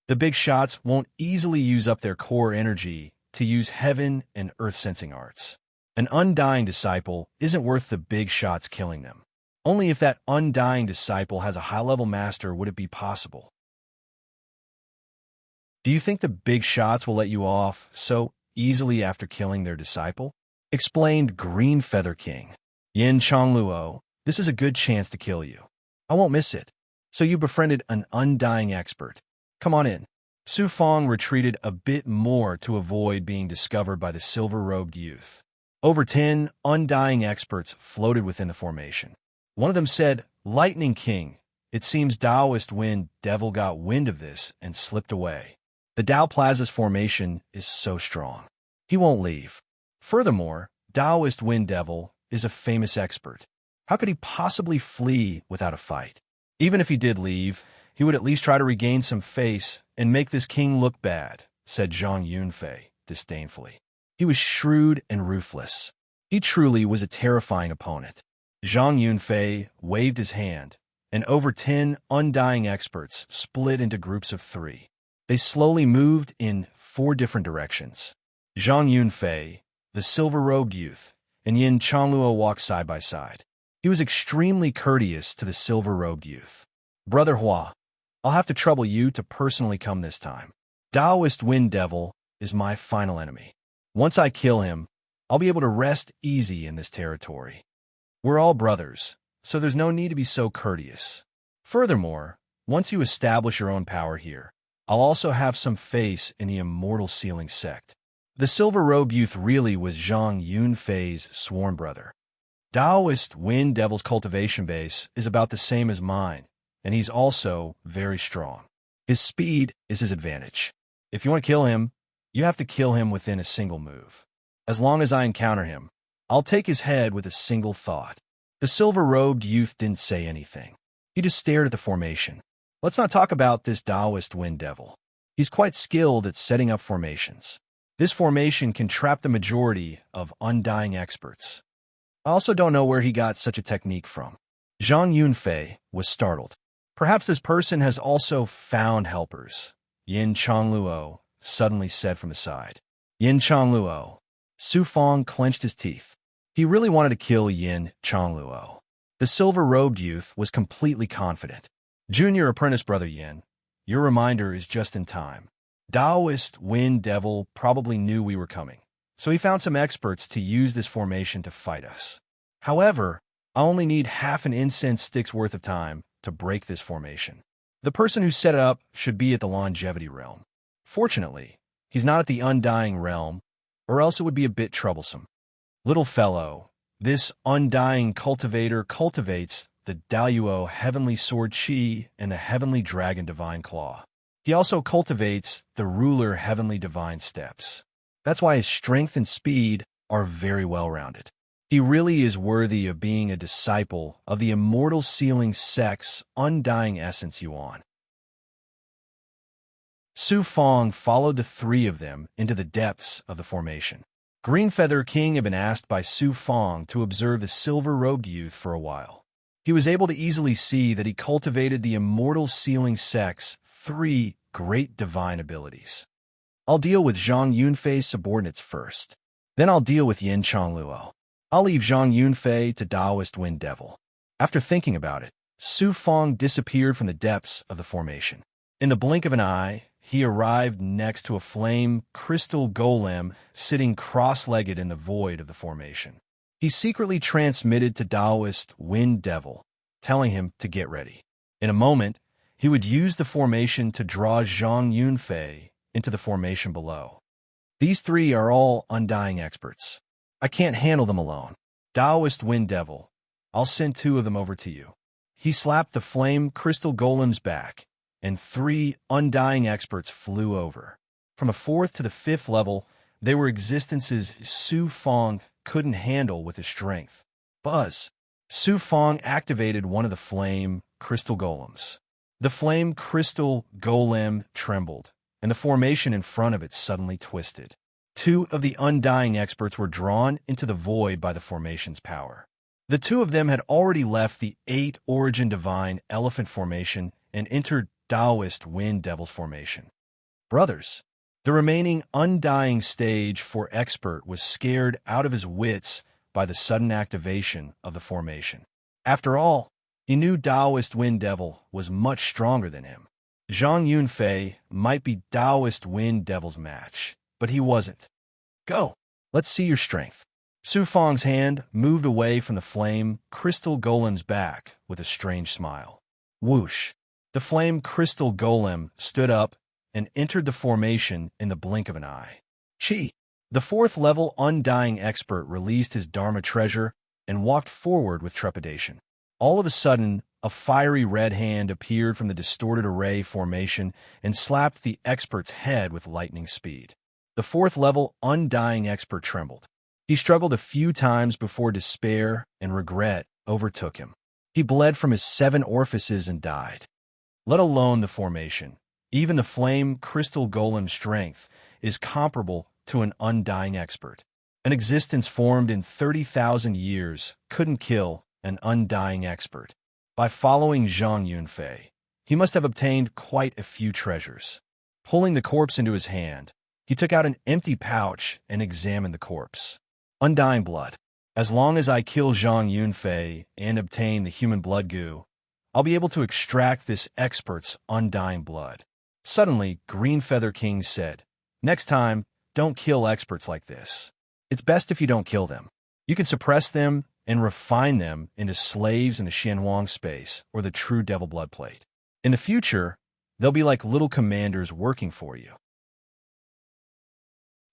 The big shots won't easily use up their core energy to use heaven and earth sensing arts. An undying disciple isn't worth the big shots killing them. Only if that undying disciple has a high-level master would it be possible. Do you think the big shots will let you off so easily after killing their disciple? Explained Green Feather King. Yin Changluo, this is a good chance to kill you. I won't miss it. So you befriended an undying expert. Come on in. Su Fong retreated a bit more to avoid being discovered by the silver-robed youth. Over 10 undying experts floated within the formation. One of them said, Lightning King, it seems Taoist Wind Devil got wind of this and slipped away. The Tao Plaza's formation is so strong. He won't leave. Furthermore, Taoist Wind Devil is a famous expert. How could he possibly flee without a fight? Even if he did leave, he would at least try to regain some face and make this king look bad, said Zhang Yunfei disdainfully. He was shrewd and ruthless. He truly was a terrifying opponent. Zhang Yunfei waved his hand, and over 10 undying experts split into groups of 3. They slowly moved in 4 different directions. Zhang Yunfei, the silver-robed youth, and Yin Changluo walked side by side. He was extremely courteous to the silver-robed youth. Brother Hua, I'll have to trouble you to personally come this time. Taoist Wind Devil is my final enemy. Once I kill him, I'll be able to rest easy in this territory. We're all brothers, so there's no need to be so courteous. Furthermore, once you establish your own power here, I'll also have some face in the Immortal Sealing Sect. The silver-robed youth really was Zhang Yunfei's sworn brother. Taoist Wind Devil's cultivation base is about the same as mine, and he's also very strong. His speed is his advantage. If you want to kill him, you have to kill him within a single move. As long as I encounter him, I'll take his head with a single thought. The silver-robed youth didn't say anything. He just stared at the formation. Let's not talk about this Taoist Wind Devil. He's quite skilled at setting up formations. This formation can trap the majority of undying experts. I also don't know where he got such a technique from. Zhang Yunfei was startled. Perhaps this person has also found helpers. Yin Changluo suddenly said from the side. Yin Changluo. Su Fong clenched his teeth. He really wanted to kill Yin Changluo. The silver-robed youth was completely confident. Junior apprentice brother Yin, your reminder is just in time. Taoist Wind Devil probably knew we were coming, so he found some experts to use this formation to fight us. However, I only need half an incense stick's worth of time to break this formation. The person who set it up should be at the longevity realm. Fortunately, he's not at the undying realm, or else it would be a bit troublesome. Little fellow, this undying cultivator cultivates the Daluo Heavenly Sword Chi and the Heavenly Dragon Divine Claw. He also cultivates the Ruler Heavenly Divine Steps. That's why his strength and speed are very well-rounded. He really is worthy of being a disciple of the Immortal Sealing Sect's undying essence Yuan. Su Fong followed the 3 of them into the depths of the formation. Greenfeather King had been asked by Su Fong to observe the silver-robed youth for a while. He was able to easily see that he cultivated the immortal sealing sex 3 great divine abilities. I'll deal with Zhang Yunfei's subordinates first. Then I'll deal with Yin Chongluo. I'll leave Zhang Yunfei to Taoist Wind Devil. After thinking about it, Su Fong disappeared from the depths of the formation. In the blink of an eye, he arrived next to a flame crystal golem sitting cross-legged in the void of the formation. He secretly transmitted to Taoist Wind Devil, telling him to get ready. In a moment, he would use the formation to draw Zhang Yunfei into the formation below. These 3 are all undying experts. I can't handle them alone. Taoist Wind Devil, I'll send 2 of them over to you. He slapped the flame crystal golem's back, and 3 undying experts flew over. From a 4th to the 5th level, they were existences Su Fong couldn't handle with his strength. Buzz! Su Fong activated one of the flame crystal golems. The flame crystal golem trembled, and the formation in front of it suddenly twisted. 2 of the undying experts were drawn into the void by the formation's power. The 2 of them had already left the 8 origin divine elephant formation and entered Taoist Wind Devil's formation. Brothers, the remaining undying stage 4 expert was scared out of his wits by the sudden activation of the formation. After all, he knew Taoist Wind Devil was much stronger than him. Zhang Yunfei might be Taoist Wind Devil's match, but he wasn't. Go, let's see your strength. Su Fong's hand moved away from the flame crystal golem's back with a strange smile. Whoosh! The flame crystal golem stood up and entered the formation in the blink of an eye. Chi! The 4th level undying expert released his Dharma treasure and walked forward with trepidation. All of a sudden, a fiery red hand appeared from the distorted array formation and slapped the expert's head with lightning speed. The 4th level undying expert trembled. He struggled a few times before despair and regret overtook him. He bled from his 7 orifices and died. Let alone the formation, even the flame crystal golem's strength is comparable to an undying expert. An existence formed in 30,000 years couldn't kill an undying expert. By following Zhang Yunfei, he must have obtained quite a few treasures. Pulling the corpse into his hand, he took out an empty pouch and examined the corpse. Undying blood. As long as I kill Zhang Yunfei and obtain the human blood goo, I'll be able to extract this expert's undying blood. Suddenly, Greenfeather King said, "Next time, don't kill experts like this. It's best if you don't kill them. You can suppress them and refine them into slaves in the Xianhuang space or the true devil blood plate. In the future, they'll be like little commanders working for you."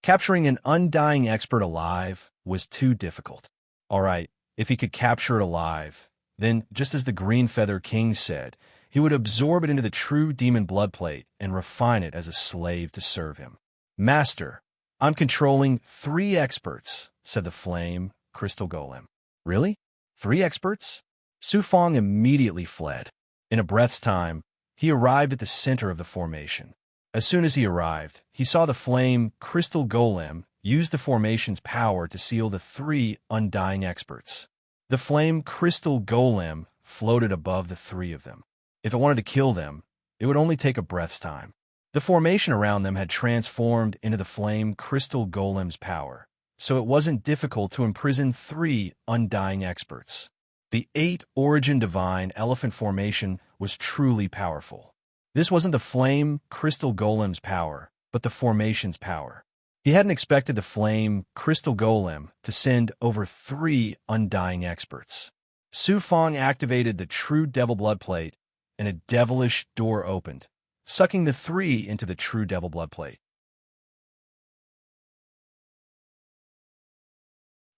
Capturing an undying expert alive was too difficult. All right, if he could capture it alive, then, just as the Greenfeather King said, he would absorb it into the true demon blood plate and refine it as a slave to serve him. "Master, I'm controlling 3 experts," said the flame crystal golem. "Really? 3 experts?" Su Fong immediately fled. In a breath's time, he arrived at the center of the formation. As soon as he arrived, he saw the flame crystal golem use the formation's power to seal the 3 undying experts. The flame crystal golem floated above the 3 of them. If it wanted to kill them, it would only take a breath's time. The formation around them had transformed into the flame crystal golem's power, so it wasn't difficult to imprison 3 undying experts. The 8 origin divine elephant formation was truly powerful. This wasn't the flame crystal golem's power, but the formation's power. He hadn't expected the flame crystal golem to send over 3 undying experts. Su Fong activated the true devil blood plate, and a devilish door opened, sucking the 3 into the true devil blood plate.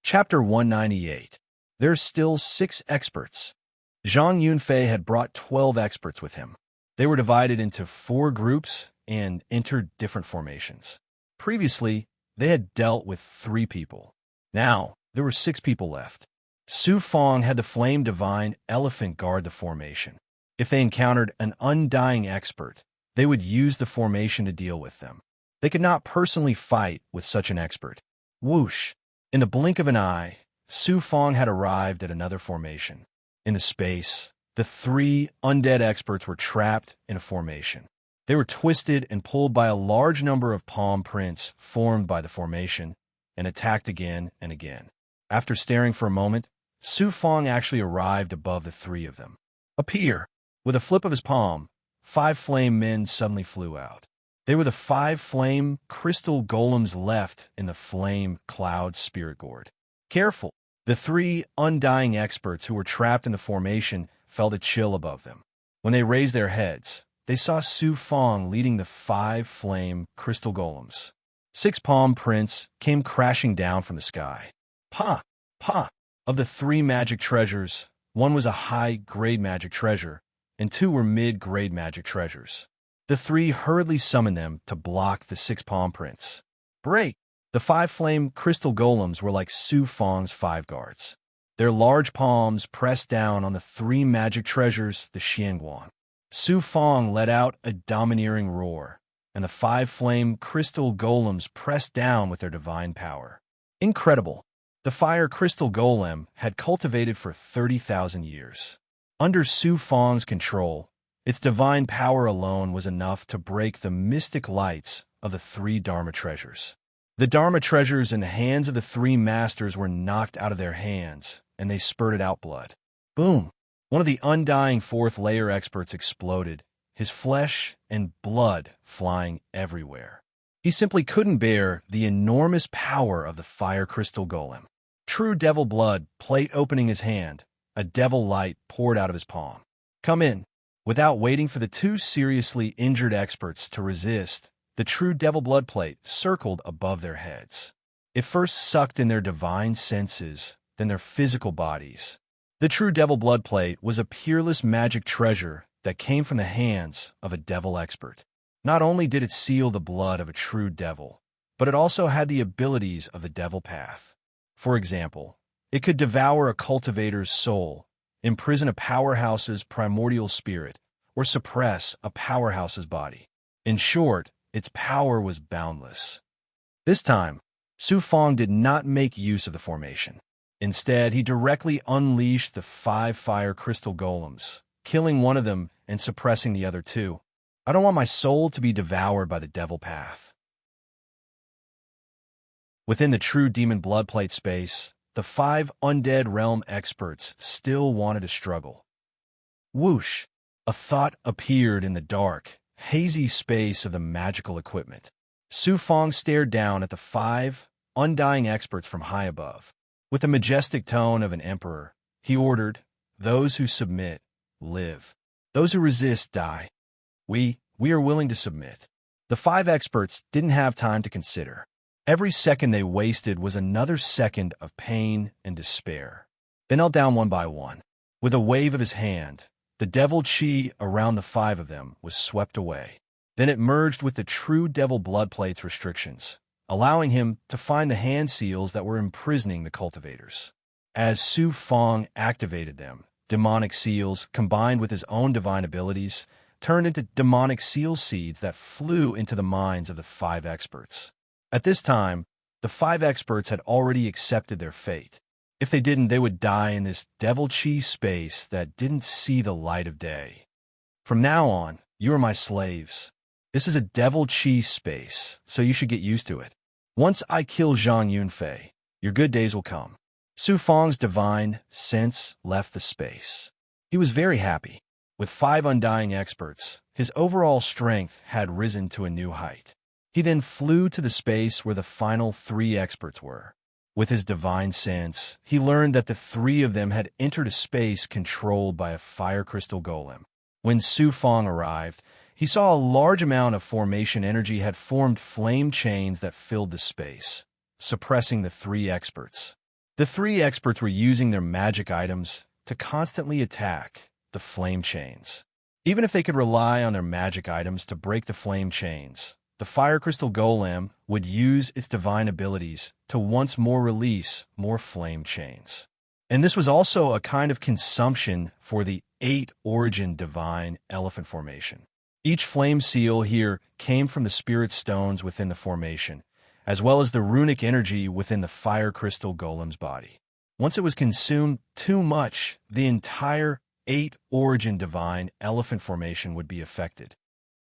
Chapter 198. There's still 6 experts. Zhang Yunfei had brought 12 experts with him. They were divided into 4 groups and entered different formations. Previously, they had dealt with 3 people. Now, there were 6 people left. Su Fong had the Flame Divine Elephant guard the formation. If they encountered an undying expert, they would use the formation to deal with them. They could not personally fight with such an expert. Whoosh! In the blink of an eye, Su Fong had arrived at another formation. In the space, the three undead experts were trapped in a formation. They were twisted and pulled by a large number of palm prints formed by the formation and attacked again and again. After staring for a moment, Su Fong actually arrived above the three of them. Appear! With a flip of his palm, 5 flame men suddenly flew out. They were the 5 flame crystal golems left in the flame cloud spirit gourd. Careful! The 3 undying experts who were trapped in the formation felt a chill above them. When they raised their heads, they saw Su Fong leading the 5 flame crystal golems. 6 palm prints came crashing down from the sky. Pa! Pa! Of the 3 magic treasures, 1 was a high-grade magic treasure, and 2 were mid-grade magic treasures. The 3 hurriedly summoned them to block the 6 palm prints. Break! The 5 flame crystal golems were like Su Fong's 5 guards. Their large palms pressed down on the 3 magic treasures, the Xianguan. Su Fong let out a domineering roar, and the 5 flame crystal golems pressed down with their divine power. Incredible! The fire crystal golem had cultivated for 30,000 years. Under Su Fong's control, its divine power alone was enough to break the mystic lights of the 3 Dharma treasures. The Dharma treasures in the hands of the 3 masters were knocked out of their hands, and they spurted out blood. Boom! One of the undying 4th layer experts exploded, his flesh and blood flying everywhere. He simply couldn't bear the enormous power of the fire crystal golem. True devil blood plate opening his hand, a devil light poured out of his palm. Come in. Without waiting for the 2 seriously injured experts to resist, the true devil blood plate circled above their heads. It first sucked in their divine senses, then their physical bodies. The true devil blood plate was a peerless magic treasure that came from the hands of a devil expert. Not only did it seal the blood of a true devil, but it also had the abilities of the devil path. For example, it could devour a cultivator's soul, imprison a powerhouse's primordial spirit, or suppress a powerhouse's body. In short, its power was boundless. This time, Su Fong did not make use of the formation. Instead, he directly unleashed the 5 fire crystal golems, killing one of them and suppressing the other 2. I don't want my soul to be devoured by the devil path. Within the true demon blood plate space, the 5 undead realm experts still wanted to struggle. Whoosh! A thought appeared in the dark, hazy space of the magical equipment. Su Fong stared down at the 5 undying experts from high above. With the majestic tone of an emperor, he ordered, "Those who submit, live. Those who resist, die. We are willing to submit." The 5 experts didn't have time to consider. Every second they wasted was another second of pain and despair. They knelt down one by one. With a wave of his hand, the devil chi around the 5 of them was swept away. Then it merged with the true devil blood plate's restrictions, allowing him to find the hand seals that were imprisoning the cultivators. As Su Fong activated them, demonic seals, combined with his own divine abilities, turned into demonic seal seeds that flew into the minds of the 5 experts. At this time, the 5 experts had already accepted their fate. If they didn't, they would die in this devil chi space that didn't see the light of day. From now on, you are my slaves. This is a devil chi space, so you should get used to it. Once I kill Zhang Yunfei, your good days will come. Su Fong's divine sense left the space. He was very happy. With 5 undying experts, his overall strength had risen to a new height. He then flew to the space where the final 3 experts were. With his divine sense, he learned that the 3 of them had entered a space controlled by a fire crystal golem. When Su Fong arrived, he saw a large amount of formation energy had formed flame chains that filled the space, suppressing the 3 experts. The 3 experts were using their magic items to constantly attack the flame chains. Even if they could rely on their magic items to break the flame chains, the fire crystal golem would use its divine abilities to once more release more flame chains. And this was also a kind of consumption for the 8 origin divine elephant formation. Each flame seal here came from the spirit stones within the formation, as well as the runic energy within the fire crystal golem's body. Once it was consumed too much, the entire 8-origin divine elephant formation would be affected.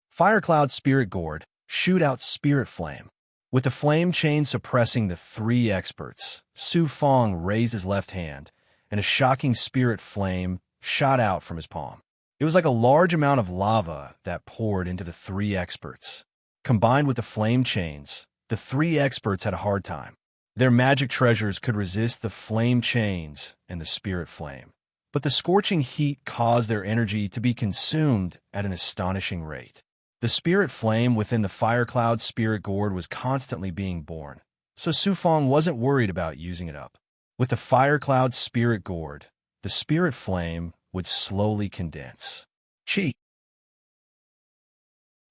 Firecloud Spirit Gourd, shoot out Spirit Flame. With the flame chain suppressing the 3 experts, Su Fong raised his left hand, and a shocking spirit flame shot out from his palm. It was like a large amount of lava that poured into the 3 experts. Combined with the flame chains, the 3 experts had a hard time. Their magic treasures could resist the flame chains and the spirit flame, but the scorching heat caused their energy to be consumed at an astonishing rate. The spirit flame within the Firecloud Spirit Gourd was constantly being born, so Su Fong wasn't worried about using it up. With the Firecloud Spirit Gourd, the spirit flame would slowly condense. Chi!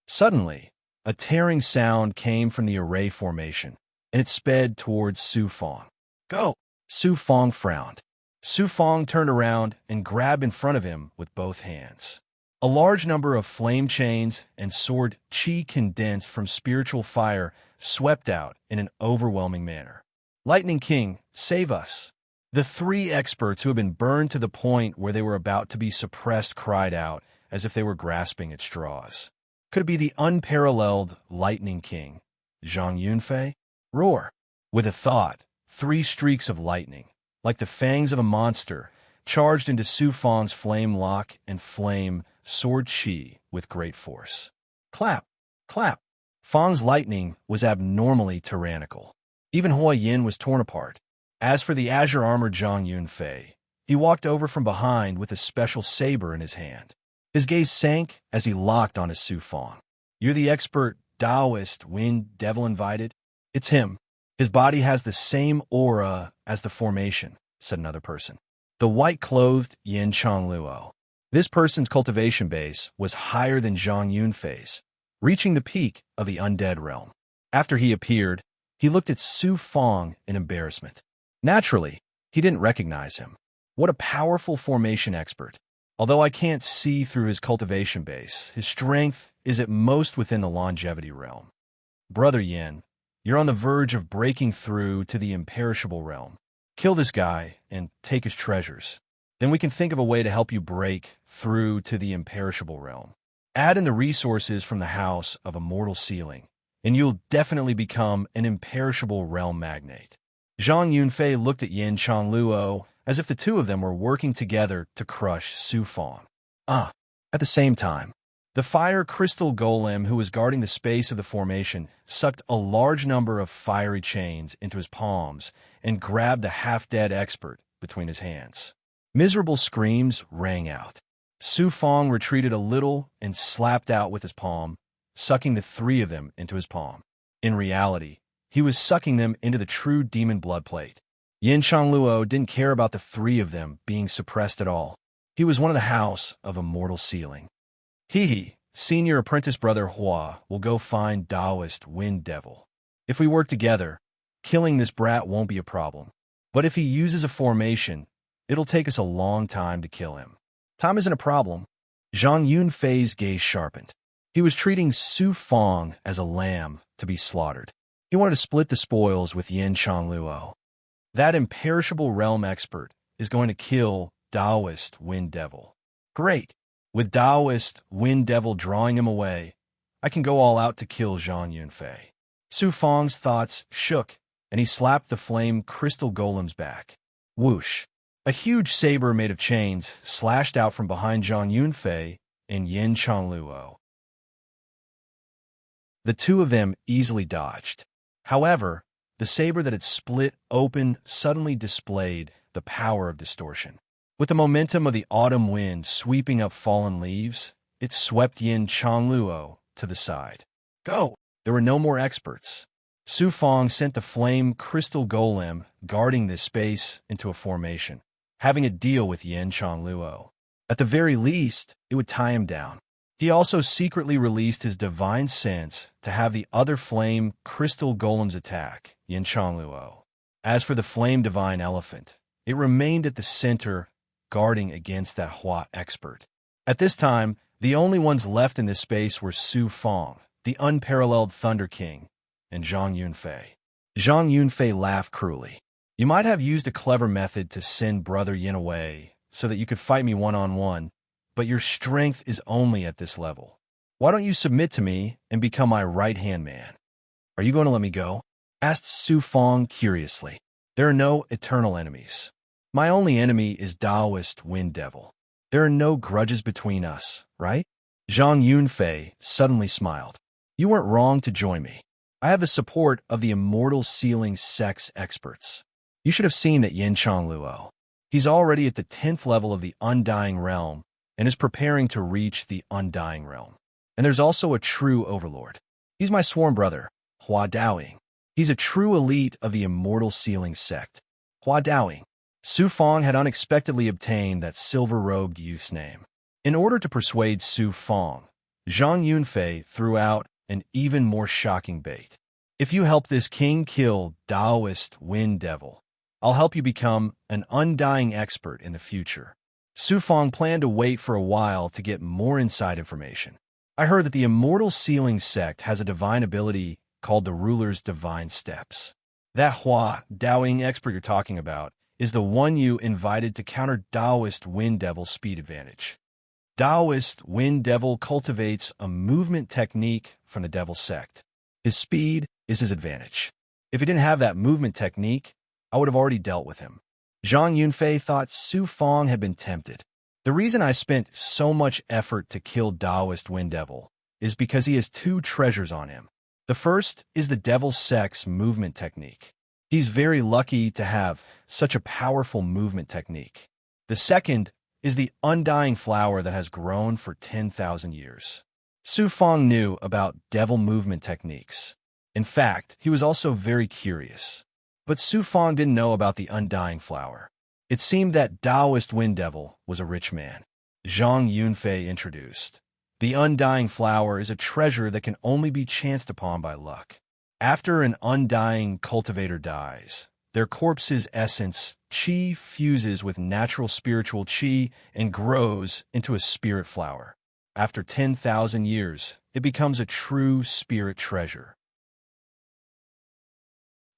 Suddenly, a tearing sound came from the array formation, and it sped towards Su Fong. Go! Su Fong frowned. Su Fong turned around and grabbed in front of him with both hands. A large number of flame chains and sword chi condensed from spiritual fire swept out in an overwhelming manner. Lightning King, save us! The 3 experts who had been burned to the point where they were about to be suppressed cried out as if they were grasping at straws. Could it be the unparalleled Lightning King, Zhang Yunfei? Roar! With a thought, 3 streaks of lightning, like the fangs of a monster, charged into Su Fong's flame lock and flame sword chi with great force. Clap! Clap! Fong's lightning was abnormally tyrannical. Even Hua Yin was torn apart. As for the azure-armored Zhang Yunfei, he walked over from behind with a special saber in his hand. His gaze sank as he locked onto Su Fong. You're the expert Taoist Wind Devil invited? It's him. His body has the same aura as the formation, said another person. The white-clothed Yin Chongluo. This person's cultivation base was higher than Zhang Yunfei's, reaching the peak of the undead realm. After he appeared, he looked at Su Fong in embarrassment. Naturally, he didn't recognize him. What a powerful formation expert. Although I can't see through his cultivation base, his strength is at most within the longevity realm. Brother Yin, you're on the verge of breaking through to the imperishable realm. Kill this guy and take his treasures. Then we can think of a way to help you break through to the imperishable realm. Add in the resources from the house of immortal sealing, and you'll definitely become an imperishable realm magnate. Zhang Yunfei looked at Yin Chongluo as if the two of them were working together to crush Su Fong. At the same time, the fire crystal golem who was guarding the space of the formation sucked a large number of fiery chains into his palms and grabbed the half-dead expert between his hands. Miserable screams rang out. Su Fong retreated a little and slapped out with his palm, sucking the 3 of them into his palm. In reality, he was sucking them into the true demon blood plate. Yin Chongluo didn't care about the 3 of them being suppressed at all. He was one of the house of immortal sealing. Hee, senior apprentice brother Hua will go find Taoist Wind Devil. If we work together, killing this brat won't be a problem. But if he uses a formation, it'll take us a long time to kill him. Time isn't a problem. Zhang Yunfei's gaze sharpened. He was treating Su Fong as a lamb to be slaughtered. He wanted to split the spoils with Yin Chongluo. That imperishable realm expert is going to kill Taoist Wind Devil. Great. With Taoist Wind Devil drawing him away, I can go all out to kill Zhang Yunfei. Su Fong's thoughts shook, and he slapped the flame crystal golem's back. Whoosh. A huge saber made of chains slashed out from behind Zhang Yunfei and Yin Chongluo. The 2 of them easily dodged. However, the saber that had split open suddenly displayed the power of distortion. With the momentum of the autumn wind sweeping up fallen leaves, it swept Yin Chongluo to the side. Go! There were no more experts. Su Fong sent the flame crystal golem guarding this space into a formation, having a deal with Yin Chongluo. At the very least, it would tie him down. He also secretly released his divine sense to have the other flame crystal golems attack Yin Chongluo. As for the flame divine elephant, it remained at the center, guarding against that Hua expert. At this time, the only ones left in this space were Su Fong, the unparalleled Thunder King, and Zhang Yunfei. Zhang Yunfei laughed cruelly. You might have used a clever method to send Brother Yin away so that you could fight me one-on-one, but your strength is only at this level. Why don't you submit to me and become my right-hand man? Are you going to let me go? Asked Su Fong curiously. There are no eternal enemies. My only enemy is Taoist Wind Devil. There are no grudges between us, right? Zhang Yunfei suddenly smiled. You weren't wrong to join me. I have the support of the immortal sealing sex experts. You should have seen that Yin Chongluo. He's already at the 10th level of the Undying Realm and is preparing to reach the Undying Realm. And there's also a true overlord. He's my sworn brother, Hua Daoying. He's a true elite of the immortal sealing sect. Hua Daoying. Su Fong had unexpectedly obtained that silver-robed youth's name. In order to persuade Su Fong, Zhang Yunfei threw out an even more shocking bait. If you help this king kill Taoist Wind Devil, I'll help you become an undying expert in the future. Su Fong planned to wait for a while to get more inside information. I heard that the immortal sealing sect has a divine ability called the Ruler's Divine Steps. That Hua Daoying expert you're talking about is the one you invited to counter Taoist Wind Devil's speed advantage. Taoist Wind Devil cultivates a movement technique from the Devil sect. His speed is his advantage. If he didn't have that movement technique, I would have already dealt with him. Zhang Yunfei thought Su Fong had been tempted. The reason I spent so much effort to kill Taoist Wind Devil is because he has two treasures on him. The first is the Devil sect's movement technique. He's very lucky to have such a powerful movement technique. The second is the undying flower that has grown for 10,000 years. Su Fong knew about devil movement techniques. In fact, he was also very curious. But Su Fong didn't know about the undying flower. It seemed that Taoist Wind Devil was a rich man. Zhang Yunfei introduced. The undying flower is a treasure that can only be chanced upon by luck. After an undying cultivator dies, their corpse's essence, qi, fuses with natural spiritual qi and grows into a spirit flower. After 10,000 years, it becomes a true spirit treasure.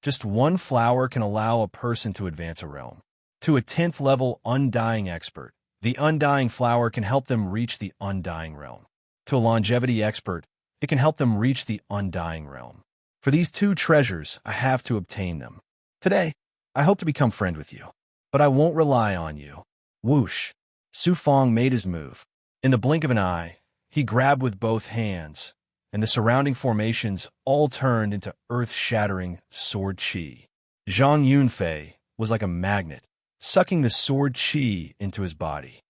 Just one flower can allow a person to advance a realm. To a 10th level undying expert, the undying flower can help them reach the undying realm. To a longevity expert, it can help them reach the undying realm. For these two treasures, I have to obtain them. Today, I hope to become friend with you, but I won't rely on you. Whoosh! Su Fong made his move. In the blink of an eye, he grabbed with both hands, and the surrounding formations all turned into earth-shattering sword qi. Zhang Yunfei was like a magnet, sucking the sword qi into his body.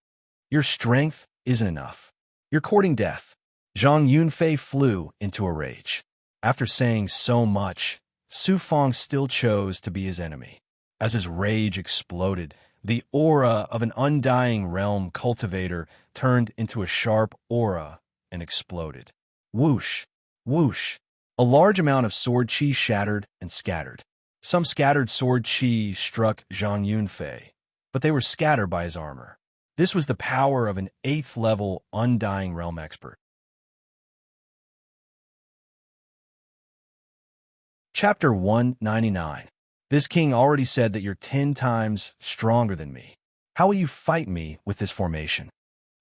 Your strength isn't enough. You're courting death. Zhang Yunfei flew into a rage. After saying so much, Su Fong still chose to be his enemy. As his rage exploded, the aura of an undying realm cultivator turned into a sharp aura and exploded. Whoosh! Whoosh! A large amount of sword qi shattered and scattered. Some scattered sword qi struck Zhang Yunfei, but they were scattered by his armor. This was the power of an 8th level undying realm expert. Chapter 199. This king already said that you're 10 times stronger than me. How will you fight me with this formation?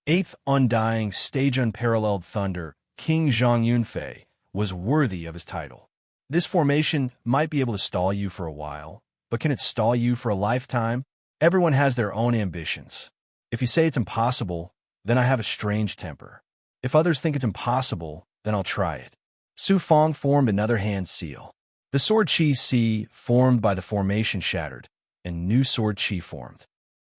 8th undying, stage unparalleled thunder, King Zhang Yunfei was worthy of his title. This formation might be able to stall you for a while, but can it stall you for a lifetime? Everyone has their own ambitions. If you say it's impossible, then I have a strange temper. If others think it's impossible, then I'll try it. Su Fong formed another hand seal. The sword qi si formed by the formation shattered, and new sword qi formed.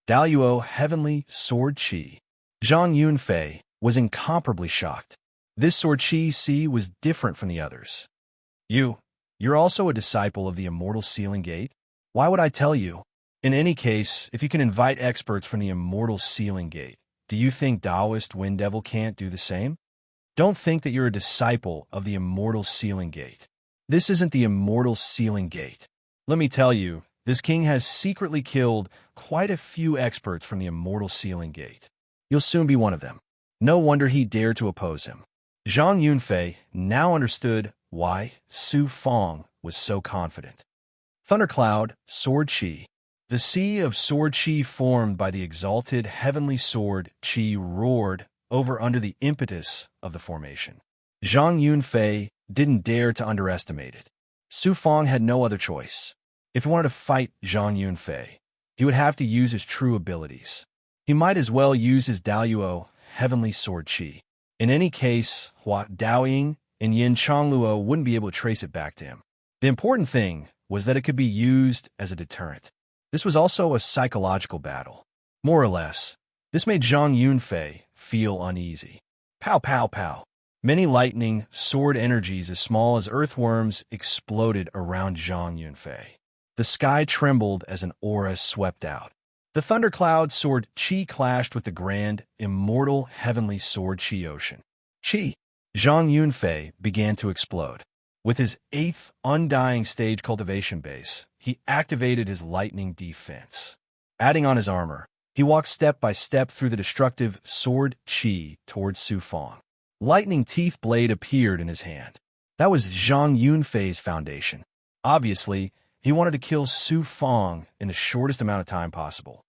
Daluo heavenly sword qi. Zhang Yunfei was incomparably shocked. This sword qi si was different from the others. You're also a disciple of the immortal sealing gate? Why would I tell you? In any case, if you can invite experts from the immortal sealing gate, do you think Taoist Wind Devil can't do the same? Don't think that you're a disciple of the immortal sealing gate. This isn't the immortal sealing gate. Let me tell you, this king has secretly killed quite a few experts from the immortal sealing gate. You'll soon be one of them. No wonder he dared to oppose him. Zhang Yunfei now understood why Su Fong was so confident. Thundercloud, Sword Chi. The sea of sword chi formed by the exalted heavenly sword chi roared over under the impetus of the formation. Zhang Yunfei didn't dare to underestimate it. Su Fong had no other choice. If he wanted to fight Zhang Yunfei, he would have to use his true abilities. He might as well use his Daoyuo, heavenly sword chi. In any case, Hua Daoying and Yin Chongluo wouldn't be able to trace it back to him. The important thing was that it could be used as a deterrent. This was also a psychological battle. More or less, this made Zhang Yunfei feel uneasy. Pow, pow, pow. Many lightning, sword energies as small as earthworms exploded around Zhang Yunfei. The sky trembled as an aura swept out. The thundercloud sword Qi clashed with the grand, immortal heavenly sword Qi ocean. Qi. Zhang Yunfei began to explode. With his 8th undying stage cultivation base, he activated his lightning defense. Adding on his armor, he walked step by step through the destructive sword Qi towards Su Fong. Lightning teeth blade appeared in his hand. That was Zhang Yunfei's foundation. Obviously, he wanted to kill Su Fong in the shortest amount of time possible.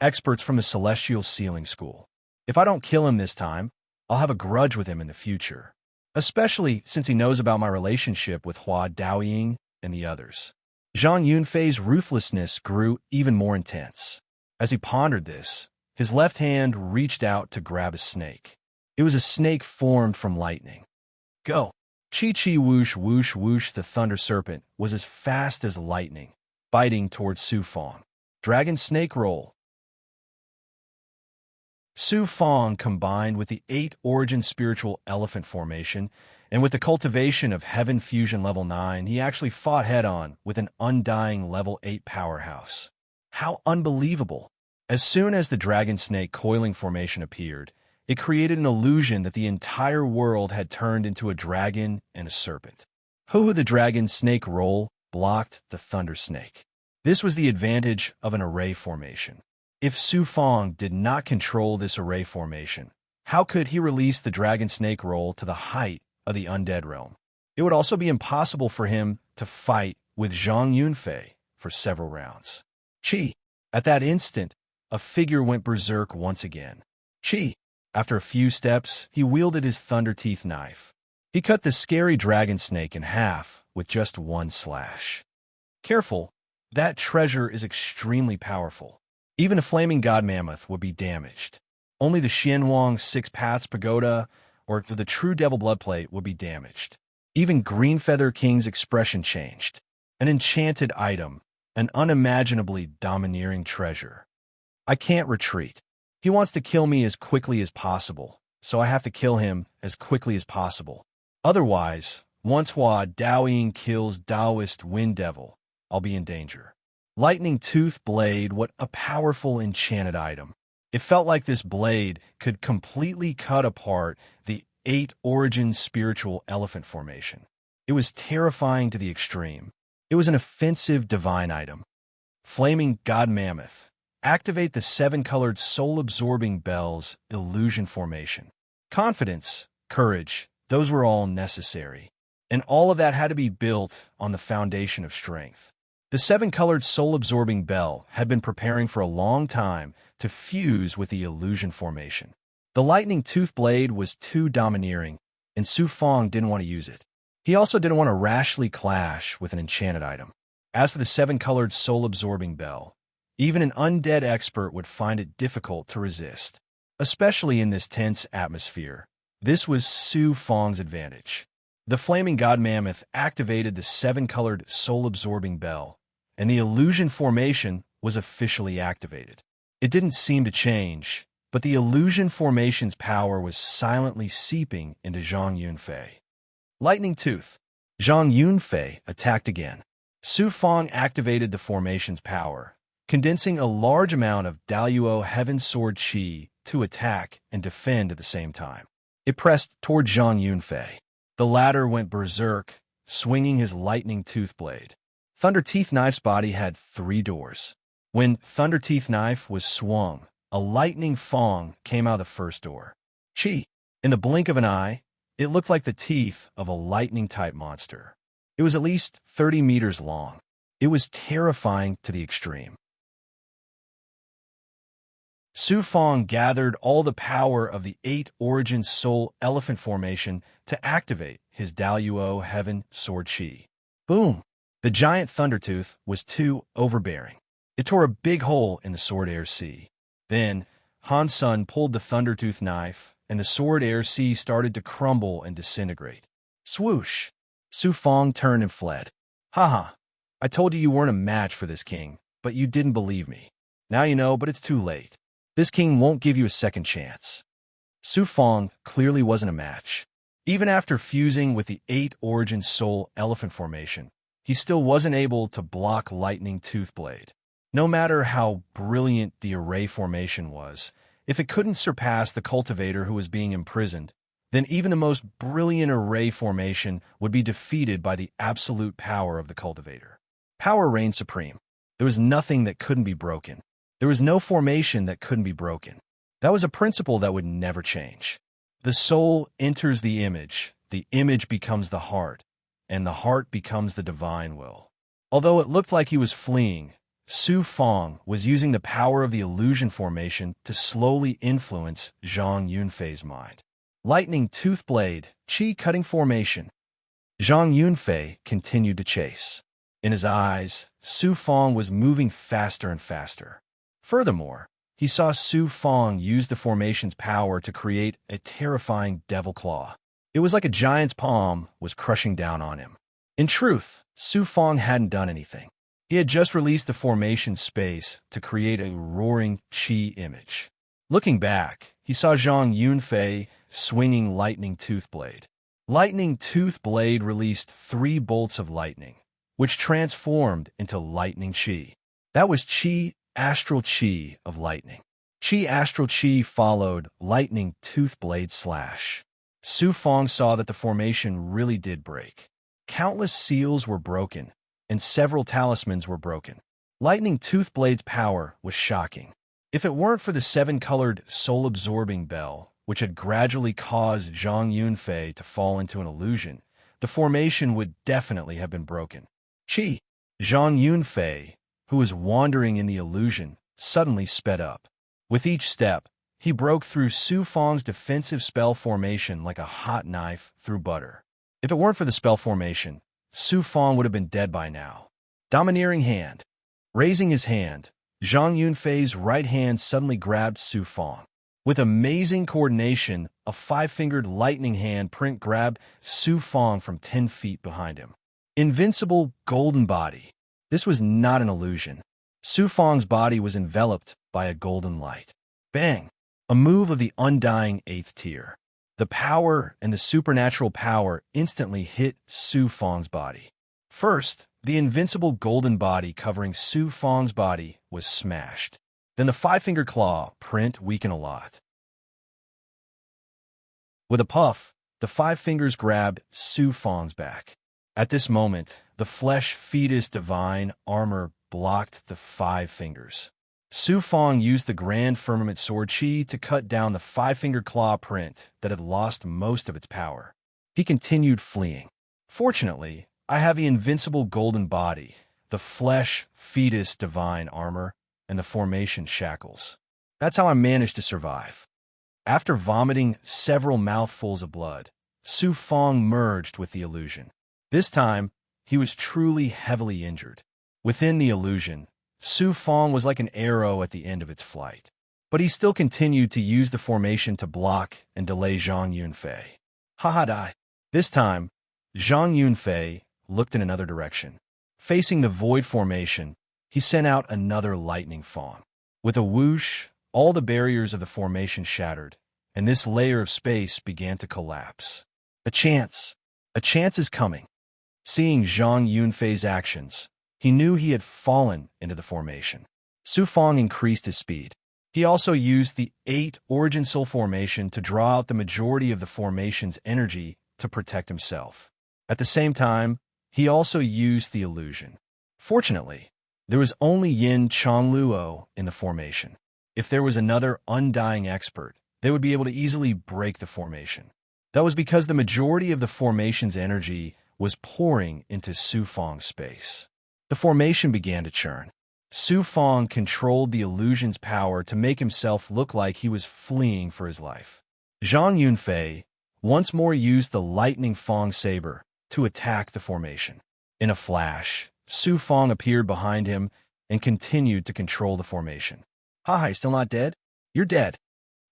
Experts from the Celestial Sealing School. If I don't kill him this time, I'll have a grudge with him in the future. Especially since he knows about my relationship with Hua Daoying and the others. Zhang Yunfei's ruthlessness grew even more intense. As he pondered this, his left hand reached out to grab a snake. It was a snake formed from lightning. Go! Chi-chi whoosh whoosh whoosh. The thunder serpent was as fast as lightning, biting towards Su Fong. Dragon snake roll. Su Fong combined with the 8 origin spiritual elephant formation, and with the cultivation of Heaven Fusion level 9, he actually fought head-on with an undying level 8 powerhouse. How unbelievable! As soon as the dragon snake coiling formation appeared, it created an illusion that the entire world had turned into a dragon and a serpent. Hu the dragon snake roll blocked the thunder snake. This was the advantage of an array formation. If Su Fong did not control this array formation, how could he release the dragon snake roll to the height of the undead realm? It would also be impossible for him to fight with Zhang Yunfei for several rounds. Qi. At that instant, a figure went berserk once again. Qi. After a few steps, he wielded his thunder teeth knife. He cut the scary dragon snake in half with just one slash. Careful, that treasure is extremely powerful. Even a flaming god mammoth would be damaged. Only the Xianwang 6 Paths Pagoda or the true devil bloodplate would be damaged. Even Greenfeather King's expression changed. An enchanted item, an unimaginably domineering treasure. I can't retreat. He wants to kill me as quickly as possible, so I have to kill him as quickly as possible. Otherwise, once Hua Daoying kills Taoist Wind Devil, I'll be in danger. Lightning Tooth Blade, what a powerful enchanted item. It felt like this blade could completely cut apart the 8 origin spiritual elephant formation. It was terrifying to the extreme. It was an offensive divine item. Flaming God Mammoth. Activate the 7-colored soul-absorbing bells illusion formation. Confidence, courage, those were all necessary. And all of that had to be built on the foundation of strength. The 7-colored soul-absorbing bell had been preparing for a long time to fuse with the illusion formation. The lightning tooth blade was too domineering, and Su Fong didn't want to use it. He also didn't want to rashly clash with an enchanted item. As for the 7-colored soul-absorbing bell, even an undead expert would find it difficult to resist, especially in this tense atmosphere. This was Su Fong's advantage. The flaming god mammoth activated the 7-colored soul-absorbing bell, and the illusion formation was officially activated. It didn't seem to change, but the illusion formation's power was silently seeping into Zhang Yunfei. Lightning Tooth. Zhang Yunfei attacked again. Su Fong activated the formation's power, condensing a large amount of Daoyuo Heaven Sword Qi to attack and defend at the same time. It pressed toward Zhang Yunfei. The latter went berserk, swinging his lightning tooth blade. Thunder Teeth Knife's body had 3 doors. When Thunder Teeth Knife was swung, a lightning fong came out of the first door. Qi. In the blink of an eye, it looked like the teeth of a lightning-type monster. It was at least 30 meters long. It was terrifying to the extreme. Su Fong gathered all the power of the 8 Origin Soul Elephant Formation to activate his Daluo Heaven Sword Chi. Boom! The giant Thundertooth was too overbearing. It tore a big hole in the Sword Air Sea. Then, Han Sun pulled the Thundertooth knife, and the Sword Air Sea started to crumble and disintegrate. Swoosh! Su Fong turned and fled. Haha! I told you weren't a match for this king, but you didn't believe me. Now you know, but it's too late. This king won't give you a second chance. Su Fong clearly wasn't a match. Even after fusing with the 8 Origin Soul Elephant Formation, he still wasn't able to block Lightning Toothblade. No matter how brilliant the Array Formation was, if it couldn't surpass the Cultivator who was being imprisoned, then even the most brilliant Array Formation would be defeated by the absolute power of the Cultivator. Power reigned supreme. There was nothing that couldn't be broken. There was no formation that couldn't be broken. That was a principle that would never change. The soul enters the image becomes the heart, and the heart becomes the divine will. Although it looked like he was fleeing, Su Fong was using the power of the illusion formation to slowly influence Zhang Yunfei's mind. Lightning Toothblade, Qi-cutting formation. Zhang Yunfei continued to chase. In his eyes, Su Fong was moving faster and faster. Furthermore, he saw Su Fong use the formation's power to create a terrifying devil claw. It was like a giant's palm was crushing down on him. In truth, Su Fong hadn't done anything. He had just released the formation's space to create a roaring Qi image. Looking back, he saw Zhang Yunfei swinging Lightning Toothblade. Lightning Toothblade released 3 bolts of lightning, which transformed into Lightning Qi. That was Qi, Astral Qi of lightning. Qi Astral Qi followed Lightning Toothblade slash. Su Fong saw that the formation really did break. Countless seals were broken, and several talismans were broken. Lightning Toothblade's power was shocking. If it weren't for the 7-colored soul-absorbing bell, which had gradually caused Zhang Yunfei to fall into an illusion, the formation would definitely have been broken. Qi. Zhang Yunfei, who was wandering in the illusion, suddenly sped up. With each step, he broke through Su Fong's defensive spell formation like a hot knife through butter. If it weren't for the spell formation, Su Fong would have been dead by now. Domineering hand. Raising his hand, Zhang Yunfei's right hand suddenly grabbed Su Fong. With amazing coordination, a 5-fingered lightning hand print grabbed Su Fong from 10 feet behind him. Invincible golden body. This was not an illusion. Su Fong's body was enveloped by a golden light. Bang! A move of the undying 8th tier. The power and the supernatural power instantly hit Su Fong's body. First, the invincible golden body covering Su Fong's body was smashed. Then the 5-finger claw print weakened a lot. With a puff, the 5 fingers grabbed Su Fong's back. At this moment, the flesh fetus divine armor blocked the 5 fingers. Su Fong used the Grand Firmament Sword Chi to cut down the 5-finger claw print that had lost most of its power. He continued fleeing. Fortunately, I have the invincible golden body, the flesh fetus divine armor, and the formation shackles. That's how I managed to survive. After vomiting several mouthfuls of blood, Su Fong merged with the illusion. This time, he was truly heavily injured. Within the illusion, Su Fong was like an arrow at the end of its flight. But he still continued to use the formation to block and delay Zhang Yunfei. Ha-ha-die. This time, Zhang Yunfei looked in another direction. Facing the void formation, he sent out another lightning fawn. With a whoosh, all the barriers of the formation shattered, and this layer of space began to collapse. A chance is coming. Seeing Zhang Yunfei's actions, he knew he had fallen into the formation. Su Fong increased his speed. He also used the 8 Origin Soul formation to draw out the majority of the formation's energy to protect himself. At the same time, he also used the illusion. Fortunately, there was only Yin Chongluo in the formation. If there was another undying expert, they would be able to easily break the formation. That was because the majority of the formation's energy was pouring into Su Fong's space. The formation began to churn. Su Fong controlled the illusion's power to make himself look like he was fleeing for his life. Zhang Yunfei once more used the lightning Fong saber to attack the formation. In a flash, Su Fong appeared behind him and continued to control the formation. "Ha, still not dead? You're dead."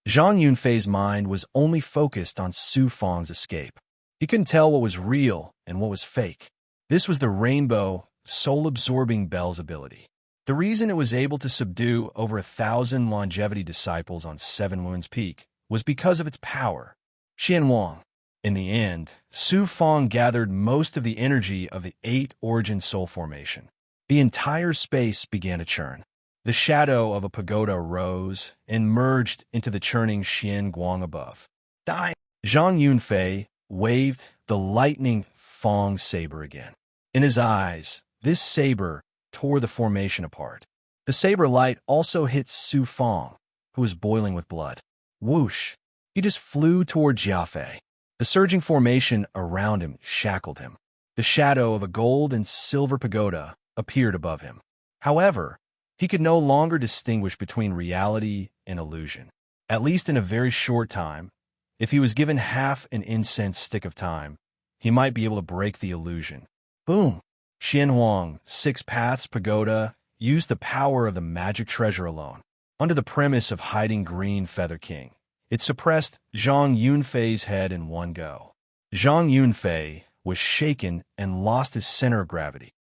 Zhang Yunfei's mind was only focused on Su Fong's escape. He couldn't tell what was real and what was fake. This was the rainbow, soul-absorbing Bell's ability. The reason it was able to subdue over 1,000 longevity disciples on Seven Moons Peak was because of its power. Qian Wang. In the end, Su Fong gathered most of the energy of the 8 origin soul formation. The entire space began to churn. The shadow of a pagoda rose and merged into the churning Xian Guang above. Die! Zhang Yunfei waved the lightning Fong saber again. In his eyes, this saber tore the formation apart. The saber light also hit Su Fong, who was boiling with blood. Whoosh! He just flew toward Jiafei. The surging formation around him shackled him. The shadow of a gold and silver pagoda appeared above him. However, he could no longer distinguish between reality and illusion. At least in a very short time, if he was given half an incense stick of time, he might be able to break the illusion. Boom! Qian Huang, 6 Paths Pagoda, used the power of the magic treasure alone. Under the premise of hiding Green Feather King, it suppressed Zhang Yunfei's head in one go. Zhang Yunfei was shaken and lost his center of gravity.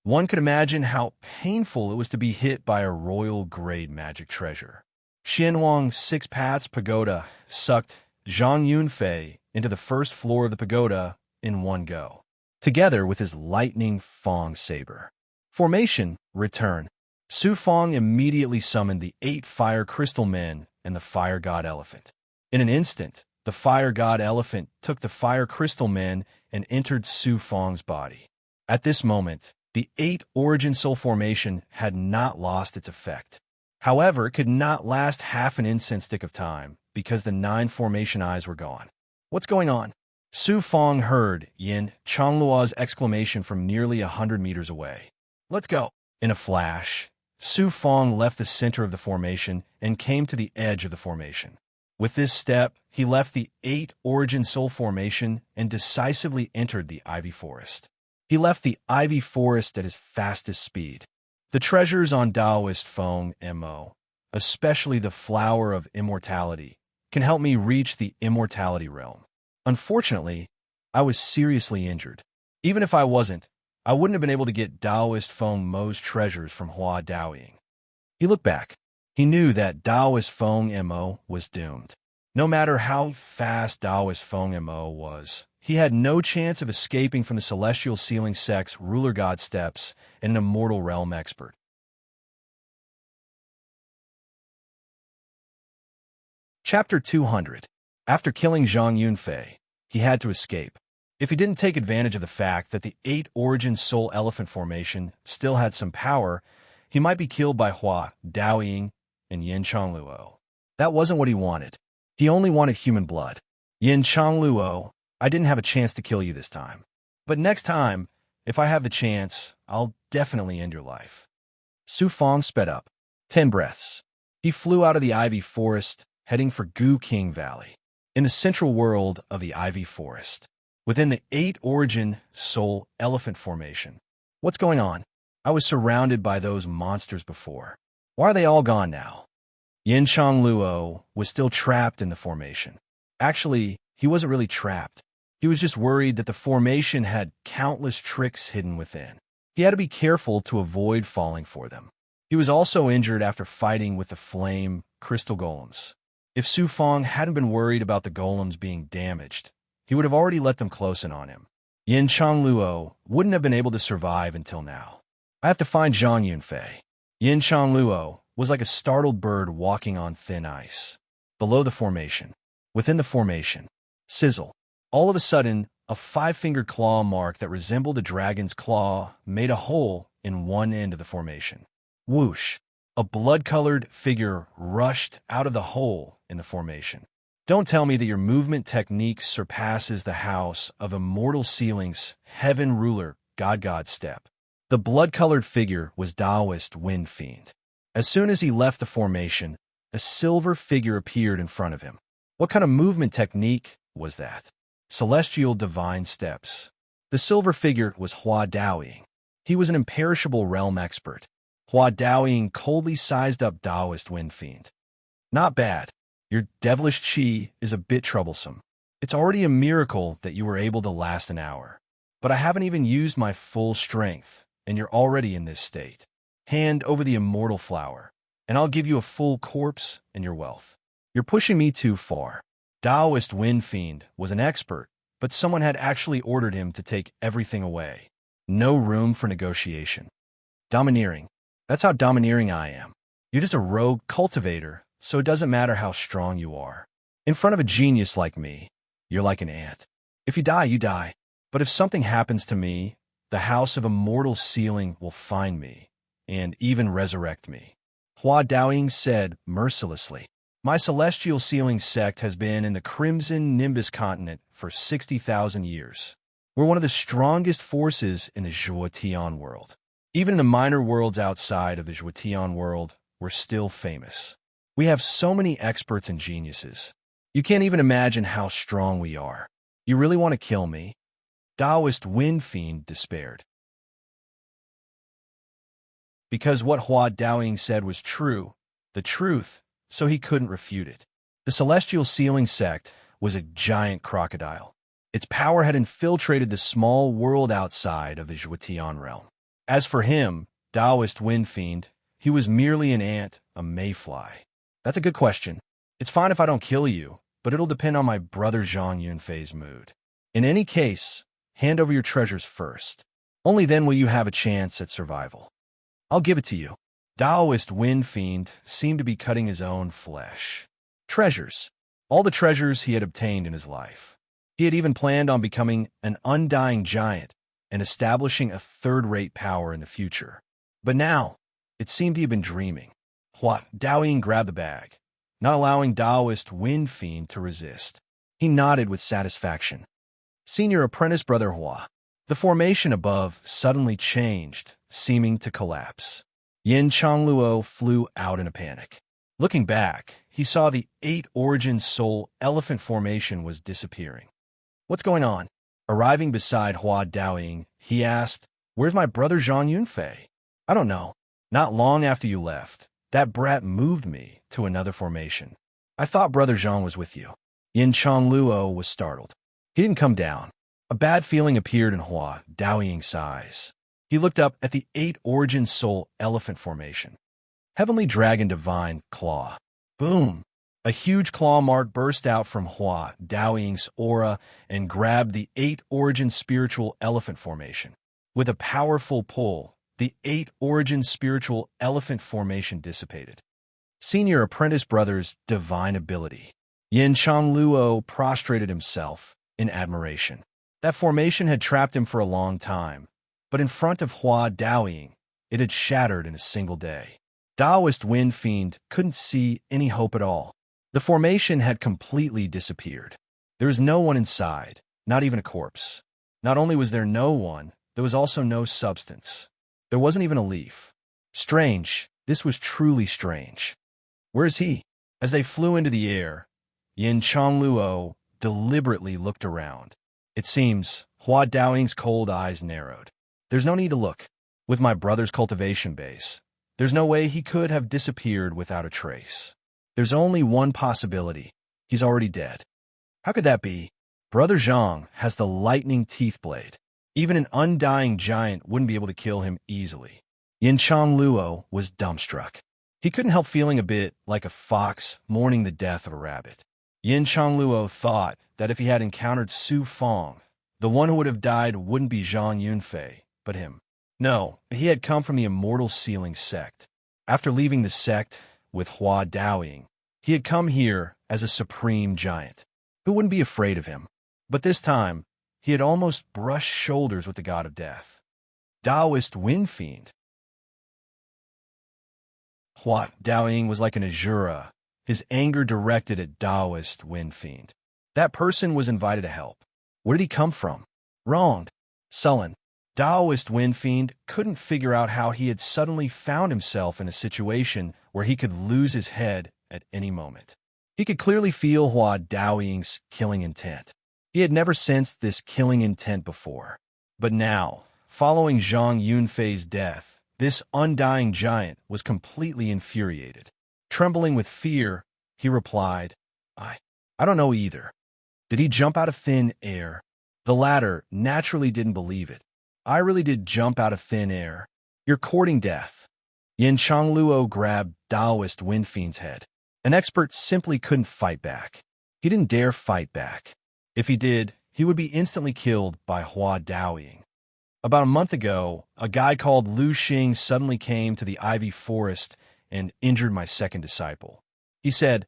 One could imagine how painful it was to be hit by a royal-grade magic treasure. Qian Huang's 6 Paths Pagoda sucked Zhang Yunfei into the first floor of the pagoda in one go, together with his lightning Fong saber. Formation return. Su Fong immediately summoned the 8 fire crystal men and the fire god elephant. In an instant, the fire god elephant took the fire crystal men and entered Su Fong's body. At this moment, the 8 origin soul formation had not lost its effect. However, it could not last half an incense stick of time because the 9 formation eyes were gone. What's going on? Su Fong heard Yin Changluo's exclamation from nearly 100 meters away. Let's go. In a flash, Su Fong left the center of the formation and came to the edge of the formation. With this step, he left the 8 origin soul formation and decisively entered the ivy forest. He left the ivy forest at his fastest speed. The treasures on Taoist Feng Mo, especially the flower of immortality, can help me reach the immortality realm. Unfortunately, I was seriously injured. Even if I wasn't, I wouldn't have been able to get Taoist Feng Mo's treasures from Hua Daoying. He looked back. He knew that Taoist Feng Mo was doomed. No matter how fast Taoist Feng Mo was, he had no chance of escaping from the celestial ceiling sect's ruler god steps and an immortal realm expert. Chapter 200. After killing Zhang Yunfei, he had to escape. If he didn't take advantage of the fact that the 8 origin soul elephant formation still had some power, he might be killed by Hua Daoying and Yin Changluo. That wasn't what he wanted. He only wanted human blood. Yin Changluo, I didn't have a chance to kill you this time. But next time, if I have the chance, I'll definitely end your life. Su Fong sped up. 10 breaths. He flew out of the ivy forest, heading for Gu King Valley. In the central world of the ivy forest, within the 8 origin soul elephant formation. What's going on? I was surrounded by those monsters before. Why are they all gone now? Yin Changluo was still trapped in the formation. Actually, he wasn't really trapped. He was just worried that the formation had countless tricks hidden within. He had to be careful to avoid falling for them. He was also injured after fighting with the flame crystal golems. If Su Fong hadn't been worried about the golems being damaged, he would have already let them close in on him. Yin Changluo wouldn't have been able to survive until now. I have to find Zhang Yunfei. Yin Changluo was like a startled bird walking on thin ice. Below the formation, within the formation, sizzle. All of a sudden, a 5-fingered claw mark that resembled a dragon's claw made a hole in one end of the formation. Whoosh! A blood-colored figure rushed out of the hole in the formation. Don't tell me that your movement technique surpasses the house of immortal ceilings, heaven ruler, God step. The blood-colored figure was Taoist Wind Fiend. As soon as he left the formation, a silver figure appeared in front of him. What kind of movement technique was that? Celestial divine steps. The silver figure was Hua Daoying. He was an imperishable realm expert. Hua Daoying coldly sized up Taoist Wind Fiend. Not bad. Your devilish chi is a bit troublesome. It's already a miracle that you were able to last an hour. But I haven't even used my full strength, and you're already in this state. Hand over the immortal flower, and I'll give you a full corpse and your wealth. You're pushing me too far. Taoist Wind Fiend was an expert, but someone had actually ordered him to take everything away. No room for negotiation. Domineering. That's how domineering I am. You're just a rogue cultivator, so it doesn't matter how strong you are. In front of a genius like me, you're like an ant. If you die, you die. But if something happens to me, the house of immortal sealing will find me, and even resurrect me. Hua Daoying said mercilessly. My celestial sealing sect has been in the Crimson Nimbus continent for 60,000 years. We're one of the strongest forces in the Zhuotian world. Even in the minor worlds outside of the Zhuotian world, we're still famous. We have so many experts and geniuses. You can't even imagine how strong we are. You really want to kill me? Taoist Wind Fiend despaired. Because what Hua Daoying said was true, the truth, so he couldn't refute it. The Celestial Sealing Sect was a giant crocodile. Its power had infiltrated the small world outside of the Zhuotian realm. As for him, Taoist Wind Fiend, he was merely an ant, a mayfly. That's a good question. It's fine if I don't kill you, but it'll depend on my brother Zhang Yunfei's mood. In any case, hand over your treasures first. Only then will you have a chance at survival. I'll give it to you. Taoist Wind Fiend seemed to be cutting his own flesh. Treasures. All the treasures he had obtained in his life. He had even planned on becoming an undying giant and establishing a third-rate power in the future. But now, it seemed he had been dreaming. Hua Daoying grabbed the bag, not allowing Taoist Wind Fiend to resist. He nodded with satisfaction. Senior apprentice brother Hua. The formation above suddenly changed, seeming to collapse. Yin Changluo flew out in a panic. Looking back, he saw the 8 origin soul elephant formation was disappearing. What's going on? Arriving beside Hua Daoying, he asked, Where's my brother Zhang Yunfei? I don't know. Not long after you left, that brat moved me to another formation. I thought brother Zhang was with you. Yin Changluo was startled. He didn't come down. A bad feeling appeared in Hua Daoying's eyes. He looked up at the 8 origin soul elephant formation. Heavenly Dragon Divine Claw. Boom! A huge claw mark burst out from Hua Daoying's aura and grabbed the 8 origin spiritual elephant formation. With a powerful pull, the 8 origin spiritual elephant formation dissipated. Senior apprentice brother's divine ability. Yin Changluo prostrated himself in admiration. That formation had trapped him for a long time, but in front of Hua Daoying, it had shattered in a single day. Taoist Wind Fiend couldn't see any hope at all. The formation had completely disappeared. There was no one inside, not even a corpse. Not only was there no one, there was also no substance. There wasn't even a leaf. Strange. This was truly strange. Where is he? As they flew into the air, Yin Changluo deliberately looked around. It seems Hua Daoying's cold eyes narrowed. There's no need to look. With my brother's cultivation base, there's no way he could have disappeared without a trace. There's only one possibility. He's already dead. How could that be? Brother Zhang has the lightning teeth blade. Even an undying giant wouldn't be able to kill him easily. Yin Changluo was dumbstruck. He couldn't help feeling a bit like a fox mourning the death of a rabbit. Yin Changluo thought that if he had encountered Su Fong, the one who would have died wouldn't be Zhang Yunfei, but him. No, he had come from the Immortal Sealing Sect. After leaving the sect with Hua Daoying, he had come here as a supreme giant. Who wouldn't be afraid of him? But this time, he had almost brushed shoulders with the god of death. Taoist Wind Fiend. Hua Daoying was like an Azura, his anger directed at Taoist Wind Fiend. That person was invited to help. Where did he come from? Wronged. Sullen. Taoist Wind Fiend couldn't figure out how he had suddenly found himself in a situation where he could lose his head at any moment. He could clearly feel Hua Daoying's killing intent. He had never sensed this killing intent before. But now, following Zhang Yunfei's death, this undying giant was completely infuriated. Trembling with fear, he replied, I don't know either. Did he jump out of thin air? The latter naturally didn't believe it. I really did jump out of thin air. You're courting death. Yin Changluo grabbed Taoist Wind Fiend's head. An expert simply couldn't fight back. He didn't dare fight back. If he did, he would be instantly killed by Hua Daoying. About a month ago, a guy called Lu Xing suddenly came to the ivy forest and injured my second disciple. He said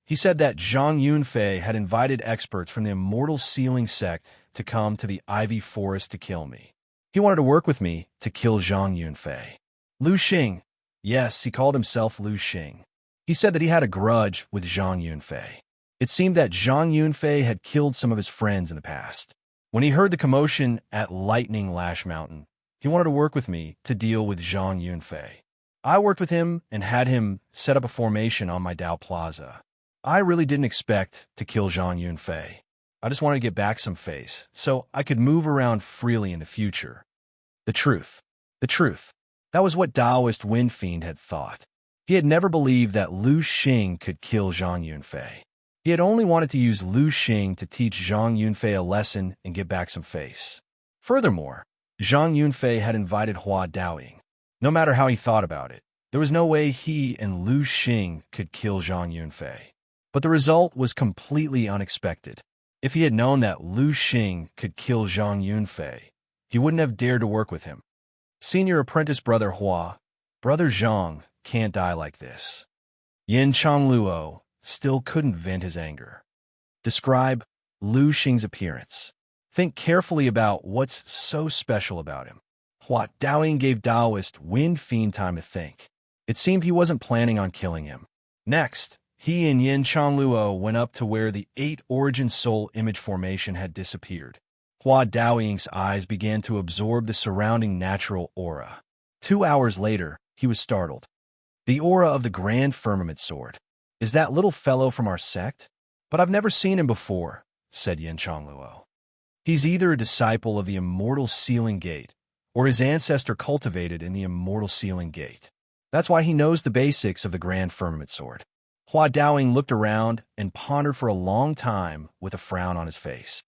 that Zhang Yunfei had invited experts from the Immortal Sealing sect to come to the ivy forest to kill me. He wanted to work with me to kill Zhang Yunfei. Lu Xing. Yes, he called himself Lu Xing. He said that he had a grudge with Zhang Yunfei. It seemed that Zhang Yunfei had killed some of his friends in the past. When he heard the commotion at Lightning Lash Mountain, he wanted to work with me to deal with Zhang Yunfei. I worked with him and had him set up a formation on my Dao Plaza. I really didn't expect to kill Zhang Yunfei. I just wanted to get back some face, so I could move around freely in the future. The truth. That was what Taoist Wind Fiend had thought. He had never believed that Lu Xing could kill Zhang Yunfei. He had only wanted to use Lu Xing to teach Zhang Yunfei a lesson and get back some face. Furthermore, Zhang Yunfei had invited Hua Daoying. No matter how he thought about it, there was no way he and Lu Xing could kill Zhang Yunfei. But the result was completely unexpected. If he had known that Lu Xing could kill Zhang Yunfei, he wouldn't have dared to work with him. Senior apprentice brother Hua, brother Zhang, can't die like this. Yin Changluo still couldn't vent his anger. Describe Lu Xing's appearance. Think carefully about what's so special about him. Hua Daoying gave Taoist Wind Fiend time to think. It seemed he wasn't planning on killing him. Next, he and Yin Changluo went up to where the 8 origin soul image formation had disappeared. Hua Daoying's eyes began to absorb the surrounding natural aura. 2 hours later, he was startled. The aura of the Grand Firmament Sword. Is that little fellow from our sect? But I've never seen him before, said Yin Changluo. He's either a disciple of the Immortal Sealing Gate, or his ancestor cultivated in the Immortal Sealing Gate. That's why he knows the basics of the Grand Firmament Sword. Hua Daoying looked around and pondered for a long time with a frown on his face.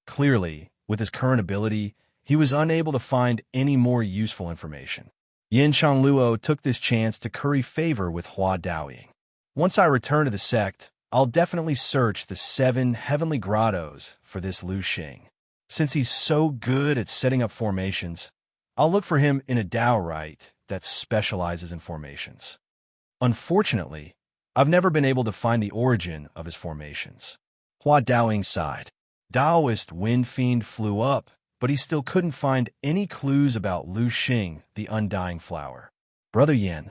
Clearly, with his current ability, he was unable to find any more useful information. Yin Changluo took this chance to curry favor with Hua Daoying. Once I return to the sect, I'll definitely search the 7 heavenly grottos for this Lu Xing. Since he's so good at setting up formations, I'll look for him in a Daorite that specializes in formations. Unfortunately, I've never been able to find the origin of his formations. Hua Daoying sighed. Taoist Wind Fiend flew up, but he still couldn't find any clues about Lu Xing, the undying flower. Brother Yin.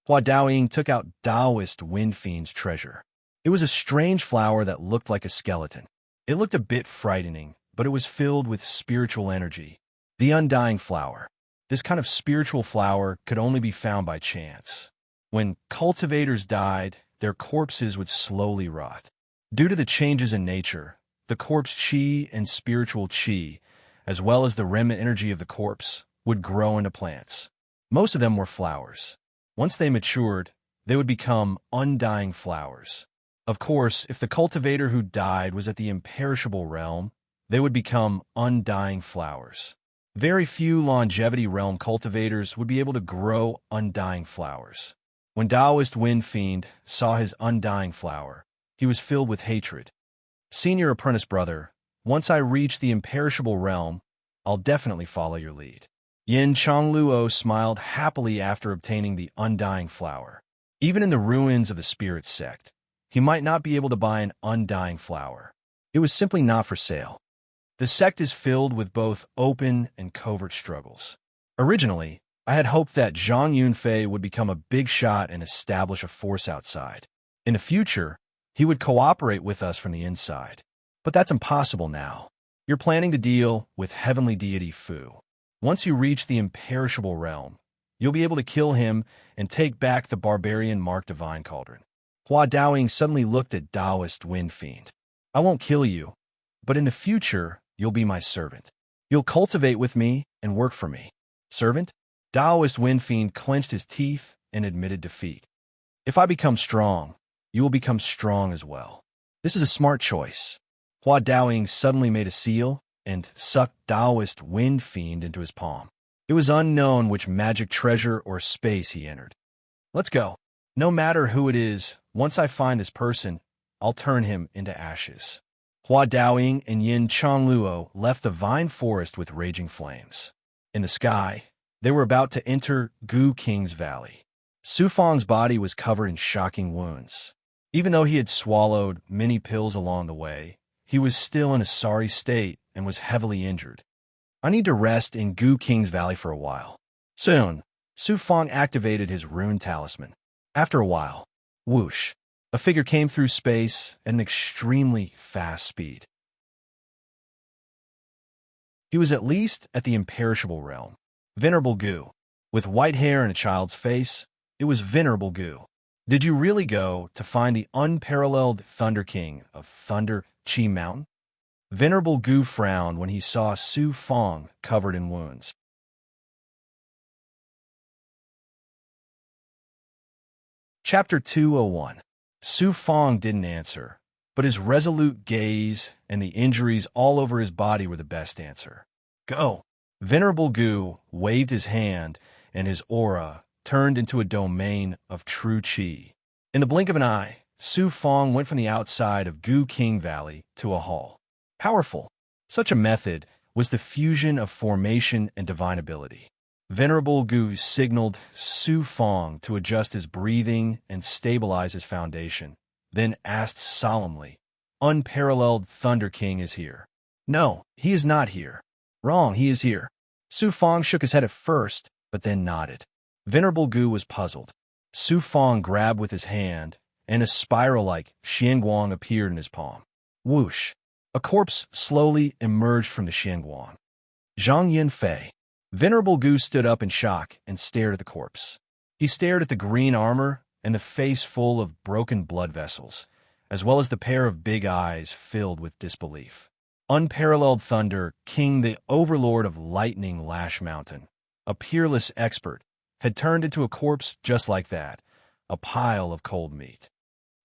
Hua Daoying took out Taoist Wind Fiend's treasure. It was a strange flower that looked like a skeleton. It looked a bit frightening, but it was filled with spiritual energy. The undying flower. This kind of spiritual flower could only be found by chance. When cultivators died, their corpses would slowly rot. Due to the changes in nature, the corpse chi and spiritual chi, as well as the remnant energy of the corpse, would grow into plants. Most of them were flowers. Once they matured, they would become undying flowers. Of course, if the cultivator who died was at the imperishable realm, they would become undying flowers. Very few longevity realm cultivators would be able to grow undying flowers. When Taoist Wind Fiend saw his undying flower, he was filled with hatred. Senior apprentice brother, once I reach the imperishable realm, I'll definitely follow your lead. Yin Changluo smiled happily after obtaining the undying flower. Even in the ruins of the spirit sect, he might not be able to buy an undying flower. It was simply not for sale. The sect is filled with both open and covert struggles. Originally, I had hoped that Zhang Yunfei would become a big shot and establish a force outside. In the future, he would cooperate with us from the inside. But that's impossible now. You're planning to deal with heavenly deity Fu. Once you reach the imperishable realm, you'll be able to kill him and take back the barbarian Mark Divine Cauldron. Hua Daoying suddenly looked at Taoist Wind Fiend. I won't kill you, but in the future, you'll be my servant. You'll cultivate with me and work for me. Servant? Taoist Wind Fiend clenched his teeth and admitted defeat. If I become strong, you will become strong as well. This is a smart choice. Hua Daoying suddenly made a seal and sucked Taoist Wind Fiend into his palm. It was unknown which magic treasure or space he entered. Let's go. No matter who it is, once I find this person, I'll turn him into ashes. Hua Daoying and Yin Changluo left the vine forest with raging flames. In the sky, they were about to enter Gu King's Valley. Su Fang's body was covered in shocking wounds. Even though he had swallowed many pills along the way, he was still in a sorry state and was heavily injured. I need to rest in Gu King's Valley for a while. Soon, Su Fang activated his rune talisman. After a while, whoosh, a figure came through space at an extremely fast speed. He was at least at the imperishable realm. Venerable Gu. With white hair and a child's face, it was Venerable Gu. Did you really go to find the unparalleled Thunder King of Thunder Chi Mountain? Venerable Gu frowned when he saw Su Fang covered in wounds. Chapter 201. Su Fang didn't answer, but his resolute gaze and the injuries all over his body were the best answer. Go! Venerable Gu waved his hand, and his aura turned into a domain of true chi. In the blink of an eye, Su Fang went from the outside of Gu King Valley to a hall. Powerful. Such a method was the fusion of formation and divine ability. Venerable Gu signaled Su Fang to adjust his breathing and stabilize his foundation, then asked solemnly, Unparalleled Thunder King is here. No, he is not here. Wrong, he is here. Su Fang shook his head at first, but then nodded. Venerable Gu was puzzled. Su Fang grabbed with his hand, and a spiral-like xianguang appeared in his palm. Whoosh! A corpse slowly emerged from the xianguang. Zhang Yinfei. Venerable Gu stood up in shock and stared at the corpse. He stared at the green armor and the face full of broken blood vessels, as well as the pair of big eyes filled with disbelief. Unparalleled Thunder, King the Overlord of Lightning Lash Mountain, a peerless expert, had turned into a corpse just like that, a pile of cold meat.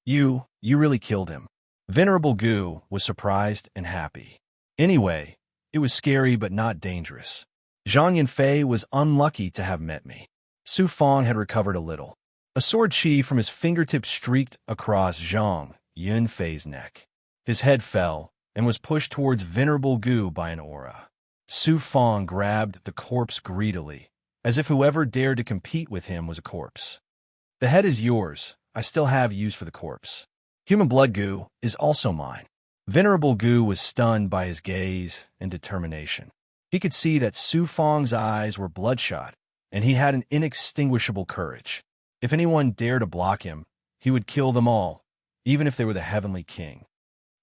You really killed him. Venerable Gu was surprised and happy. Anyway, it was scary but not dangerous. Zhang Yinfei was unlucky to have met me. Su Fang had recovered a little. A sword chi from his fingertips streaked across Zhang Yinfei's neck. His head fell and was pushed towards Venerable Gu by an aura. Su Fang grabbed the corpse greedily, as if whoever dared to compete with him was a corpse. The head is yours. I still have use for the corpse. Human blood Gu is also mine. Venerable Gu was stunned by his gaze and determination. He could see that Su Fang's eyes were bloodshot, and he had an inextinguishable courage. If anyone dared to block him, he would kill them all, even if they were the Heavenly King.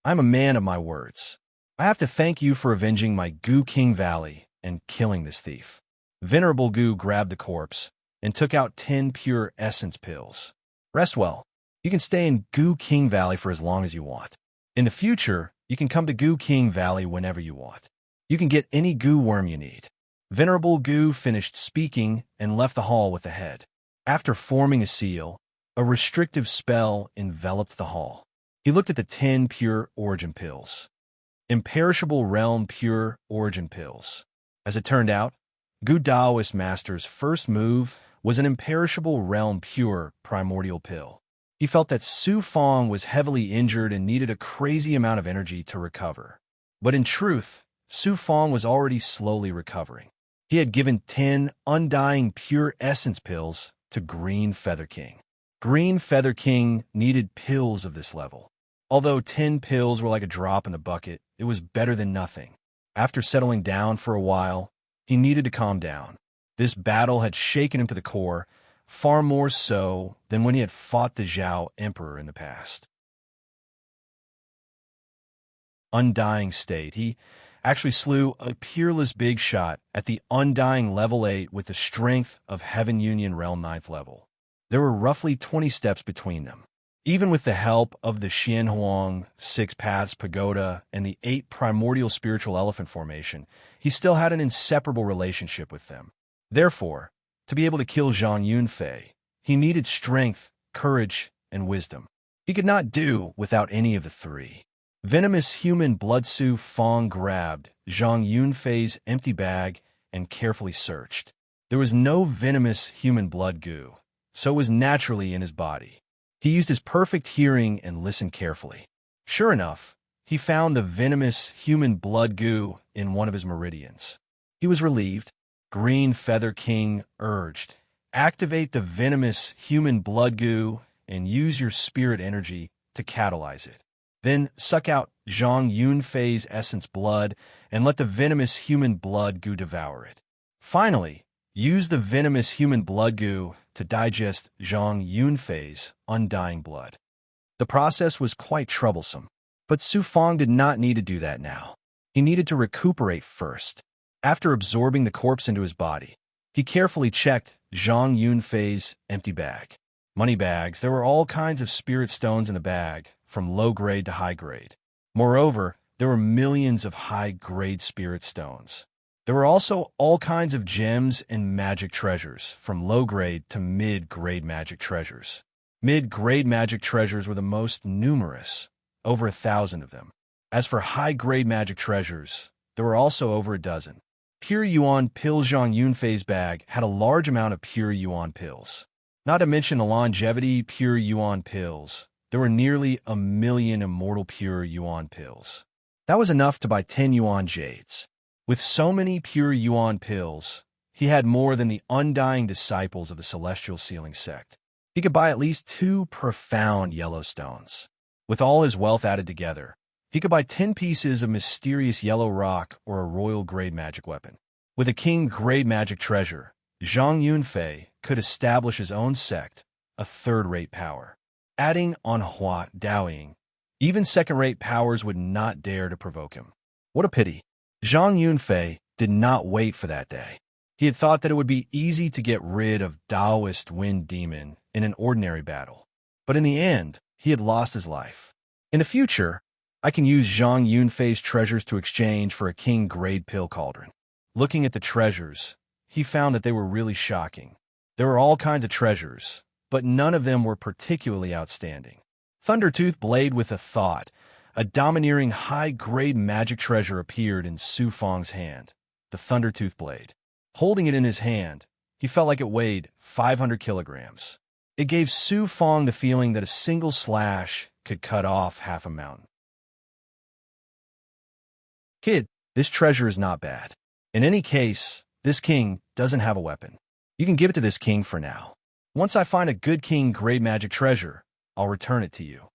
I'm a man of my words. I have to thank you for avenging my Gu King Valley and killing this thief. Venerable Gu grabbed the corpse and took out 10 pure essence pills. Rest well. You can stay in Gu King Valley for as long as you want. In the future, you can come to Gu King Valley whenever you want. You can get any Gu worm you need. Venerable Gu finished speaking and left the hall with the head. After forming a seal, a restrictive spell enveloped the hall. He looked at the 10 pure origin pills. Imperishable Realm Pure Origin Pills. As it turned out, Gu Daoist Master's first move was an Imperishable Realm Pure Primordial Pill. He felt that Su Fang was heavily injured and needed a crazy amount of energy to recover. But in truth, Su Fang was already slowly recovering. He had given 10 undying pure essence pills to Green Feather King. Green Feather King needed pills of this level. Although 10 pills were like a drop in the bucket, it was better than nothing. After settling down for a while, he needed to calm down. This battle had shaken him to the core, far more so than when he had fought the Zhao Emperor in the past. Undying state. He actually slew a peerless big shot at the undying level 8 with the strength of Heaven Union Realm 9th level. There were roughly 20 steps between them. Even with the help of the Xianhuang 6 Paths Pagoda and the 8 Primordial Spiritual Elephant Formation, he still had an inseparable relationship with them. Therefore, to be able to kill Zhang Yunfei, he needed strength, courage, and wisdom. He could not do without any of the three. Venomous human blood Su Fong grabbed Zhang Yunfei's empty bag and carefully searched. There was no venomous human blood goo, so it was naturally in his body. He used his perfect hearing and listened carefully. Sure enough, he found the venomous human blood goo in one of his meridians. He was relieved. Green Feather King urged, "Activate the venomous human blood goo and use your spirit energy to catalyze it. Then suck out Zhang Yunfei's essence blood and let the venomous human blood goo devour it. Finally, use the venomous human blood goo to digest Zhang Yunfei's undying blood." The process was quite troublesome, but Su Fong did not need to do that now. He needed to recuperate first. After absorbing the corpse into his body, he carefully checked Zhang Yunfei's empty bag. Money bags, there were all kinds of spirit stones in the bag, from low grade to high grade. Moreover, there were millions of high-grade spirit stones. There were also all kinds of gems and magic treasures, from low-grade to mid-grade magic treasures. Mid-grade magic treasures were the most numerous, over 1,000 of them. As for high-grade magic treasures, there were also over a dozen. Pure Yuan Pill Zhang Yunfei's bag had a large amount of pure Yuan pills. Not to mention the longevity pure Yuan pills. There were nearly 1 million immortal pure Yuan pills. That was enough to buy 10 Yuan jades. With so many pure Yuan pills, he had more than the undying disciples of the Celestial Sealing Sect. He could buy at least 2 profound yellow stones. With all his wealth added together, he could buy 10 pieces of mysterious yellow rock or a royal-grade magic weapon. With a king-grade magic treasure, Zhang Yunfei could establish his own sect, a third-rate power. Adding on Hua Daoying, even second-rate powers would not dare to provoke him. What a pity. Zhang Yunfei did not wait for that day. He had thought that it would be easy to get rid of Taoist Wind Demon in an ordinary battle. But in the end, he had lost his life. In the future, I can use Zhang Yunfei's treasures to exchange for a king-grade pill cauldron. Looking at the treasures, he found that they were really shocking. There were all kinds of treasures, but none of them were particularly outstanding. Thundertooth Blade with a thought, a domineering high-grade magic treasure appeared in Su Fong's hand, the Thundertooth Blade. Holding it in his hand, he felt like it weighed 500 kilograms. It gave Su Fong the feeling that a single slash could cut off half a mountain. "Kid, this treasure is not bad. In any case, this king doesn't have a weapon. You can give it to this king for now. Once I find a good king-grade magic treasure, I'll return it to you."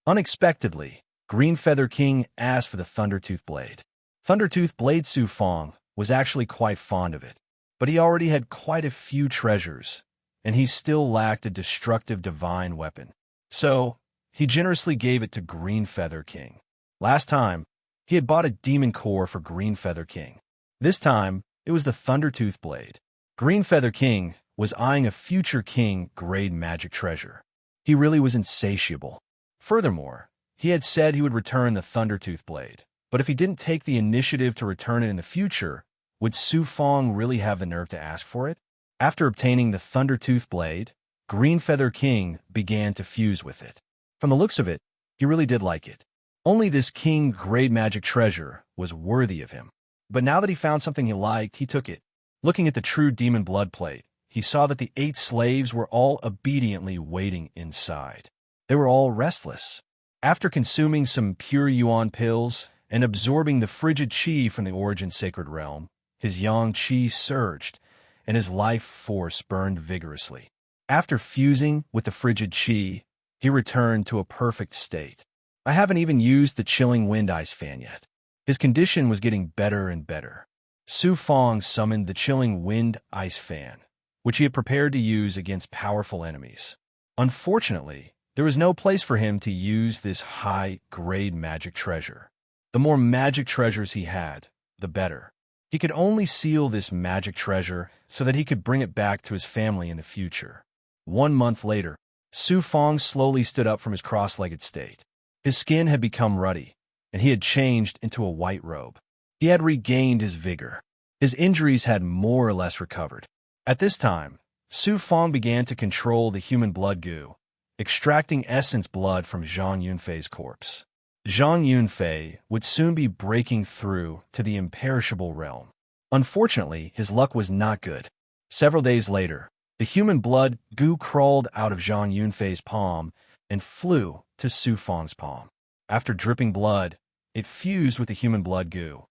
Unexpectedly, Green Feather King asked for the Thundertooth Blade. Thundertooth Blade Su Fong was actually quite fond of it, but he already had quite a few treasures, and he still lacked a destructive divine weapon. So, he generously gave it to Green Feather King. Last time, he had bought a demon core for Green Feather King. This time, it was the Thundertooth Blade. Green Feather King was eyeing a future king-grade magic treasure. He really was insatiable. Furthermore, he had said he would return the Thundertooth Blade, but if he didn't take the initiative to return it in the future, would Su Fong really have the nerve to ask for it? After obtaining the Thundertooth Blade, Green Feather King began to fuse with it. From the looks of it, he really did like it. Only this king-grade magic treasure was worthy of him. But now that he found something he liked, he took it. Looking at the true demon blood plate, he saw that the 8 slaves were all obediently waiting inside. They were all restless. After consuming some pure Yuan pills and absorbing the frigid chi from the Origin Sacred Realm, his yang chi surged, and his life force burned vigorously. After fusing with the frigid chi, he returned to a perfect state. I haven't even used the chilling wind ice fan yet. His condition was getting better and better. Su Fong summoned the chilling wind ice fan, which he had prepared to use against powerful enemies. Unfortunately, there was no place for him to use this high-grade magic treasure. The more magic treasures he had, the better. He could only seal this magic treasure so that he could bring it back to his family in the future. 1 month later, Su Fong slowly stood up from his cross-legged state. His skin had become ruddy, and he had changed into a white robe. He had regained his vigor. His injuries had more or less recovered. At this time, Su Fong began to control the human blood goo, extracting essence blood from Zhang Yunfei's corpse. Zhang Yunfei would soon be breaking through to the imperishable realm. Unfortunately, his luck was not good. Several days later, the human blood goo crawled out of Zhang Yunfei's palm and flew to Su Fong's palm. After dripping blood, it fused with the human blood goo.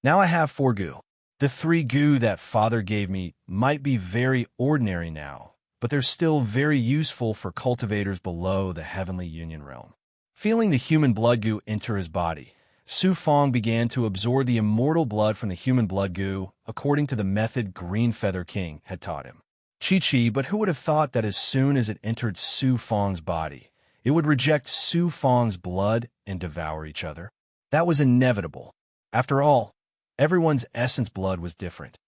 Now I have 4 goo. The 3 goo that father gave me might be very ordinary now, but they're still very useful for cultivators below the heavenly union realm. Feeling the human blood goo enter his body, Su Fong began to absorb the immortal blood from the human blood goo according to the method Green Feather King had taught him. Chi-Chi, but who would have thought that as soon as it entered Su Fong's body, it would reject Su Fong's blood and devour each other? That was inevitable. After all, everyone's essence blood was different.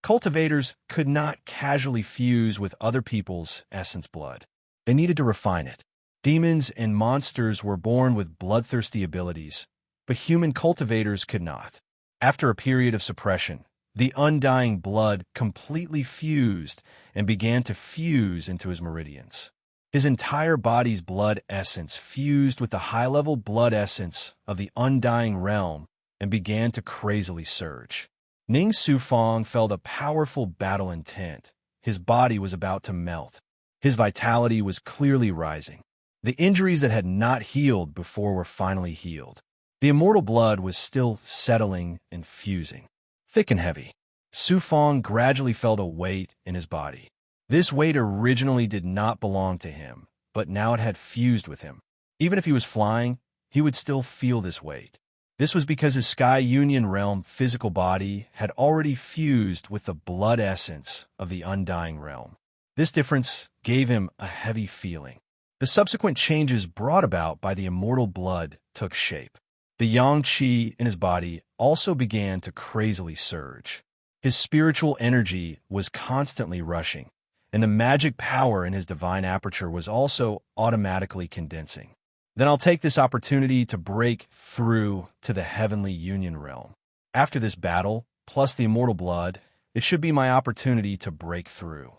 Cultivators could not casually fuse with other people's essence blood. They needed to refine it. Demons and monsters were born with bloodthirsty abilities, but human cultivators could not. After a period of suppression, the undying blood completely fused and began to fuse into his meridians. His entire body's blood essence fused with the high-level blood essence of the undying realm and began to crazily surge. Ning Su Fong felt a powerful battle intent. His body was about to melt. His vitality was clearly rising. The injuries that had not healed before were finally healed. The immortal blood was still settling and fusing. Thick and heavy, Su Fong gradually felt a weight in his body. This weight originally did not belong to him, but now it had fused with him. Even if he was flying, he would still feel this weight. This was because his Sky Union realm physical body had already fused with the blood essence of the undying realm. This difference gave him a heavy feeling. The subsequent changes brought about by the immortal blood took shape. The yang qi in his body also began to crazily surge. His spiritual energy was constantly rushing, and the magic power in his divine aperture was also automatically condensing. Then I'll take this opportunity to break through to the heavenly union realm. After this battle, plus the immortal blood, it should be my opportunity to break through.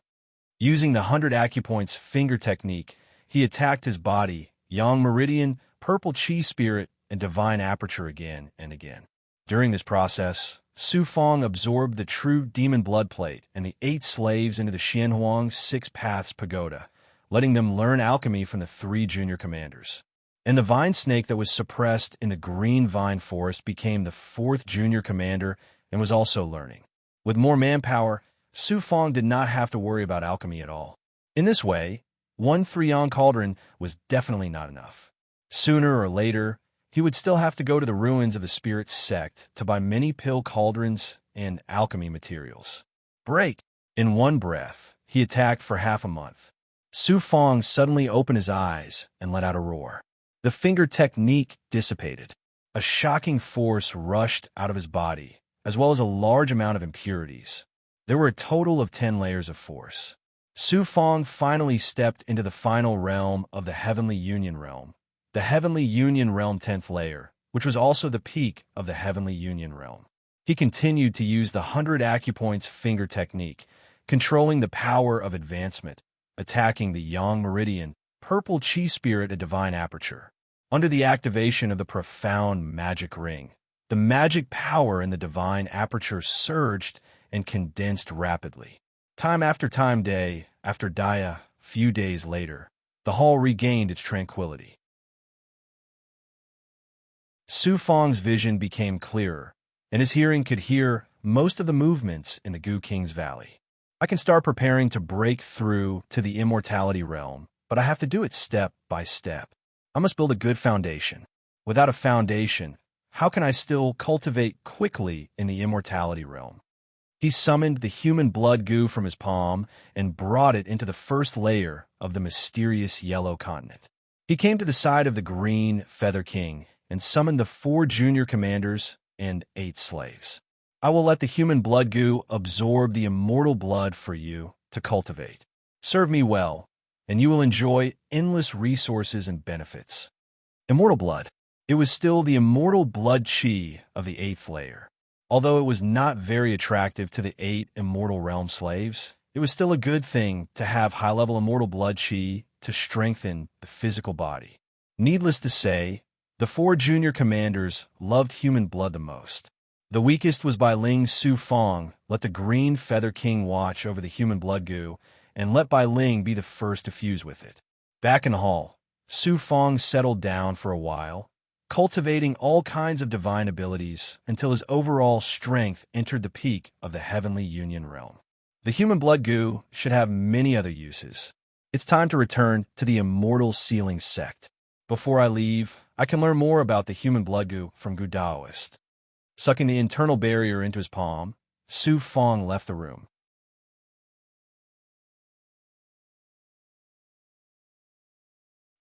Using the 100 acupoints finger technique, he attacked his body, yang meridian, purple chi spirit, and divine aperture again and again. During this process, Su Fong absorbed the true demon blood plate and the 8 slaves into the Xianhuang 6 Paths Pagoda, letting them learn alchemy from the 3 junior commanders. And the vine snake that was suppressed in the green vine forest became the 4th junior commander and was also learning. With more manpower, Su Fong did not have to worry about alchemy at all. In this way, 1 3-yang cauldron was definitely not enough. Sooner or later, he would still have to go to the ruins of the spirit sect to buy many pill cauldrons and alchemy materials. Break! In one breath, he attacked for half a month. Su Fong suddenly opened his eyes and let out a roar. The finger technique dissipated. A shocking force rushed out of his body, as well as a large amount of impurities. There were a total of 10 layers of force. Su Fong finally stepped into the final realm of the Heavenly Union realm, the Heavenly Union realm 10th layer, which was also the peak of the Heavenly Union realm. He continued to use the 100 acupoints finger technique, controlling the power of advancement, attacking the Yang Meridian, purple chi spirit at divine aperture. Under the activation of the profound magic ring, the magic power in the divine aperture surged and condensed rapidly. Time after time, day after day, few days later, the hall regained its tranquility. Su Fong's vision became clearer, and his hearing could hear most of the movements in the Gu King's Valley. I can start preparing to break through to the immortality realm, but I have to do it step by step. I must build a good foundation. Without a foundation, how can I still cultivate quickly in the immortality realm? He summoned the human blood goo from his palm and brought it into the first layer of the mysterious yellow continent. He came to the side of the Green Feather King and summoned the 4 junior commanders and 8 slaves. I will let the human blood goo absorb the immortal blood for you to cultivate. Serve me well, and you will enjoy endless resources and benefits. Immortal blood. It was still the immortal blood chi of the 8th layer. Although it was not very attractive to the 8 immortal realm slaves, it was still a good thing to have high-level immortal blood chi to strengthen the physical body. Needless to say, the 4 junior commanders loved human blood the most. The weakest was by Ling Su Fong. Let the Green Feather King watch over the human blood goo, and let Bai Ling be the first to fuse with it. Back in the hall, Su Fong settled down for a while, cultivating all kinds of divine abilities until his overall strength entered the peak of the Heavenly Union realm. The human blood goo should have many other uses. It's time to return to the Immortal Sealing Sect. Before I leave, I can learn more about the human blood goo from Gu Daoist. Sucking the internal barrier into his palm, Su Fong left the room.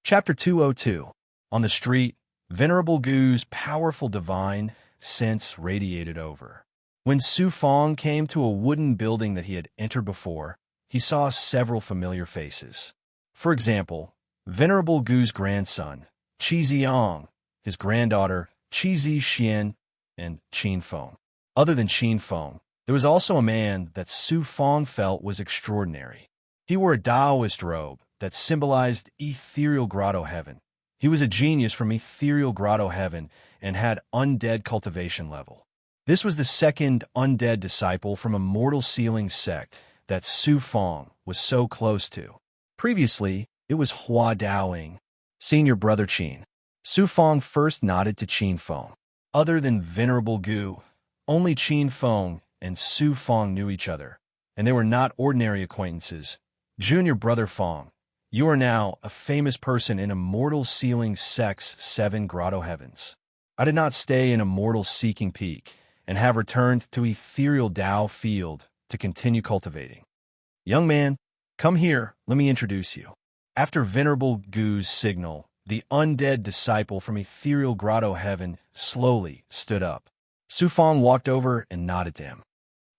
Chapter 202. On the street, Venerable Gu's powerful divine sense radiated over. When Su Fong came to a wooden building that he had entered before, he saw several familiar faces. For example, Venerable Gu's grandson, Qi Ziyang, his granddaughter, Qi Zixian, and Qin Feng. Other than Qin Feng, there was also a man that Su Fong felt was extraordinary. He wore a Taoist robe that symbolized ethereal grotto heaven. He was a genius from ethereal grotto heaven and had undead cultivation level. This was the second undead disciple from Immortal Sealing Sect that Su Fong was so close to. Previously, it was Hua Daoing, senior brother Qin. Su Fong first nodded to Qin Feng. Other than Venerable Gu, only Qin Feng and Su Fong knew each other, and they were not ordinary acquaintances. Junior brother Fong, you are now a famous person in Immortal Sealing Sect's 7 grotto heavens. I did not stay in Immortal Seeking Peak and have returned to Ethereal Dao Field to continue cultivating. Young man, come here, let me introduce you. After Venerable Gu's signal, the undead disciple from Ethereal Grotto Heaven slowly stood up. Su Fong walked over and nodded to him.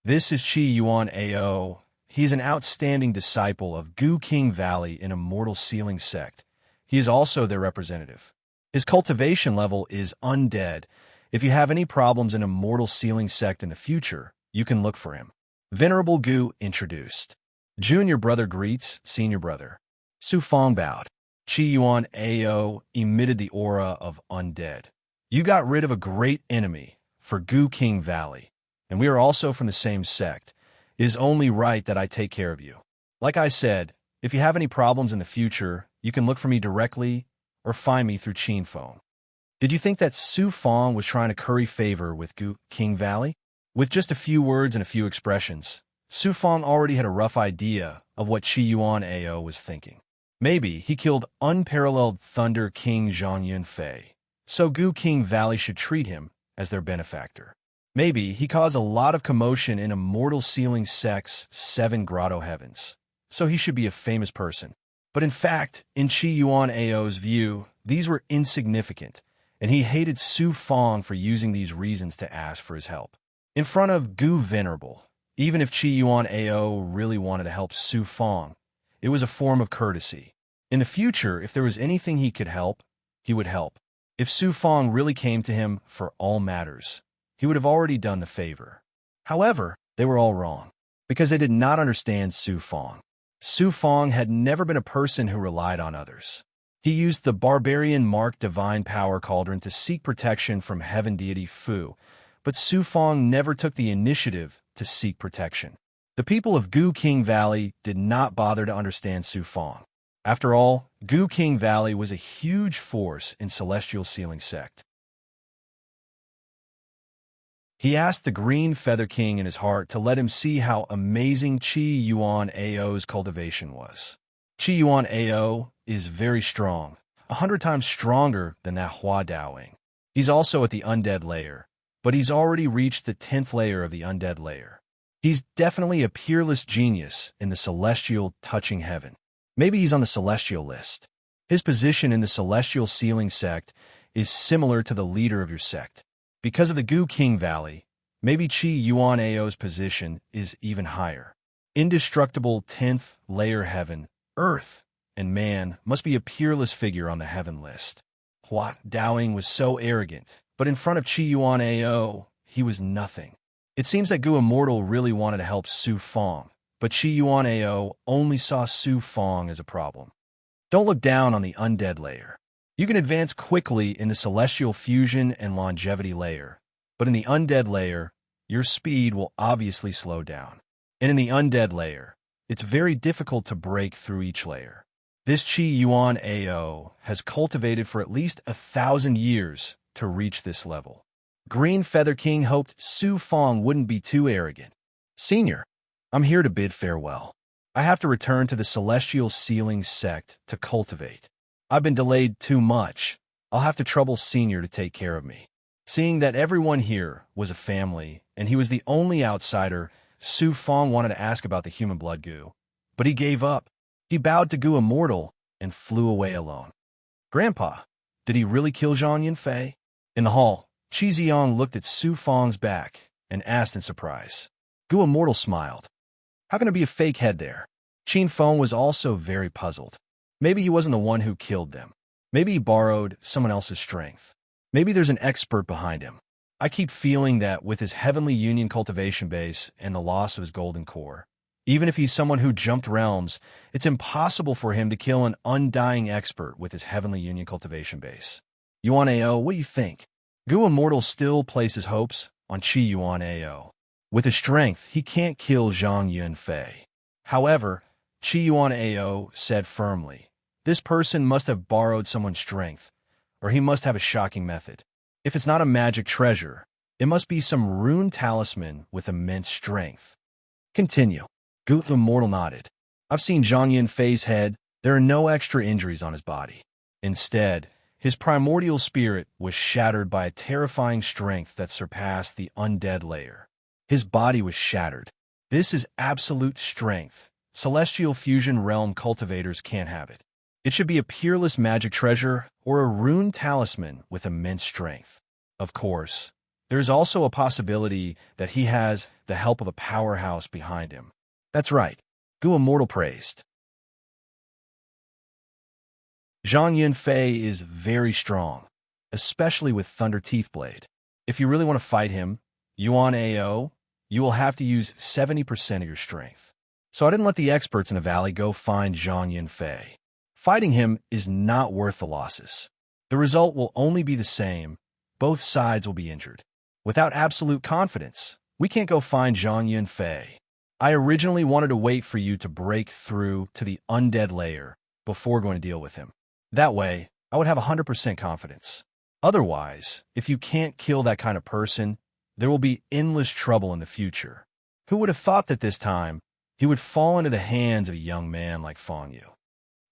This is Chi Yuan Ao. He is an outstanding disciple of Gu King Valley in Immortal Sealing Sect. He is also their representative. His cultivation level is undead. If you have any problems in Immortal Sealing Sect in the future, you can look for him. Venerable Gu introduced. Junior brother greets senior brother. Su Fong bowed. Qi Yuan Ao emitted the aura of undead. You got rid of a great enemy for Gu King Valley, and we are also from the same sect. It is only right that I take care of you. Like I said, if you have any problems in the future, you can look for me directly or find me through Qin Feng. Did you think that Su Fong was trying to curry favor with Gu King Valley? With just a few words and a few expressions, Su Fong already had a rough idea of what Qi Yuan Ao was thinking. Maybe he killed unparalleled Thunder King Zhang Yunfei, so Gu King Valley should treat him as their benefactor. Maybe he caused a lot of commotion in Immortal Sealing Sect's 7 grotto heavens, so he should be a famous person. But in fact, in Qi Yuan Ao's view, these were insignificant, and he hated Su Fong for using these reasons to ask for his help. In front of Gu Venerable, even if Qi Yuan Ao really wanted to help Su Fong, it was a form of courtesy. In the future, if there was anything he could help, he would help. If Su Fong really came to him for all matters, he would have already done the favor. However, they were all wrong, because they did not understand Su Fong. Su Fong had never been a person who relied on others. He used the barbarian marked divine power cauldron to seek protection from heaven deity Fu, but Su Fong never took the initiative to seek protection. The people of Gu King Valley did not bother to understand Su Fong. After all, Gu King Valley was a huge force in Celestial Sealing Sect. He asked the Green Feather King in his heart to let him see how amazing Qi Yuan Ao's cultivation was. Qi Yuan Ao is very strong, 100 times stronger than that Hua Daoing. He's also at the undead layer, but he's already reached the 10th layer of the undead layer. He's definitely a peerless genius in the celestial touching heaven. Maybe he's on the celestial list. His position in the celestial ceiling sect is similar to the leader of your sect. Because of the Gu King Valley, maybe Chi Yuan Ao's position is even higher. Indestructible 10th layer heaven, earth, and man must be a peerless figure on the heaven list. Hua Daoing was so arrogant, but in front of Chi Yuan Ao, he was nothing. It seems that Gu Immortal really wanted to help Su Fong, but Chi Yuan Ao only saw Su Fong as a problem. Don't look down on the undead layer. You can advance quickly in the celestial fusion and longevity layer, but in the undead layer, your speed will obviously slow down. And in the undead layer, it's very difficult to break through each layer. This Chi Yuan Ao has cultivated for at least 1,000 years to reach this level. Green Feather King hoped Su Fong wouldn't be too arrogant. Senior, I'm here to bid farewell. I have to return to the Celestial Ceiling Sect to cultivate. I've been delayed too much. I'll have to trouble Senior to take care of me. Seeing that everyone here was a family, and he was the only outsider, Su Fong wanted to ask about the human blood Gu, but he gave up. He bowed to Gu Immortal and flew away alone. Grandpa, did he really kill Zhang Yunfei? In the hall, Qi Ziong looked at Su Fong's back and asked in surprise. Gu Immortal smiled. How can there be a fake head there? Qin Feng was also very puzzled. Maybe he wasn't the one who killed them. Maybe he borrowed someone else's strength. Maybe there's an expert behind him. I keep feeling that with his Heavenly Union cultivation base and the loss of his golden core, even if he's someone who jumped realms, it's impossible for him to kill an undying expert with his Heavenly Union cultivation base. Yuan Ao, what do you think? Gu Immortal still places hopes on Chi Yuan Ao. With his strength, he can't kill Zhang Yunfei. However, Chi Yuan Ao said firmly, this person must have borrowed someone's strength, or he must have a shocking method. If it's not a magic treasure, it must be some rune talisman with immense strength. Continue. Gu Immortal nodded. I've seen Zhang Yunfei's head. There are no extra injuries on his body. Instead, his primordial spirit was shattered by a terrifying strength that surpassed the undead layer. His body was shattered. This is absolute strength. Celestial Fusion Realm cultivators can't have it. It should be a peerless magic treasure or a rune talisman with immense strength. Of course, there is also a possibility that he has the help of a powerhouse behind him. That's right, Gu Immortal praised. Zhang Yunfei is very strong, especially with Thunder Teeth Blade. If you really want to fight him, Yuan Ao, you will have to use 70% of your strength. So I didn't let the experts in the valley go find Zhang Yunfei. Fighting him is not worth the losses. The result will only be the same. Both sides will be injured. Without absolute confidence, we can't go find Zhang Yunfei. I originally wanted to wait for you to break through to the undead layer before going to deal with him. That way, I would have 100% confidence. Otherwise, if you can't kill that kind of person, there will be endless trouble in the future. Who would have thought that this time, he would fall into the hands of a young man like Fong Yu?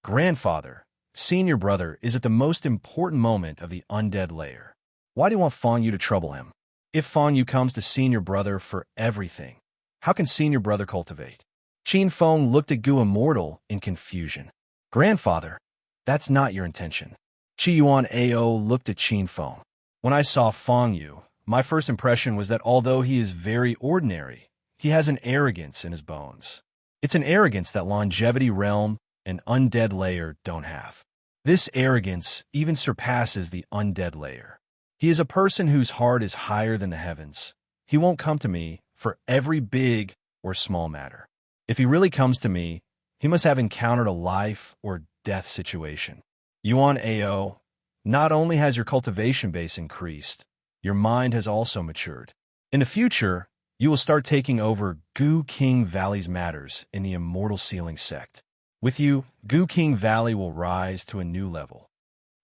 Grandfather, senior brother is at the most important moment of the undead layer. Why do you want Fong Yu to trouble him? If Fong Yu comes to senior brother for everything, how can senior brother cultivate? Qin Feng looked at Gu Immortal in confusion. Grandfather, that's not your intention. Chi Yuan Ao looked at Qin Feng. When I saw Fong Yu, my first impression was that although he is very ordinary, he has an arrogance in his bones. It's an arrogance that longevity realm and undead layer don't have. This arrogance even surpasses the undead layer. He is a person whose heart is higher than the heavens. He won't come to me for every big or small matter. If he really comes to me, he must have encountered a life or death situation. Yuan Ao, not only has your cultivation base increased, your mind has also matured. In the future, you will start taking over Gu King Valley's matters in the Immortal Ceiling Sect. With you, Gu King Valley will rise to a new level.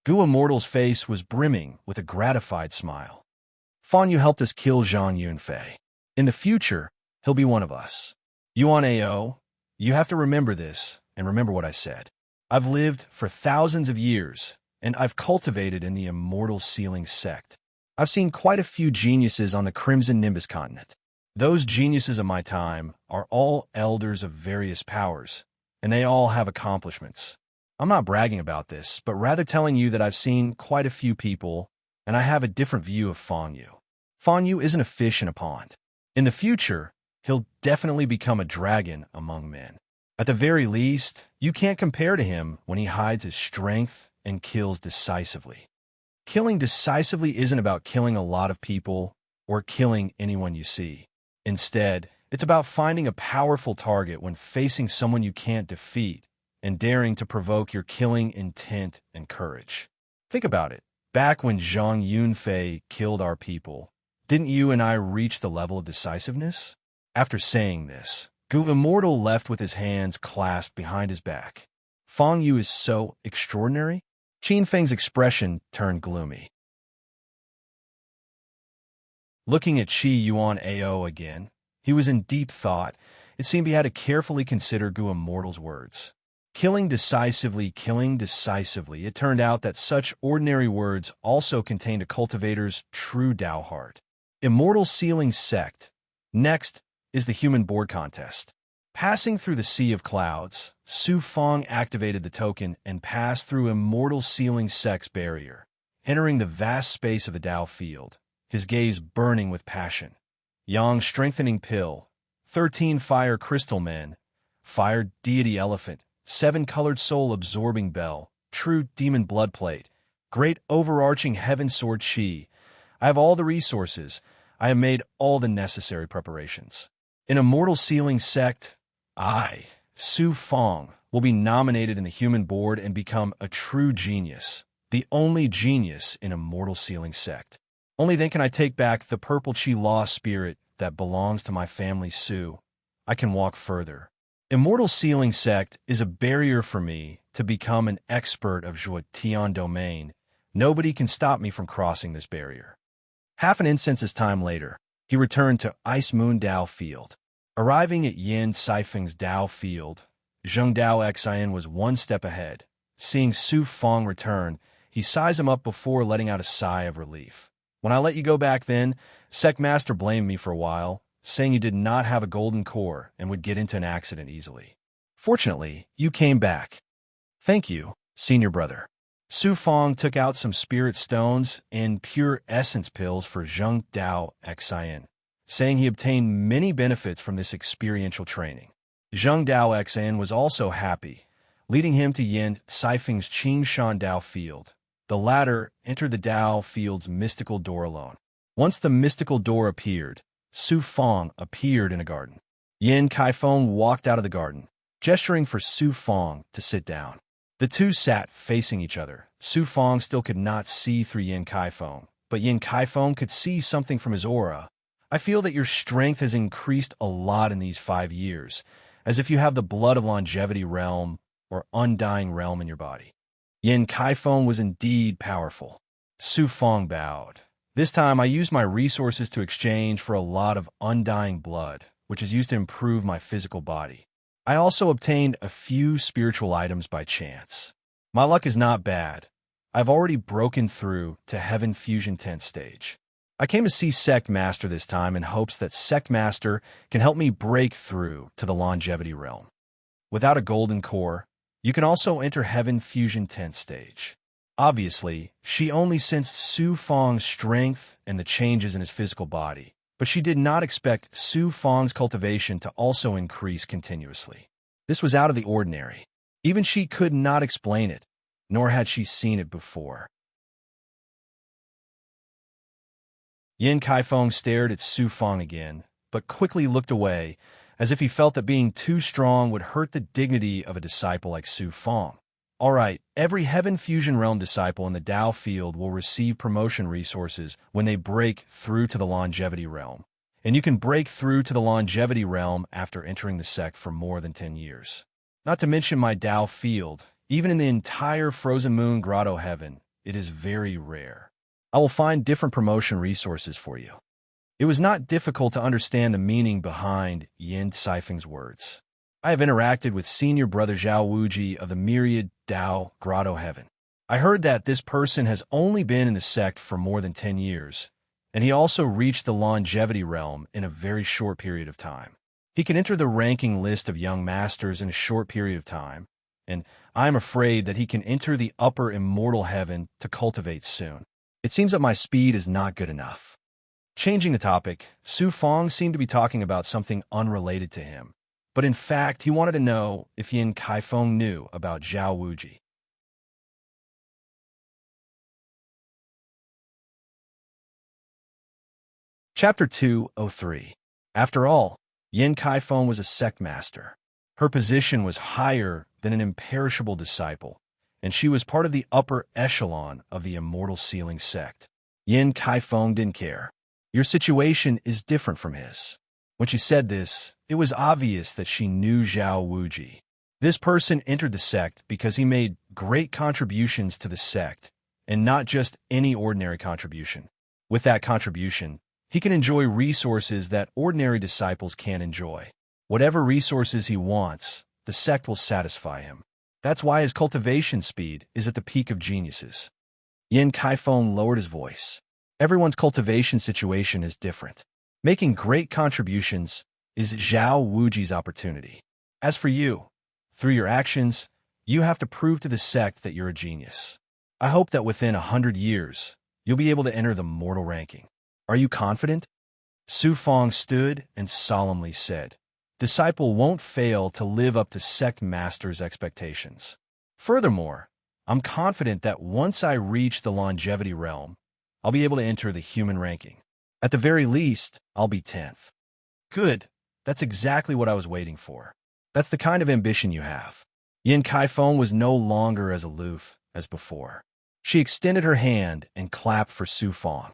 Gu Immortal's face was brimming with a gratified smile. Fong Yu helped us kill Zhang Yunfei. In the future, he'll be one of us. Yuan Ao, you have to remember this and remember what I said. I've lived for thousands of years, and I've cultivated in the Immortal Ceiling Sect. I've seen quite a few geniuses on the Crimson Nimbus continent. Those geniuses of my time are all elders of various powers, and they all have accomplishments. I'm not bragging about this, but rather telling you that I've seen quite a few people, and I have a different view of Fang Yu. Fang Yu isn't a fish in a pond. In the future, he'll definitely become a dragon among men. At the very least, you can't compare to him when he hides his strength and kills decisively. Killing decisively isn't about killing a lot of people or killing anyone you see. Instead, it's about finding a powerful target when facing someone you can't defeat and daring to provoke your killing intent and courage. Think about it. Back when Zhang Yunfei killed our people, didn't you and I reach the level of decisiveness? After saying this, Gu Immortal left with his hands clasped behind his back. Fang Yu is so extraordinary? Qin Feng's expression turned gloomy. Looking at Qi Yuan Ao again, he was in deep thought. It seemed he had to carefully consider Gu Immortal's words. Killing decisively. It turned out that such ordinary words also contained a cultivator's true Tao heart. Immortal Sealing Sect. Next is the human board contest. Passing through the sea of clouds, Su Fang activated the token and passed through Immortal Sealing Sect's barrier, entering the vast space of the Tao field, his gaze burning with passion. Yang Strengthening Pill, 13 Fire Crystal Men, Fire Deity Elephant, 7 Colored Soul Absorbing Bell, True Demon Blood Plate, Great Overarching Heaven Sword Chi. I have all the resources. I have made all the necessary preparations. In Immortal Sealing Sect, I, Su Fang, will be nominated in the human board and become a true genius, the only genius in Immortal Sealing Sect. Only then can I take back the purple Chi Law spirit that belongs to my family Su. I can walk further. Immortal Sealing Sect is a barrier for me to become an expert of Zhuo Tian domain. Nobody can stop me from crossing this barrier. Half an incense's time later, he returned to Ice Moon Dao Field. Arriving at Yin Caifeng's Dao Field, Zheng Dao Xian was one step ahead. Seeing Su Fang return, he sized him up before letting out a sigh of relief. When I let you go back then, Sect Master blamed me for a while, saying you did not have a golden core and would get into an accident easily. Fortunately, you came back. Thank you, senior brother. Su Fang took out some spirit stones and pure essence pills for Zheng Dao Xian, saying he obtained many benefits from this experiential training. Zheng Dao Xian was also happy, leading him to Yin Caifeng's Qingshan Dao Field. The latter entered the Dao Field's mystical door alone. Once the mystical door appeared, Su Fang appeared in a garden. Yin Caifeng walked out of the garden, gesturing for Su Fang to sit down. The two sat facing each other. Su Fang still could not see through Yin Caifeng, but Yin Caifeng could see something from his aura. I feel that your strength has increased a lot in these 5 years, as if you have the blood of longevity realm or undying realm in your body. Yin Caifeng was indeed powerful. Su Fang bowed. This time I used my resources to exchange for a lot of undying blood, which is used to improve my physical body. I also obtained a few spiritual items by chance. My luck is not bad. I've already broken through to Heaven Fusion 10th stage. I came to see Sect Master this time in hopes that Sect Master can help me break through to the longevity realm. Without a golden core, you can also enter Heaven Fusion 10th stage. Obviously, she only sensed Su Fang's strength and the changes in his physical body, but she did not expect Su Fang's cultivation to also increase continuously. This was out of the ordinary. Even she could not explain it, nor had she seen it before. Yin Caifeng stared at Su Fang again, but quickly looked away, as if he felt that being too strong would hurt the dignity of a disciple like Su Fang. All right, every Heaven Fusion Realm disciple in the Dao field will receive promotion resources when they break through to the Longevity Realm. And you can break through to the Longevity Realm after entering the sect for more than 10 years. Not to mention my Dao field, even in the entire Frozen Moon Grotto Heaven, it is very rare. I will find different promotion resources for you. It was not difficult to understand the meaning behind Yin Caifeng's words. I have interacted with Senior Brother Zhao Wuji of the Myriad Dao Grotto Heaven. I heard that this person has only been in the sect for more than 10 years, and he also reached the Longevity Realm in a very short period of time. He can enter the ranking list of young masters in a short period of time, and I'm afraid that he can enter the upper immortal heaven to cultivate soon. It seems that my speed is not good enough. Changing the topic, Su Fong seemed to be talking about something unrelated to him, but in fact, he wanted to know if Yin Kaifeng knew about Zhao Wuji. Chapter 203. After all, Yin Kaifeng was a sect master. Her position was higher than an imperishable disciple, and she was part of the upper echelon of the Immortal Sealing sect. Yin Kaifeng didn't care. Your situation is different from his. When she said this, it was obvious that she knew Zhao Wuji. This person entered the sect because he made great contributions to the sect, and not just any ordinary contribution. With that contribution, he can enjoy resources that ordinary disciples can't enjoy. Whatever resources he wants, the sect will satisfy him. That's why his cultivation speed is at the peak of geniuses. Yin Kaifeng lowered his voice. Everyone's cultivation situation is different. Making great contributions is Zhao Wuji's opportunity. As for you, through your actions, you have to prove to the sect that you're a genius. I hope that within 100 years, you'll be able to enter the mortal ranking. Are you confident? Su Fong stood and solemnly said, "Disciple won't fail to live up to sect master's expectations. Furthermore, I'm confident that once I reach the longevity realm, I'll be able to enter the human ranking. At the very least, I'll be 10th. Good. That's exactly what I was waiting for. That's the kind of ambition you have." Yin Kaifeng was no longer as aloof as before. She extended her hand and clapped for Su Fong.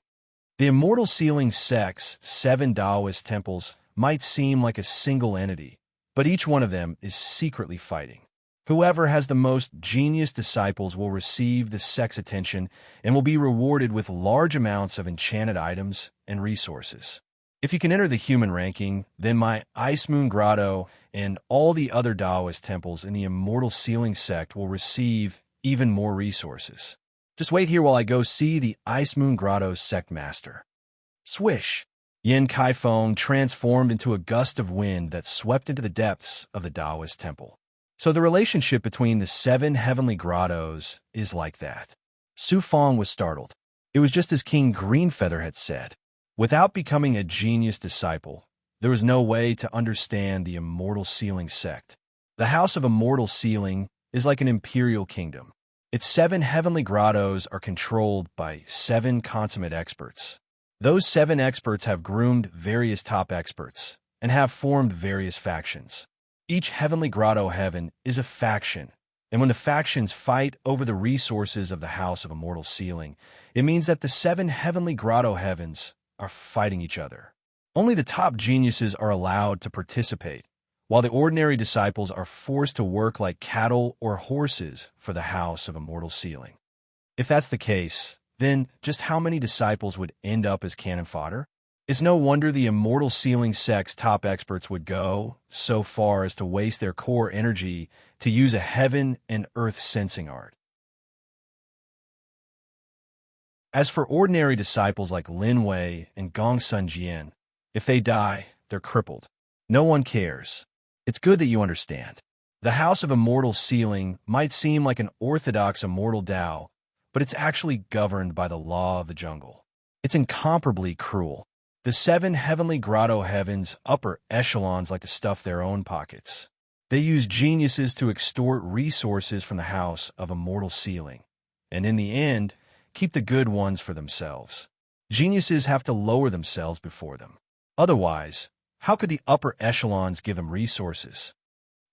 The Immortal Sealing sect's 7 Taoist temples might seem like a single entity, but each one of them is secretly fighting. Whoever has the most genius disciples will receive the sect's attention and will be rewarded with large amounts of enchanted items and resources. If you can enter the human ranking, then my Ice Moon Grotto and all the other Taoist temples in the Immortal Sealing sect will receive even more resources. Just wait here while I go see the Ice Moon Grotto's sect master. Swish! Yin Kaifeng transformed into a gust of wind that swept into the depths of the Taoist temple. So the relationship between the 7 heavenly grottos is like that. Su Fong was startled. It was just as King Greenfeather had said. Without becoming a genius disciple, there was no way to understand the Immortal Sealing sect. The House of Immortal Sealing is like an imperial kingdom. Its 7 heavenly grottos are controlled by 7 consummate experts. Those 7 experts have groomed various top experts and have formed various factions. Each heavenly grotto heaven is a faction, and when the factions fight over the resources of the House of Immortal Sealing, it means that the 7 heavenly grotto heavens are fighting each other. Only the top geniuses are allowed to participate, while the ordinary disciples are forced to work like cattle or horses for the House of Immortal Sealing. If that's the case, then just how many disciples would end up as cannon fodder? It's no wonder the Immortal Sealing sect's top experts would go so far as to waste their core energy to use a heaven and earth sensing art. As for ordinary disciples like Lin Wei and Gong Sun Jian, if they die, they're crippled. No one cares. It's good that you understand. The House of Immortal Sealing might seem like an orthodox immortal Tao, but it's actually governed by the law of the jungle. It's incomparably cruel. The 7 heavenly grotto heavens upper echelons like to stuff their own pockets. They use geniuses to extort resources from the House of Immortal Sealing, and in the end, keep the good ones for themselves. Geniuses have to lower themselves before them. Otherwise, how could the upper echelons give them resources?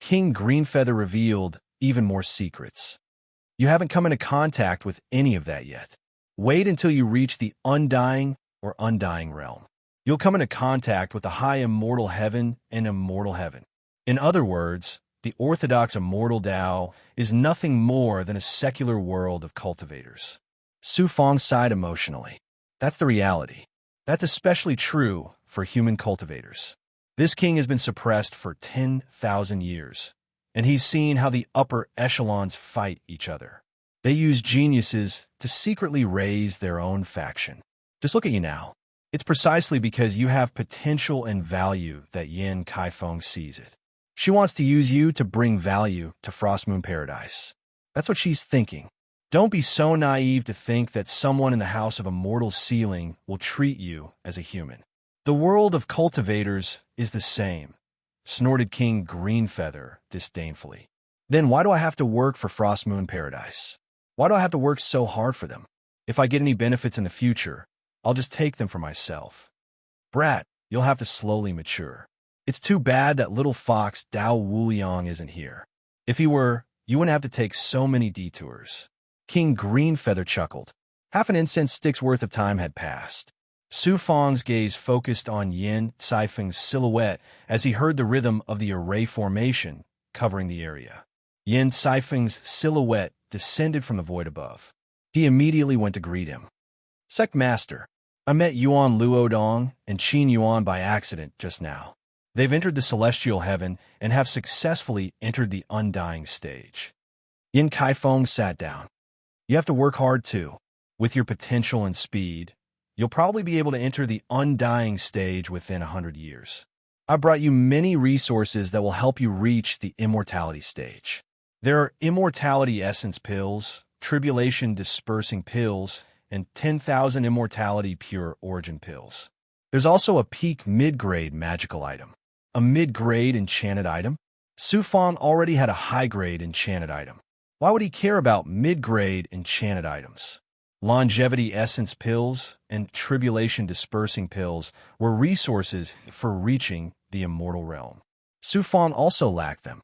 King Greenfeather revealed even more secrets. You haven't come into contact with any of that yet. Wait until you reach the undying or undying realm. You'll come into contact with the high immortal heaven and immortal heaven. In other words, the orthodox immortal Tao is nothing more than a secular world of cultivators. Su Fong sighed emotionally. That's the reality. That's especially true for human cultivators. This king has been suppressed for 10,000 years, and he's seen how the upper echelons fight each other. They use geniuses to secretly raise their own faction. Just look at you now. It's precisely because you have potential and value that Yin Kaifeng sees it. She wants to use you to bring value to Frost Moon Paradise. That's what she's thinking. Don't be so naive to think that someone in the House of Immortal Sealing will treat you as a human. The world of cultivators is the same, snorted King Greenfeather disdainfully. Then why do I have to work for Frost Moon Paradise? Why do I have to work so hard for them? If I get any benefits in the future, I'll just take them for myself. Brat, you'll have to slowly mature. It's too bad that little fox Dao Wuliang isn't here. If he were, you wouldn't have to take so many detours. King Greenfeather chuckled. Half an incense stick's worth of time had passed. Su Fang's gaze focused on Yin Caifeng's silhouette as he heard the rhythm of the array formation covering the area. Yin Caifeng's silhouette descended from the void above. He immediately went to greet him. Sect Master, I met Yuan Luodong and Qin Yuan by accident just now. They've entered the celestial heaven and have successfully entered the undying stage. Yin Caifeng sat down. You have to work hard too. With your potential and speed, you'll probably be able to enter the undying stage within 100 years. I brought you many resources that will help you reach the immortality stage. There are immortality essence pills, tribulation dispersing pills, and 10,000 immortality pure origin pills. There's also a peak mid-grade magical item. A mid-grade enchanted item? Su Fang already had a high-grade enchanted item. Why would he care about mid-grade enchanted items? Longevity essence pills and tribulation dispersing pills were resources for reaching the immortal realm. Su Fang also lacked them.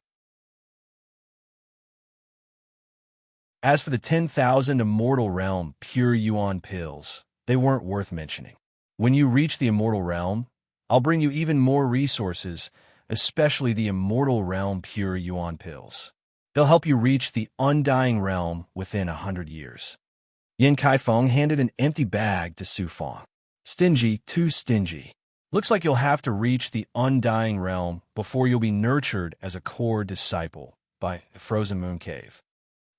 As for the 10,000 immortal realm pure yuan pills, they weren't worth mentioning. When you reach the immortal realm, I'll bring you even more resources, especially the immortal realm pure yuan pills. They'll help you reach the undying realm within 100 years. Yin Caifeng handed an empty bag to Su Fang. Stingy, too stingy. Looks like you'll have to reach the undying realm before you'll be nurtured as a core disciple by the Frozen Moon Cave.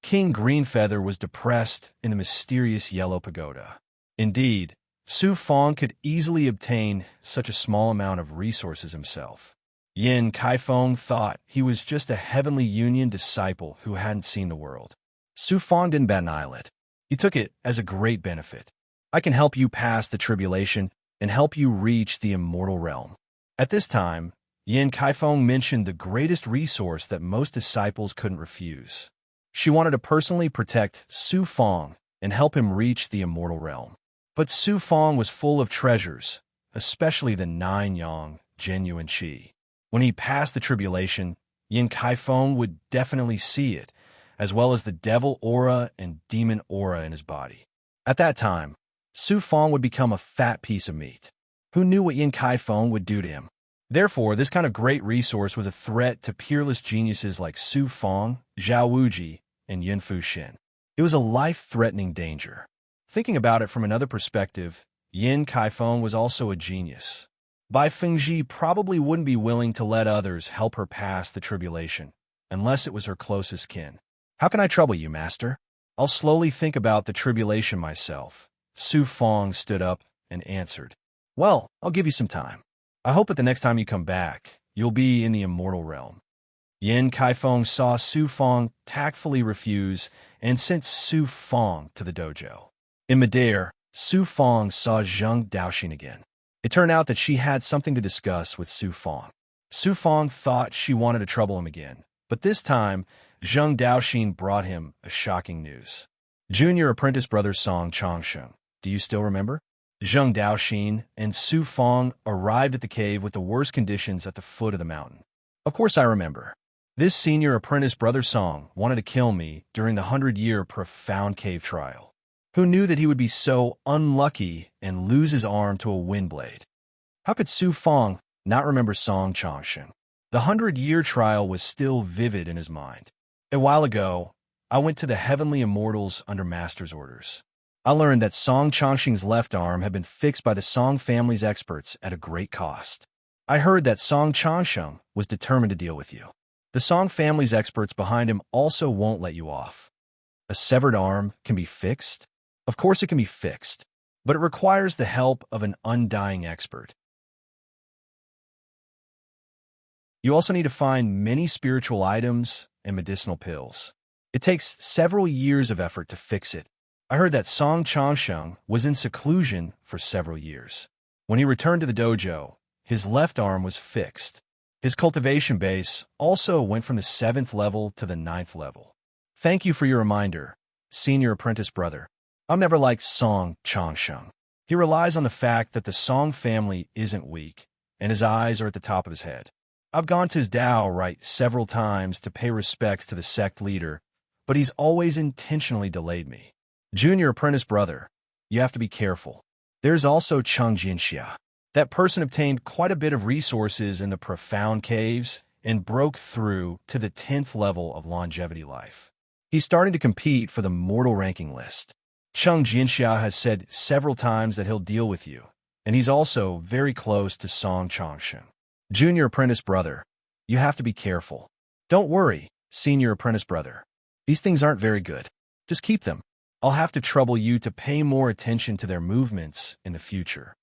King Greenfeather was depressed in the mysterious yellow pagoda. Indeed, Su Fang could easily obtain such a small amount of resources himself. Yin Caifeng thought he was just a Heavenly Union disciple who hadn't seen the world. Su Fang didn't bat an eyelid. He took it as a great benefit. I can help you pass the tribulation and help you reach the immortal realm. At this time, Yin Caifeng mentioned the greatest resource that most disciples couldn't refuse. She wanted to personally protect Su Fang and help him reach the immortal realm. But Su Fang was full of treasures, especially the 9 yang genuine qi. When he passed the tribulation, Yin Caifeng would definitely see it, as well as the devil aura and demon aura in his body. At that time, Su Fang would become a fat piece of meat. Who knew what Yin Caifeng would do to him? Therefore, this kind of great resource was a threat to peerless geniuses like Su Fang, Zhao Wuji, and Yin Fuxin. It was a life-threatening danger. Thinking about it from another perspective, Yin Caifeng was also a genius. Bai Fengji probably wouldn't be willing to let others help her pass the tribulation, unless it was her closest kin. How can I trouble you, master? I'll slowly think about the tribulation myself. Su Fang stood up and answered. Well, I'll give you some time. I hope that the next time you come back, you'll be in the immortal realm. Yin Caifeng saw Su Fang tactfully refuse and sent Su Fang to the dojo. In midair, Su Fang saw Zheng Daoxin again. It turned out that she had something to discuss with Su Fang. Su Fang thought she wanted to trouble him again, but this time, Zheng Daoxin brought him a shocking news. Junior apprentice brother Song Changsheng, do you still remember? Zheng Daoxin and Su Fang arrived at the cave with the worst conditions at the foot of the mountain. Of course I remember. This senior apprentice brother Song wanted to kill me during the 100-year profound cave trial. Who knew that he would be so unlucky and lose his arm to a wind blade? How could Su Fang not remember Song Changsheng? The 100-year trial was still vivid in his mind. A while ago, I went to the Heavenly Immortals under Master's orders. I learned that Song Changsheng's left arm had been fixed by the Song family's experts at a great cost. I heard that Song Changsheng was determined to deal with you. The Song family's experts behind him also won't let you off. A severed arm can be fixed? Of course it can be fixed, but it requires the help of an undying expert. You also need to find many spiritual items and medicinal pills. It takes several years of effort to fix it. I heard that Song Changsheng was in seclusion for several years. When he returned to the dojo, his left arm was fixed. His cultivation base also went from the 7th level to the 9th level. Thank you for your reminder, senior apprentice brother. I've never liked Song Changsheng. He relies on the fact that the Song family isn't weak, and his eyes are at the top of his head. I've gone to his Dao right several times to pay respects to the sect leader, but he's always intentionally delayed me. Junior apprentice brother, you have to be careful. There's also Cheng Jinxia. That person obtained quite a bit of resources in the profound caves and broke through to the 10th level of longevity life. He's starting to compete for the mortal ranking list. Cheng Jinxia has said several times that he'll deal with you, and he's also very close to Song Changsheng. Junior apprentice brother, you have to be careful. Don't worry, senior apprentice brother. These things aren't very good. Just keep them. I'll have to trouble you to pay more attention to their movements in the future.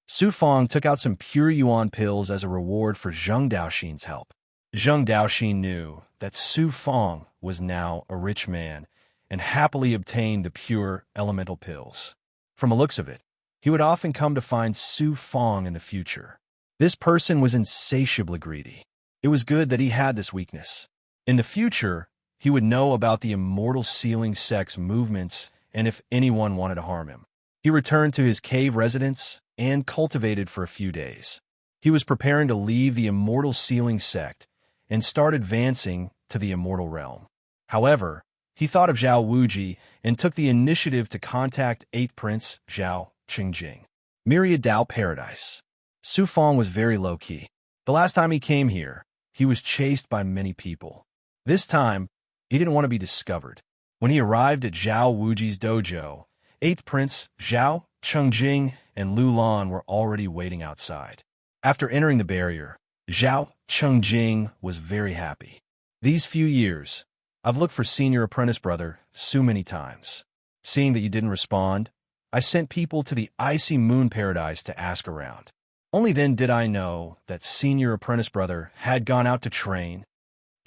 Su Fong took out some pure yuan pills as a reward for Zheng Daoxin's help. Zheng Daoxin knew that Su Fong was now a rich man and happily obtained the pure elemental pills. From the looks of it, he would often come to find Su Fong in the future. This person was insatiably greedy. It was good that he had this weakness. In the future, he would know about the immortal ceiling sect's movements and if anyone wanted to harm him. He returned to his cave residence and cultivated for a few days. He was preparing to leave the immortal ceiling sect and start advancing to the immortal realm. However, he thought of Zhao Wuji and took the initiative to contact 8th Prince Zhao Qingjing. Myriad Dao Paradise. Su Fong was very low-key. The last time he came here, he was chased by many people. This time, he didn't want to be discovered. When he arrived at Zhao Wuji's dojo, 8th Prince Zhao Qingjing and Lu Lan were already waiting outside. After entering the barrier, Zhao Qingjing was very happy. These few years, I've looked for senior apprentice brother so many times. Seeing that you didn't respond, I sent people to the icy moon paradise to ask around. Only then did I know that senior apprentice brother had gone out to train.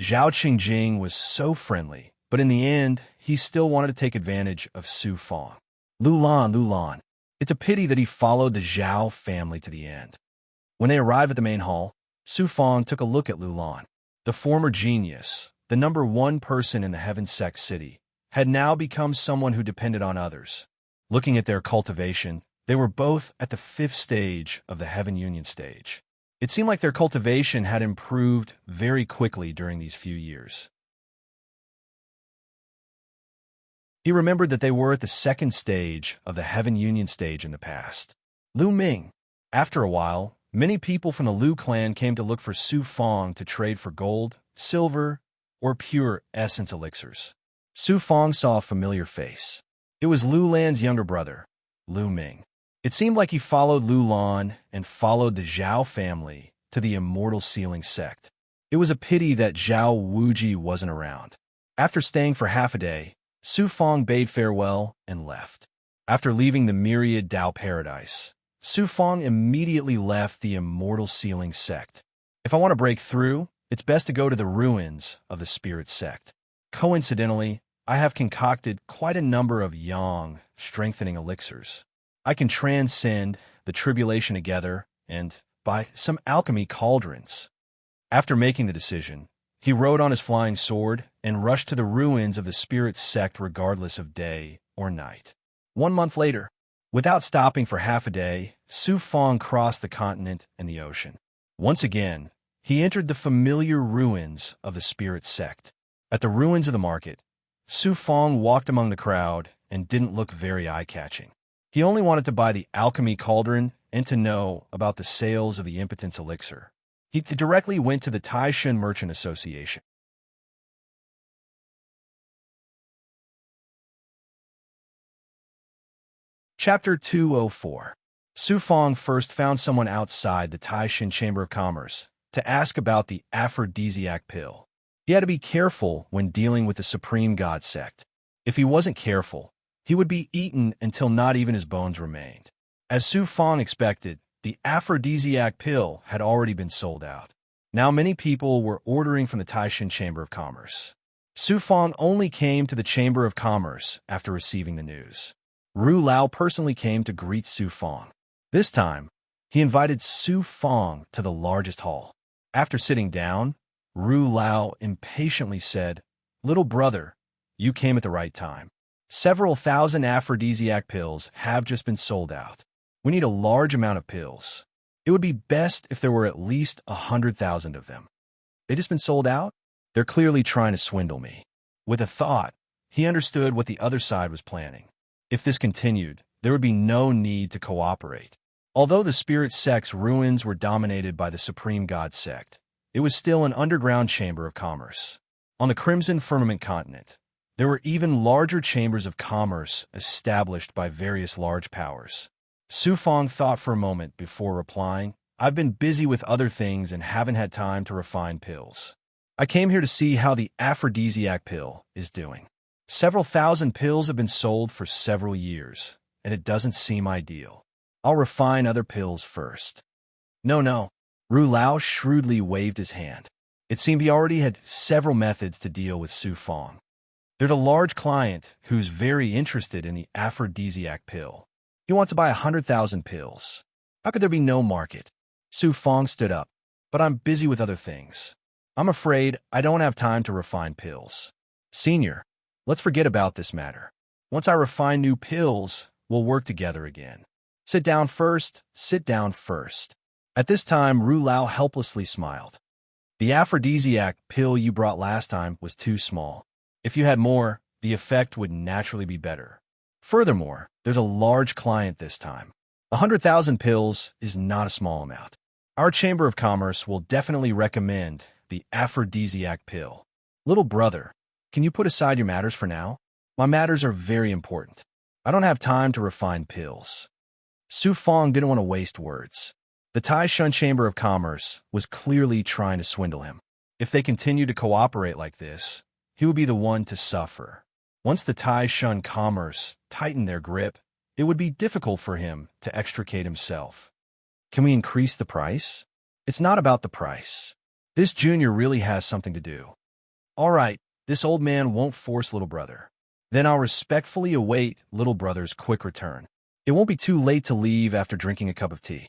Zhao Qingjing was so friendly, but in the end, he still wanted to take advantage of Su Fong. Lu Lan. It's a pity that he followed the Zhao family to the end. When they arrived at the main hall, Su Fong took a look at Lu Lan. The former genius, the #1 person in the Heaven Sect city, had now become someone who depended on others. Looking at their cultivation, they were both at the 5th stage of the Heaven Union stage. It seemed like their cultivation had improved very quickly during these few years. He remembered that they were at the 2nd stage of the Heaven Union stage in the past. Lu Ming. After a while, many people from the Lu clan came to look for Su Fong to trade for gold, silver, or pure essence elixirs. Su Fong saw a familiar face. It was Lu Lan's younger brother, Lu Ming. It seemed like he followed Lu Lan and followed the Zhao family to the immortal ceiling sect. It was a pity that Zhao Wuji wasn't around. After staying for half a day, Su Fong bade farewell and left. After leaving the Myriad Dao Paradise, Su Fong immediately left the immortal ceiling sect. If I want to break through, it's best to go to the ruins of the spirit sect. Coincidentally, I have concocted quite a number of yang strengthening elixirs. I can transcend the tribulation together and by some alchemy cauldrons. After making the decision, he rode on his flying sword and rushed to the ruins of the spirit sect regardless of day or night. 1 month later, without stopping for half a day, Su Fong crossed the continent and the ocean. Once again, he entered the familiar ruins of the spirit sect. At the ruins of the market, Su Fong walked among the crowd and didn't look very eye-catching. He only wanted to buy the alchemy cauldron and to know about the sales of the impotence elixir. He directly went to the Taishan Merchant Association. Chapter 204. Su Fong first found someone outside the Taishan Chamber of Commerce to ask about the aphrodisiac pill. He had to be careful when dealing with the Supreme God sect. If he wasn't careful, he would be eaten until not even his bones remained. As Su Fong expected, the aphrodisiac pill had already been sold out. Now many people were ordering from the Taishan Chamber of Commerce. Su Fong only came to the Chamber of Commerce after receiving the news. Ru Lao personally came to greet Su Fong. This time, he invited Su Fong to the largest hall. After sitting down, Ru Lao impatiently said, "Little brother, you came at the right time. Several thousand aphrodisiac pills have just been sold out. We need a large amount of pills. It would be best if there were at least 100,000 of them. They just been sold out? They're clearly trying to swindle me." With a thought, he understood what the other side was planning. If this continued, there would be no need to cooperate. Although the spirit sect's ruins were dominated by the Supreme God sect, it was still an underground chamber of commerce. On the Crimson Firmament continent, there were even larger chambers of commerce established by various large powers. Su Fong thought for a moment before replying, "I've been busy with other things and haven't had time to refine pills. I came here to see how the aphrodisiac pill is doing. Several thousand pills have been sold for several years, and it doesn't seem ideal. I'll refine other pills first." No. Ru Lao shrewdly waved his hand. It seemed he already had several methods to deal with Su Fong. There's a large client who's very interested in the aphrodisiac pill. He wants to buy 100,000 pills. How could there be no market? Su Fong stood up. "But I'm busy with other things. I'm afraid I don't have time to refine pills. Senior, let's forget about this matter. Once I refine new pills, we'll work together again. Sit down first, sit down first." At this time, Ru Lao helplessly smiled. "The aphrodisiac pill you brought last time was too small. If you had more, the effect would naturally be better. Furthermore, there's a large client this time. 100,000 pills is not a small amount. Our Chamber of Commerce will definitely recommend the aphrodisiac pill. Little brother, can you put aside your matters for now? My matters are very important. I don't have time to refine pills." Su Fong didn't want to waste words. The Taishan Chamber of Commerce was clearly trying to swindle him. If they continued to cooperate like this, he would be the one to suffer. Once the Taishan Commerce tightened their grip, it would be difficult for him to extricate himself. "Can we increase the price?" "It's not about the price. This junior really has something to do." "All right, this old man won't force little brother. Then I'll respectfully await little brother's quick return. It won't be too late to leave after drinking a cup of tea."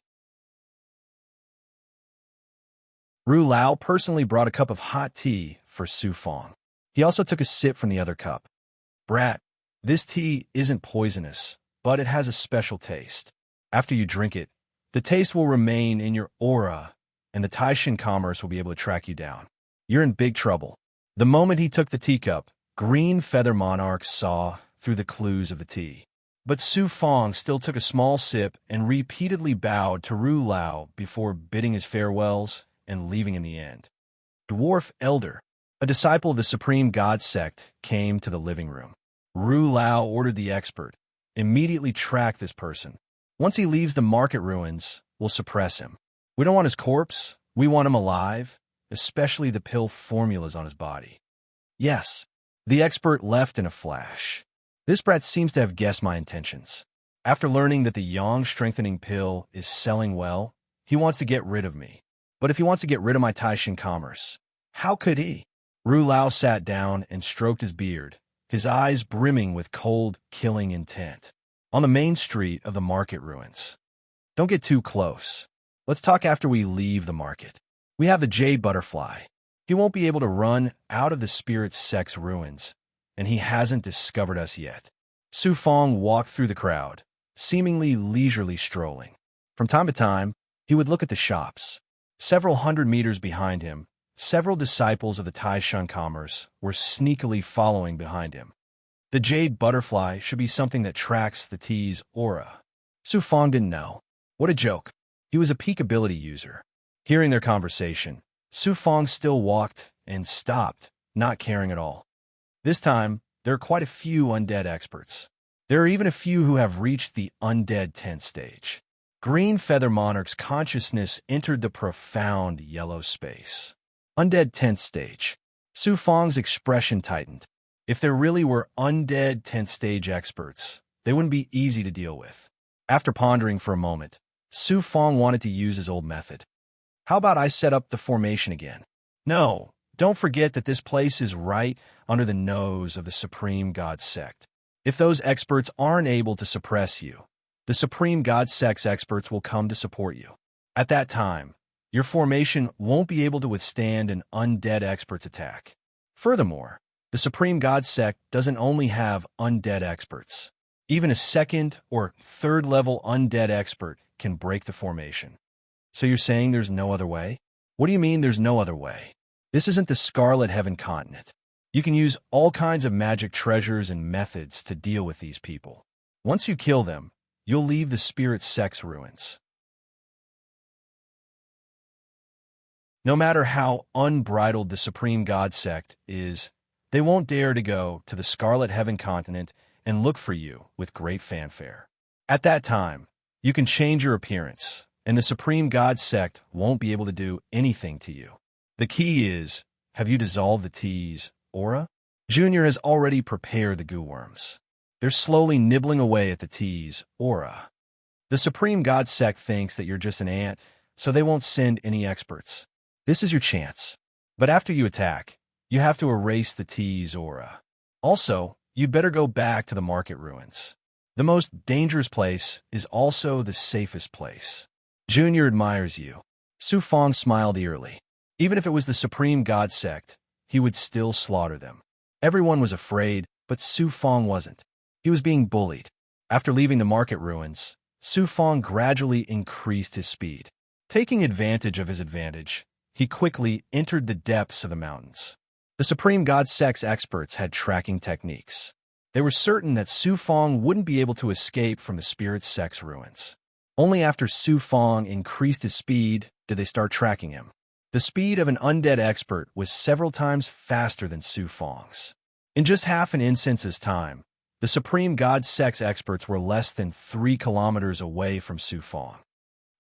Ru Lao personally brought a cup of hot tea for Su Fong. He also took a sip from the other cup. "Brat, this tea isn't poisonous, but it has a special taste. After you drink it, the taste will remain in your aura, and the Taishan Commerce will be able to track you down. You're in big trouble." The moment he took the teacup, green feather monarchs saw through the clues of the tea. But Su Fong still took a small sip and repeatedly bowed to Ru Lao before bidding his farewells and leaving in the end. Dwarf Elder, a disciple of the Supreme God sect, came to the living room. Ru Lao ordered the expert, "Immediately track this person. Once he leaves the market ruins, we'll suppress him. We don't want his corpse, we want him alive, especially the pill formulas on his body." "Yes." The expert left in a flash. This brat seems to have guessed my intentions. After learning that the Yang strengthening pill is selling well, he wants to get rid of me. But if he wants to get rid of my Taishan Commerce, how could he? Ru Lao sat down and stroked his beard, his eyes brimming with cold, killing intent. On the main street of the market ruins. "Don't get too close. Let's talk after we leave the market. We have the jade butterfly. He won't be able to run out of the spirit sect's ruins, and he hasn't discovered us yet." Su Fong walked through the crowd, seemingly leisurely strolling. From time to time, he would look at the shops. Several hundred meters behind him, several disciples of the Taishan Commerce were sneakily following behind him. The jade butterfly should be something that tracks the tea's aura. Su Fong didn't know. What a joke. He was a peak ability user. Hearing their conversation, Su Fong still walked and stopped, not caring at all. This time, there are quite a few undead experts. There are even a few who have reached the undead 10th stage. Green Feather Monarch's consciousness entered the profound yellow space. Undead 10th stage. Su Fong's expression tightened. If there really were undead 10th stage experts, they wouldn't be easy to deal with. After pondering for a moment, Su Fong wanted to use his old method. How about I set up the formation again? No, don't forget that this place is right under the nose of the Supreme God Sect. If those experts aren't able to suppress you, the Supreme God Sect's experts will come to support you. At that time, your formation won't be able to withstand an undead expert's attack. Furthermore, the Supreme God Sect doesn't only have undead experts. Even a second or third level undead expert can break the formation. So you're saying there's no other way? What do you mean there's no other way? This isn't the Scarlet Heaven continent. You can use all kinds of magic treasures and methods to deal with these people. Once you kill them, you'll leave the Spirit Sect's ruins. No matter how unbridled the Supreme God Sect is, they won't dare to go to the Scarlet Heaven continent and look for you with great fanfare. At that time, you can change your appearance, and the Supreme God Sect won't be able to do anything to you. The key is, have you dissolved the T's aura? Junior has already prepared the goo worms. They're slowly nibbling away at the T's aura. The Supreme God Sect thinks that you're just an ant, so they won't send any experts. This is your chance. But after you attack, you have to erase the T's aura. Also, you better go back to the market ruins. The most dangerous place is also the safest place. Junior admires you. Su Fong smiled eerily. Even if it was the Supreme God Sect, he would still slaughter them. Everyone was afraid, but Su Fong wasn't. He was being bullied. After leaving the market ruins, Su Fong gradually increased his speed. Taking advantage of his advantage, he quickly entered the depths of the mountains. The Supreme God Sect's experts had tracking techniques. They were certain that Su Fong wouldn't be able to escape from the Spirit Sect's ruins. Only after Su Fong increased his speed did they start tracking him. The speed of an undead expert was several times faster than Su Fong's. In just half an instant's time, the Supreme God Sect's experts were less than 3 kilometers away from Su Fong.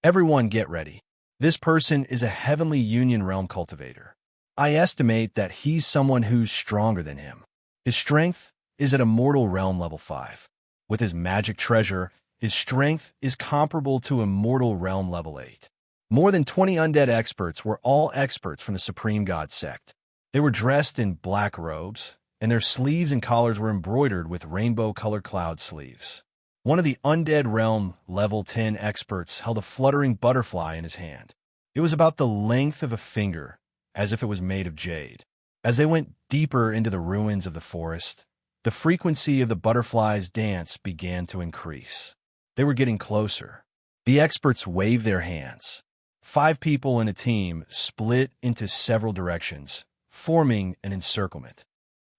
Everyone get ready. This person is a Heavenly Union Realm cultivator. I estimate that he's someone who's stronger than him. His strength is at Immortal Realm level 5. With his magic treasure, his strength is comparable to Immortal Realm level 8. More than 20 undead experts were all experts from the Supreme God Sect. They were dressed in black robes, and their sleeves and collars were embroidered with rainbow-colored cloud sleeves. One of the Undead Realm level 10 experts held a fluttering butterfly in his hand. It was about the length of a finger, as if it was made of jade. As they went deeper into the ruins of the forest, the frequency of the butterfly's dance began to increase. They were getting closer. The experts waved their hands. 5 people in a team split into several directions, forming an encirclement.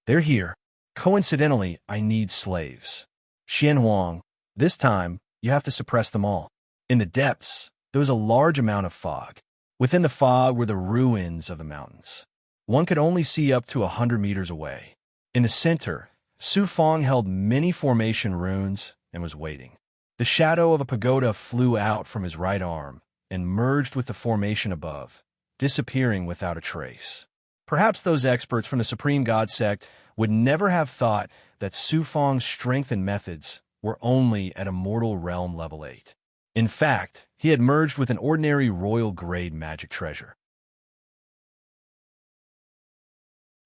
They're here. Coincidentally, I need slaves. Xian Huang, this time, you have to suppress them all. In the depths, there was a large amount of fog. Within the fog were the ruins of the mountains. One could only see up to 100 meters away. In the center, Su Fong held many formation runes and was waiting. The shadow of a pagoda flew out from his right arm and merged with the formation above, disappearing without a trace. Perhaps those experts from the Supreme God Sect would never have thought that Su Fong's strength and methods were only at Immortal Realm level 8. In fact, he had merged with an ordinary royal-grade magic treasure.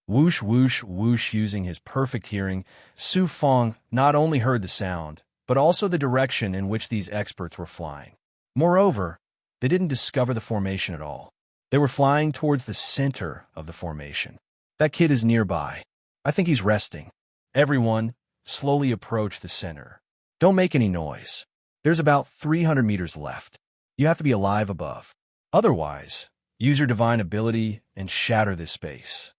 Whoosh, whoosh, whoosh. Using his perfect hearing, Su Fong not only heard the sound, but also the direction in which these experts were flying. Moreover, they didn't discover the formation at all. They were flying towards the center of the formation. That kid is nearby. I think he's resting. Everyone, slowly approach the center. Don't make any noise. There's about 300 meters left. You have to be alive above. Otherwise, use your divine ability and shatter this space.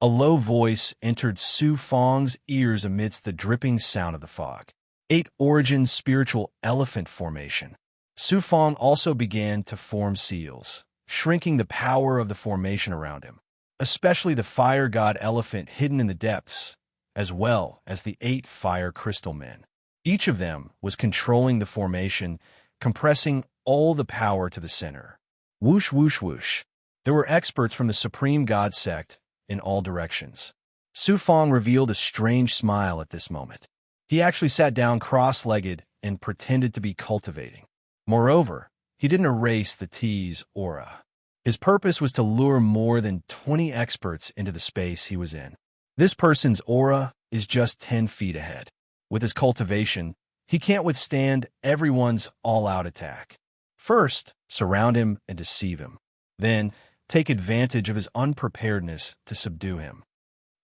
A low voice entered Su Fong's ears amidst the dripping sound of the fog. 8 Origin Spiritual Elephant Formation. Su Fong also began to form seals, shrinking the power of the formation around him, especially the fire god elephant hidden in the depths, as well as the 8 fire crystal men. Each of them was controlling the formation, compressing all the power to the center. Whoosh, whoosh, whoosh. There were experts from the Supreme God Sect in all directions. Su Fong revealed a strange smile at this moment. He actually sat down cross-legged and pretended to be cultivating. Moreover, he didn't erase the T's aura. His purpose was to lure more than 20 experts into the space he was in. This person's aura is just 10 feet ahead. With his cultivation, he can't withstand everyone's all-out attack. First, surround him and deceive him. Then, take advantage of his unpreparedness to subdue him.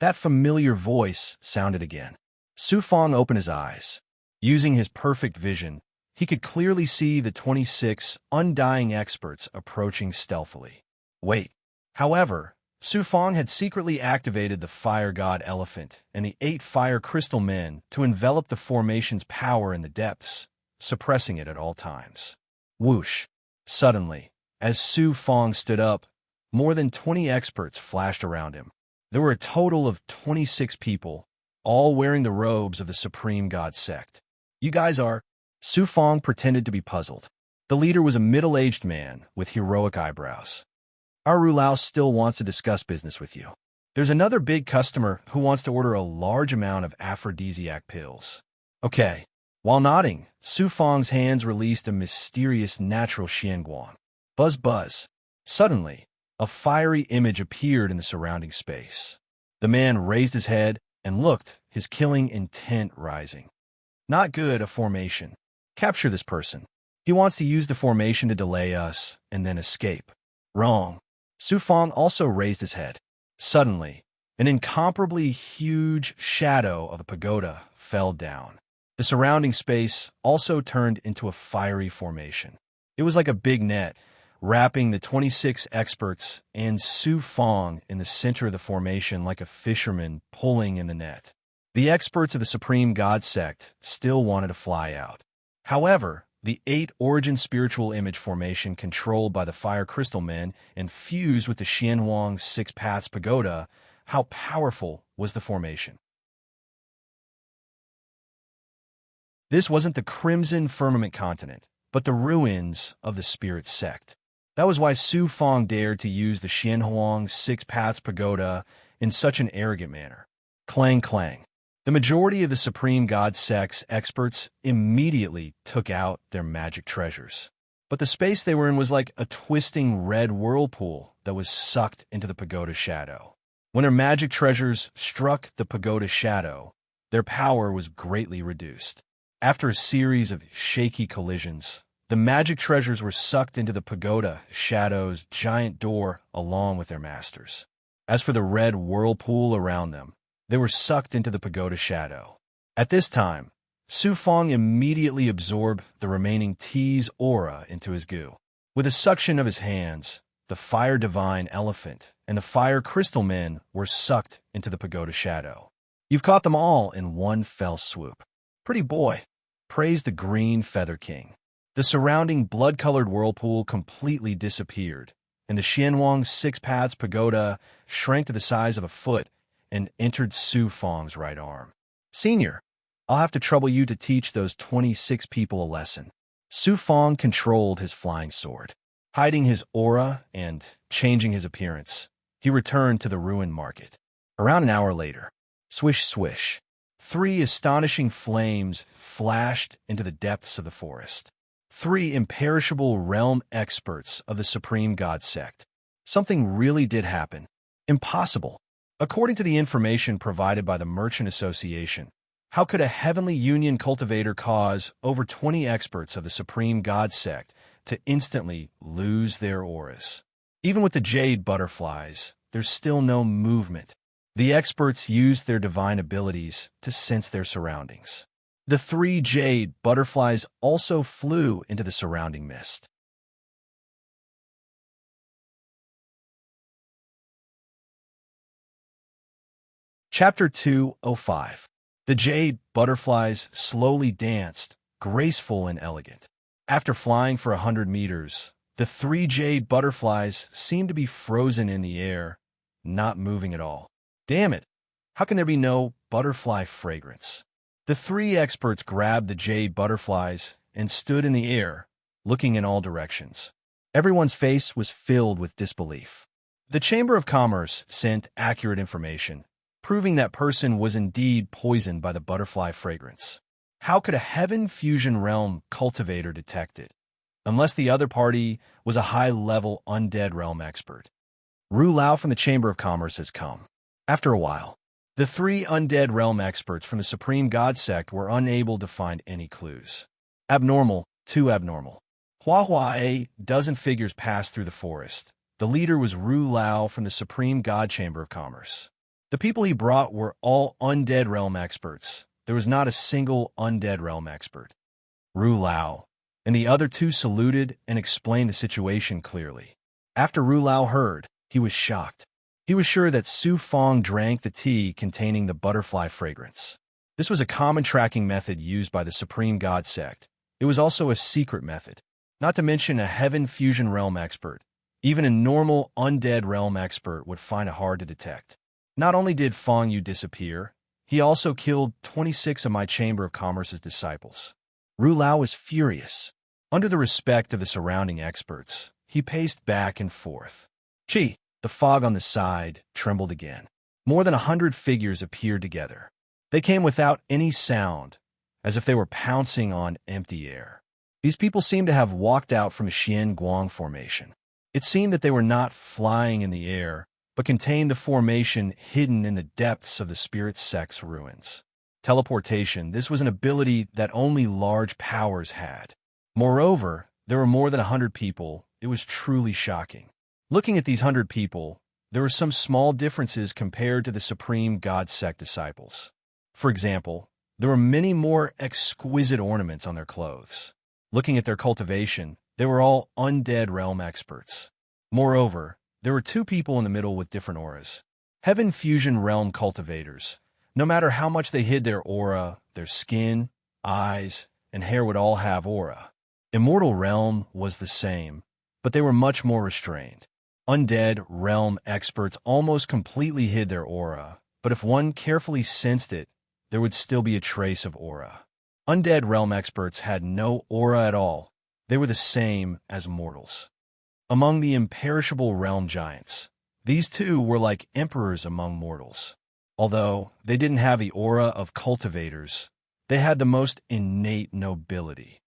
That familiar voice sounded again. Su Fong opened his eyes. Using his perfect vision, he could clearly see the 26 undying experts approaching stealthily. Wait. However, Su Fong had secretly activated the fire god elephant and the 8 fire crystal men to envelop the formation's power in the depths, suppressing it at all times. Whoosh! Suddenly, as Su Fong stood up, more than 20 experts flashed around him. There were a total of 26 people, all wearing the robes of the Supreme God sect. You guys are... Su Fong pretended to be puzzled. The leader was a middle-aged man with heroic eyebrows. Our Rulao still wants to discuss business with you. There's another big customer who wants to order a large amount of aphrodisiac pills. Okay. While nodding, Su Fong's hands released a mysterious natural xianguang. Buzz buzz. Suddenly, a fiery image appeared in the surrounding space. The man raised his head and looked, his killing intent rising. Not good, a formation. Capture this person. He wants to use the formation to delay us and then escape. Wrong. Su Fong also raised his head. Suddenly, an incomparably huge shadow of a pagoda fell down. The surrounding space also turned into a fiery formation. It was like a big net, wrapping the 26 experts and Su Fong in the center of the formation like a fisherman pulling in the net. The experts of the Supreme God sect still wanted to fly out. However, the 8 origin spiritual image formation controlled by the Fire Crystal Men and fused with the Xianhuang 6 Paths Pagoda, how powerful was the formation? This wasn't the Crimson Firmament continent, but the ruins of the Spirit sect. That was why Su Fong dared to use the Xianhuang 6 Paths Pagoda in such an arrogant manner. Clang clang. The majority of the Supreme God sect's experts immediately took out their magic treasures. But the space they were in was like a twisting red whirlpool that was sucked into the pagoda shadow. When their magic treasures struck the pagoda shadow, their power was greatly reduced. After a series of shaky collisions, the magic treasures were sucked into the pagoda shadow's giant door along with their masters. As for the red whirlpool around them, they were sucked into the pagoda shadow. At this time, Su Fong immediately absorbed the remaining T's aura into his goo. With a suction of his hands, the Fire Divine Elephant and the Fire Crystal Men were sucked into the pagoda shadow. You've caught them all in one fell swoop. Pretty boy, praised the Green Feather King. The surrounding blood-colored whirlpool completely disappeared, and the Xianhuang 6 Paths Pagoda shrank to the size of a foot and entered Su Fong's right arm. Senior, I'll have to trouble you to teach those 26 people a lesson. Su Fong controlled his flying sword. Hiding his aura and changing his appearance, he returned to the ruined market. Around an hour later, swish swish, 3 astonishing flames flashed into the depths of the forest. 3 imperishable realm experts of the Supreme God sect. Something really did happen. Impossible. According to the information provided by the Merchant Association, how could a Heavenly Union cultivator cause over 20 experts of the Supreme God sect to instantly lose their auras? Even with the jade butterflies, there's still no movement. The experts used their divine abilities to sense their surroundings. The 3 jade butterflies also flew into the surrounding mist. Chapter 205. The jade butterflies slowly danced, graceful and elegant. After flying for 100 meters, the 3 jade butterflies seemed to be frozen in the air, not moving at all. Damn it! How can there be no butterfly fragrance? The 3 experts grabbed the jade butterflies and stood in the air, looking in all directions. Everyone's face was filled with disbelief. The Chamber of Commerce sent accurate information, proving that person was indeed poisoned by the butterfly fragrance. How could a Heaven Fusion Realm cultivator detect it? unless the other party was a high-level undead realm expert. Ru Lao from the Chamber of Commerce has come. After a while, the three undead realm experts from the Supreme God Sect were unable to find any clues. Abnormal, too abnormal. A dozen figures passed through the forest. The leader was Ru Lao from the Supreme God Chamber of Commerce. The people he brought were all undead realm experts. There was not a single undead realm expert. Ru Lao and the other two saluted and explained the situation clearly. After Ru Lao heard, he was shocked. He was sure that Su Fong drank the tea containing the butterfly fragrance. This was a common tracking method used by the Supreme God Sect. It was also a secret method, not to mention a Heaven Fusion realm expert. Even a normal undead realm expert would find it hard to detect. Not only did Fong Yu disappear, he also killed 26 of my Chamber of Commerce's disciples. Ru Lao was furious. Under the respect of the surrounding experts, he paced back and forth. Gee, the fog on the side trembled again. More than 100 figures appeared together. They came without any sound, as if they were pouncing on empty air. These people seemed to have walked out from a Xian Guang formation. It seemed that they were not flying in the air, but contained the formation hidden in the depths of the Spirit Sect's ruins. Teleportation, this was an ability that only large powers had. Moreover, there were more than 100 people. It was truly shocking. Looking at these 100 people, there were some small differences compared to the Supreme God Sect disciples. For example, there were many more exquisite ornaments on their clothes. Looking at their cultivation, they were all undead realm experts. Moreover, there were two people in the middle with different auras. Heaven Fusion realm cultivators. No matter how much they hid their aura, their skin, eyes, and hair would all have aura. Immortal realm was the same, but they were much more restrained. Undead realm experts almost completely hid their aura, but if one carefully sensed it, there would still be a trace of aura. Undead realm experts had no aura at all. They were the same as mortals. Among the imperishable realm giants, these two were like emperors among mortals. Although they didn't have the aura of cultivators, they had the most innate nobility.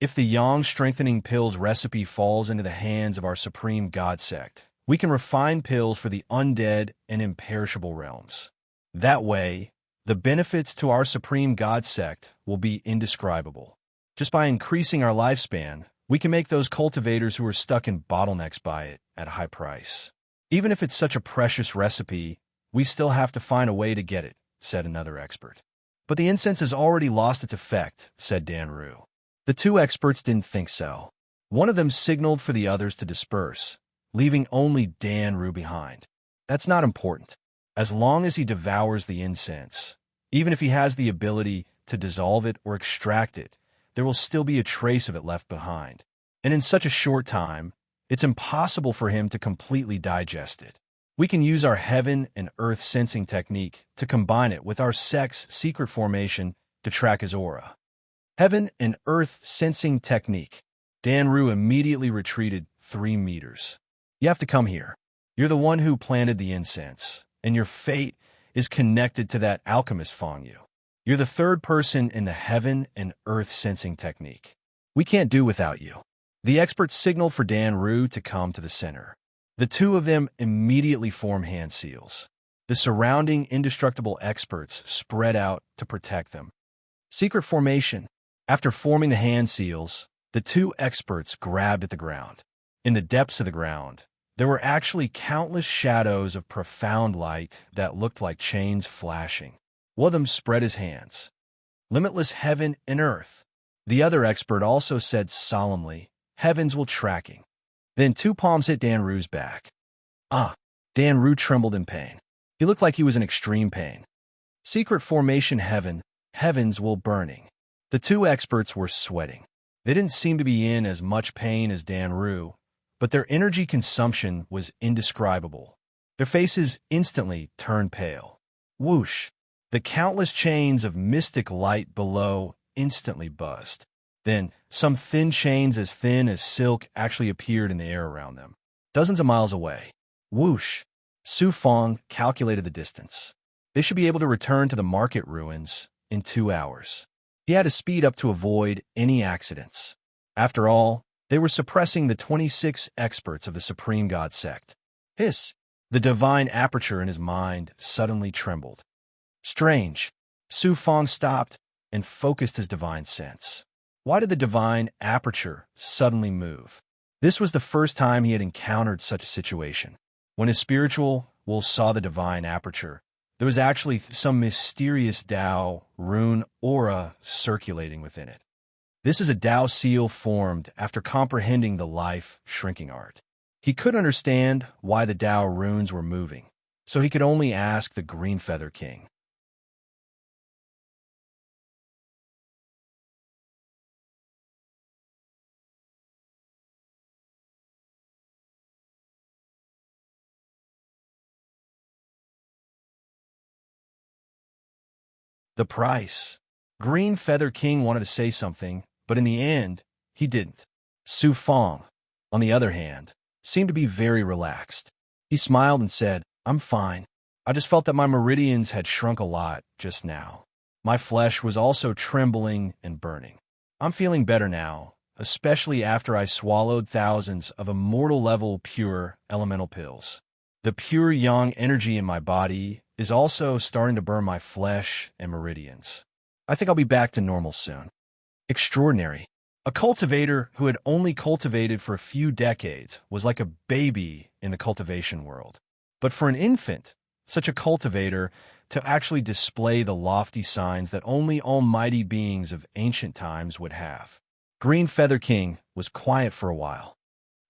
If the Yang Strengthening Pills recipe falls into the hands of our Supreme God Sect, we can refine pills for the undead and imperishable realms. That way, the benefits to our Supreme God Sect will be indescribable. Just by increasing our lifespan, we can make those cultivators who are stuck in bottlenecks by it at a high price. Even if it's such a precious recipe, we still have to find a way to get it, said another expert. But the incense has already lost its effect, said Dan Ru. The two experts didn't think so. One of them signaled for the others to disperse, leaving only Dan Ru behind. That's not important. As long as he devours the incense, even if he has the ability to dissolve it or extract it, there will still be a trace of it left behind. And in such a short time, it's impossible for him to completely digest it. We can use our heaven and earth sensing technique to combine it with our sect's secret formation to track his aura. Heaven and earth sensing technique. Dan Ru immediately retreated 3 meters. You have to come here. You're the one who planted the incense, and your fate is connected to that alchemist Fong Yu. You're the third person in the heaven and earth sensing technique. We can't do without you. The expert signaled for Dan Ru to come to the center. The two of them immediately form hand seals. The surrounding indestructible experts spread out to protect them. Secret formation. After forming the hand seals, the two experts grabbed at the ground. In the depths of the ground, there were actually countless shadows of profound light that looked like chains flashing. One of them spread his hands. Limitless heaven and earth. The other expert also said solemnly, heavens will tracking. Then 2 palms hit Dan Ru's back. Dan Ru trembled in pain. He looked like he was in extreme pain. Secret formation heaven, heavens will burning. The 2 experts were sweating. They didn't seem to be in as much pain as Dan Ru, but their energy consumption was indescribable. Their faces instantly turned pale. Whoosh! The countless chains of mystic light below instantly buzzed. Then, some thin chains as thin as silk actually appeared in the air around them, dozens of miles away. Whoosh! Su Fong calculated the distance. They should be able to return to the market ruins in 2 hours. He had to speed up to avoid any accidents. After all, they were suppressing the 26 experts of the Supreme God sect. The divine aperture in his mind suddenly trembled. Strange. Su Fong stopped and focused his divine sense. Why did the divine aperture suddenly move? This was the first time he had encountered such a situation. When his spiritual wolf saw the divine aperture, there was actually some mysterious Tao rune aura circulating within it. This is a Tao seal formed after comprehending the life shrinking art. He couldn't understand why the Tao runes were moving, so he could only ask the Green Feather King. The price. Green Feather King wanted to say something, but in the end, he didn't. Su Fong, on the other hand, seemed to be very relaxed. He smiled and said, "I'm fine. I just felt that my meridians had shrunk a lot just now. My flesh was also trembling and burning. I'm feeling better now, especially after I swallowed thousands of immortal-level pure elemental pills. The pure yang energy in my body is also starting to burn my flesh and meridians. I think I'll be back to normal soon." Extraordinary. A cultivator who had only cultivated for a few decades was like a baby in the cultivation world. But for an infant, such a cultivator, to actually display the lofty signs that only almighty beings of ancient times would have. Green Feather King was quiet for a while.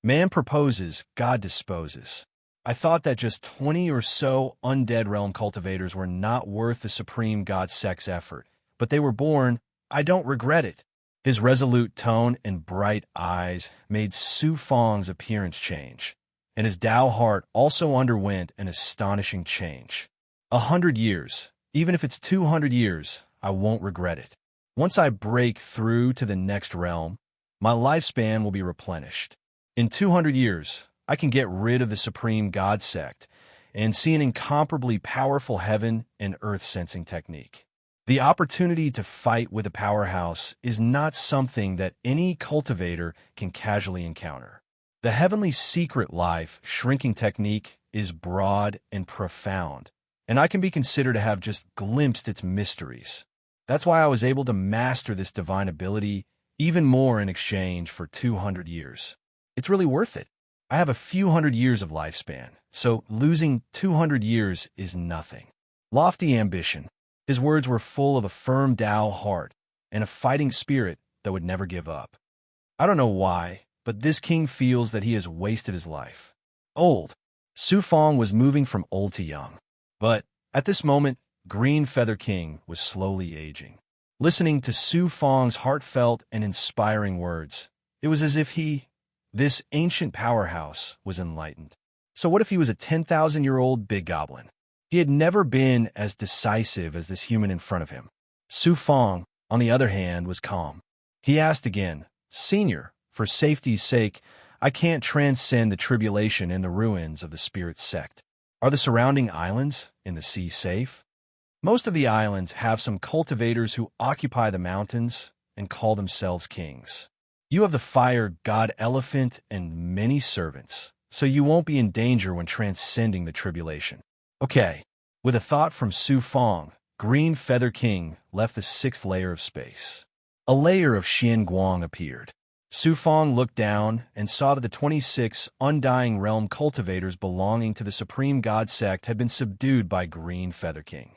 Man proposes, God disposes. I thought that just 20 or so undead realm cultivators were not worth the Supreme God Sect's effort, but they were born. I don't regret it. His resolute tone and bright eyes made Su Fong's appearance change, and his Tao heart also underwent an astonishing change. 100 years, even if it's 200 years, I won't regret it. Once I break through to the next realm, my lifespan will be replenished. In 200 years, I can get rid of the Supreme God Sect and see an incomparably powerful heaven and earth sensing technique. The opportunity to fight with a powerhouse is not something that any cultivator can casually encounter. The heavenly secret life shrinking technique is broad and profound, and I can be considered to have just glimpsed its mysteries. That's why I was able to master this divine ability even more in exchange for 200 years. It's really worth it. I have a few hundred years of lifespan, so losing 200 years is nothing. Lofty ambition. His words were full of a firm Tao heart and a fighting spirit that would never give up. I don't know why, but this king feels that he has wasted his life. Old. Su Fong was moving from old to young. But at this moment, Green Feather King was slowly aging. Listening to Su Fong's heartfelt and inspiring words, it was as if this ancient powerhouse, was enlightened. So what if he was a 10,000-year-old big goblin? He had never been as decisive as this human in front of him. Su Fong, on the other hand, was calm. He asked again, "Senior, for safety's sake, I can't transcend the tribulation in the ruins of the spirit sect. Are the surrounding islands in the sea safe?" Most of the islands have some cultivators who occupy the mountains and call themselves kings. You have the fire god elephant and many servants, so you won't be in danger when transcending the tribulation. Okay. With a thought from Su Fong, Green Feather King left the 6th layer of space. A layer of Xian Guang appeared. Su Fong looked down and saw that the 26 Undying Realm cultivators belonging to the Supreme God Sect had been subdued by Green Feather King.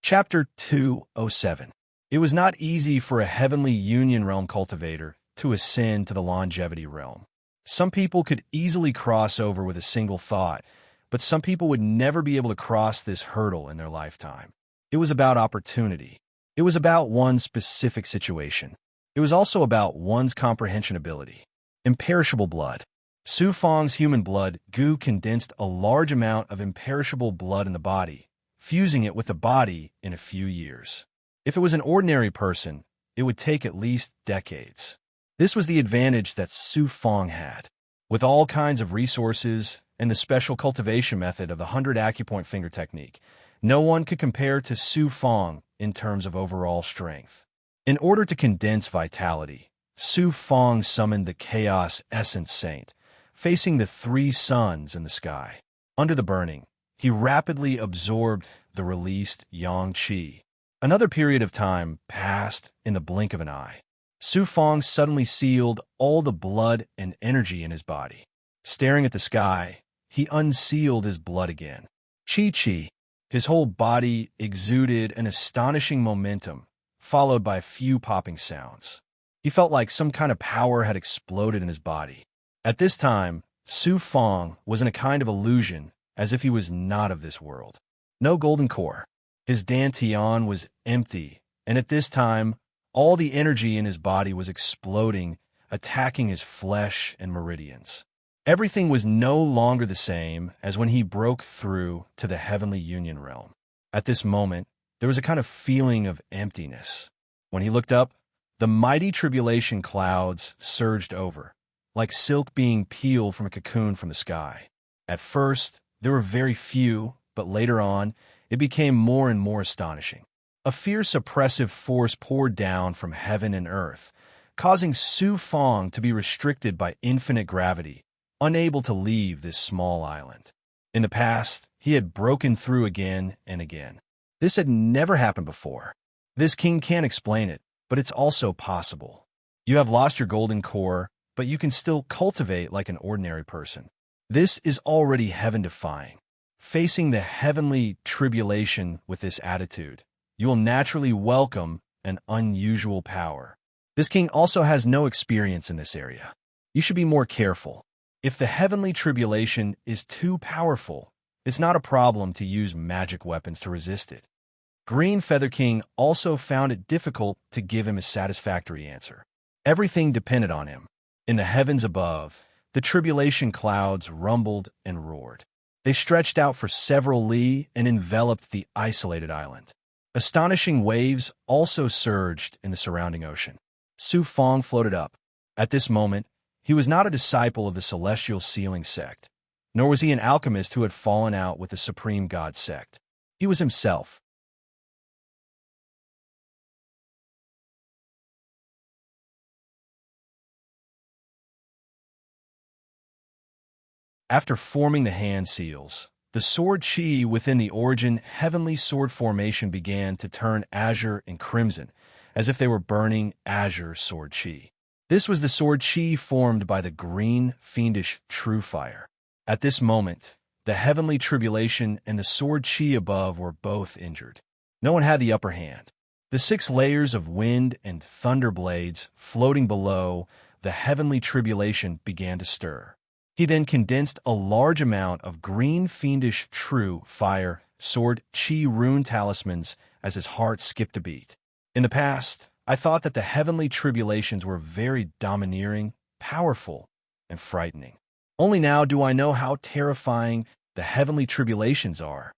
Chapter 207. It was not easy for a Heavenly Union Realm cultivator to ascend to the Longevity Realm. Some people could easily cross over with a single thought, but some people would never be able to cross this hurdle in their lifetime. It was about opportunity. It was about one's specific situation. It was also about one's comprehension ability. Imperishable blood. Su Fang's human blood goo condensed a large amount of imperishable blood in the body, fusing it with the body in a few years. If it was an ordinary person, it would take at least decades. This was the advantage that Su Fang had. With all kinds of resources and the special cultivation method of the 100 acupoint finger technique, no one could compare to Su Fang in terms of overall strength. In order to condense vitality, Su Fang summoned the Chaos Essence Saint, facing the three suns in the sky. Under the burning, he rapidly absorbed the released Yang Qi. Another period of time passed in the blink of an eye. Su Fang suddenly sealed all the blood and energy in his body. Staring at the sky, he unsealed his blood again. Qi. His whole body exuded an astonishing momentum, followed by a few popping sounds. He felt like some kind of power had exploded in his body. At this time, Su Fang was in a kind of illusion, as if he was not of this world. No golden core. His dantian was empty, and at this time, all the energy in his body was exploding, attacking his flesh and meridians. Everything was no longer the same as when he broke through to the heavenly union realm. At this moment, there was a kind of feeling of emptiness. When he looked up, the mighty tribulation clouds surged over, like silk being peeled from a cocoon from the sky. At first, there were very few, but later on, it became more and more astonishing. A fierce oppressive force poured down from heaven and earth, causing Su Fang to be restricted by infinite gravity, unable to leave this small island. In the past, he had broken through again and again. This had never happened before. This king can't explain it, but it's also possible. You have lost your golden core, but you can still cultivate like an ordinary person. This is already heaven-defying. Facing the heavenly tribulation with this attitude, you will naturally welcome an unusual power. This king also has no experience in this area. You should be more careful. If the heavenly tribulation is too powerful, it's not a problem to use magic weapons to resist it. Green Feather King also found it difficult to give him a satisfactory answer. Everything depended on him. In the heavens above, the tribulation clouds rumbled and roared. They stretched out for several li and enveloped the isolated island. Astonishing waves also surged in the surrounding ocean. Su Fang floated up. At this moment, he was not a disciple of the celestial sealing sect, nor was he an alchemist who had fallen out with the supreme god sect. He was himself. After forming the hand seals, the sword chi within the origin heavenly sword formation began to turn azure and crimson, as if they were burning azure sword chi. This was the sword chi formed by the green, fiendish true fire. At this moment, the heavenly tribulation and the sword chi above were both injured. No one had the upper hand. The 6 layers of wind and thunder blades floating below the heavenly tribulation began to stir. He then condensed a large amount of green fiendish true fire sword chi rune talismans as his heart skipped a beat. In the past, I thought that the heavenly tribulations were very domineering, powerful, and frightening. Only now do I know how terrifying the heavenly tribulations are.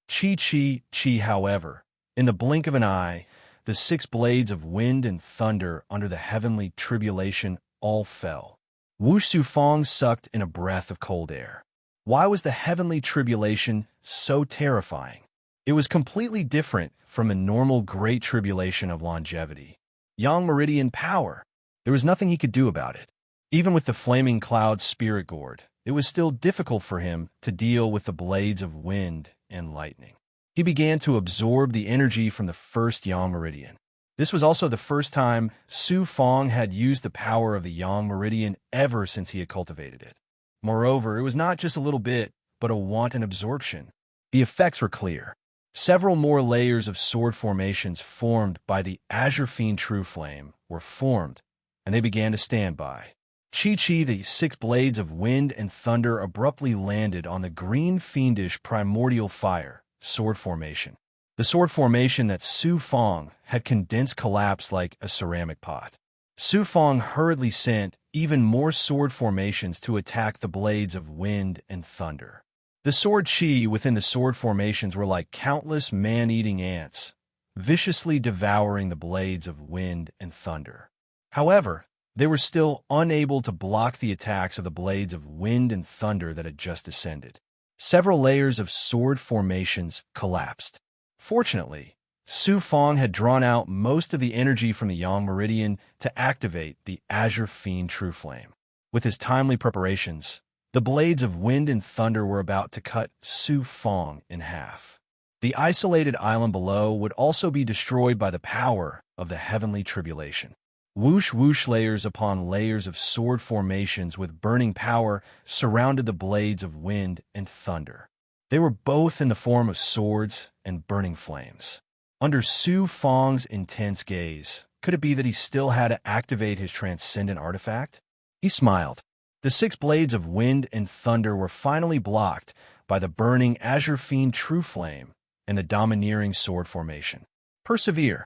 Chi, however, in the blink of an eye, the 6 blades of wind and thunder under the heavenly tribulation all fell. Wu Sufang sucked in a breath of cold air. Why was the heavenly tribulation so terrifying? It was completely different from a normal great tribulation of longevity. Yang meridian power. There was nothing he could do about it. Even with the flaming cloud spirit gourd, it was still difficult for him to deal with the blades of wind and lightning. He began to absorb the energy from the first Yang meridian. This was also the first time Su Fang had used the power of the Yang meridian ever since he had cultivated it. Moreover, it was not just a little bit, but a wanton absorption. The effects were clear. Several more layers of sword formations formed by the Azure Fiend True Flame were formed, and they began to stand by. Chi, the 6 blades of wind and thunder abruptly landed on the green fiendish primordial fire sword formation. The sword formation that Su Fang had condensed collapsed like a ceramic pot. Su Fong hurriedly sent even more sword formations to attack the blades of wind and thunder. The sword chi within the sword formations were like countless man-eating ants, viciously devouring the blades of wind and thunder. However, they were still unable to block the attacks of the blades of wind and thunder that had just descended. Several layers of sword formations collapsed. Fortunately, Su Fong had drawn out most of the energy from the Yang Meridian to activate the Azure Fiend True Flame. With his timely preparations, the blades of wind and thunder were about to cut Su Fong in half. The isolated island below would also be destroyed by the power of the heavenly tribulation. Whoosh whoosh, layers upon layers of sword formations with burning power surrounded the blades of wind and thunder. They were both in the form of swords and burning flames. Under Su Fong's intense gaze, could it be that he still had to activate his transcendent artifact? He smiled. The 6 blades of wind and thunder were finally blocked by the burning Azure Fiend True Flame and the domineering sword formation. Persevere.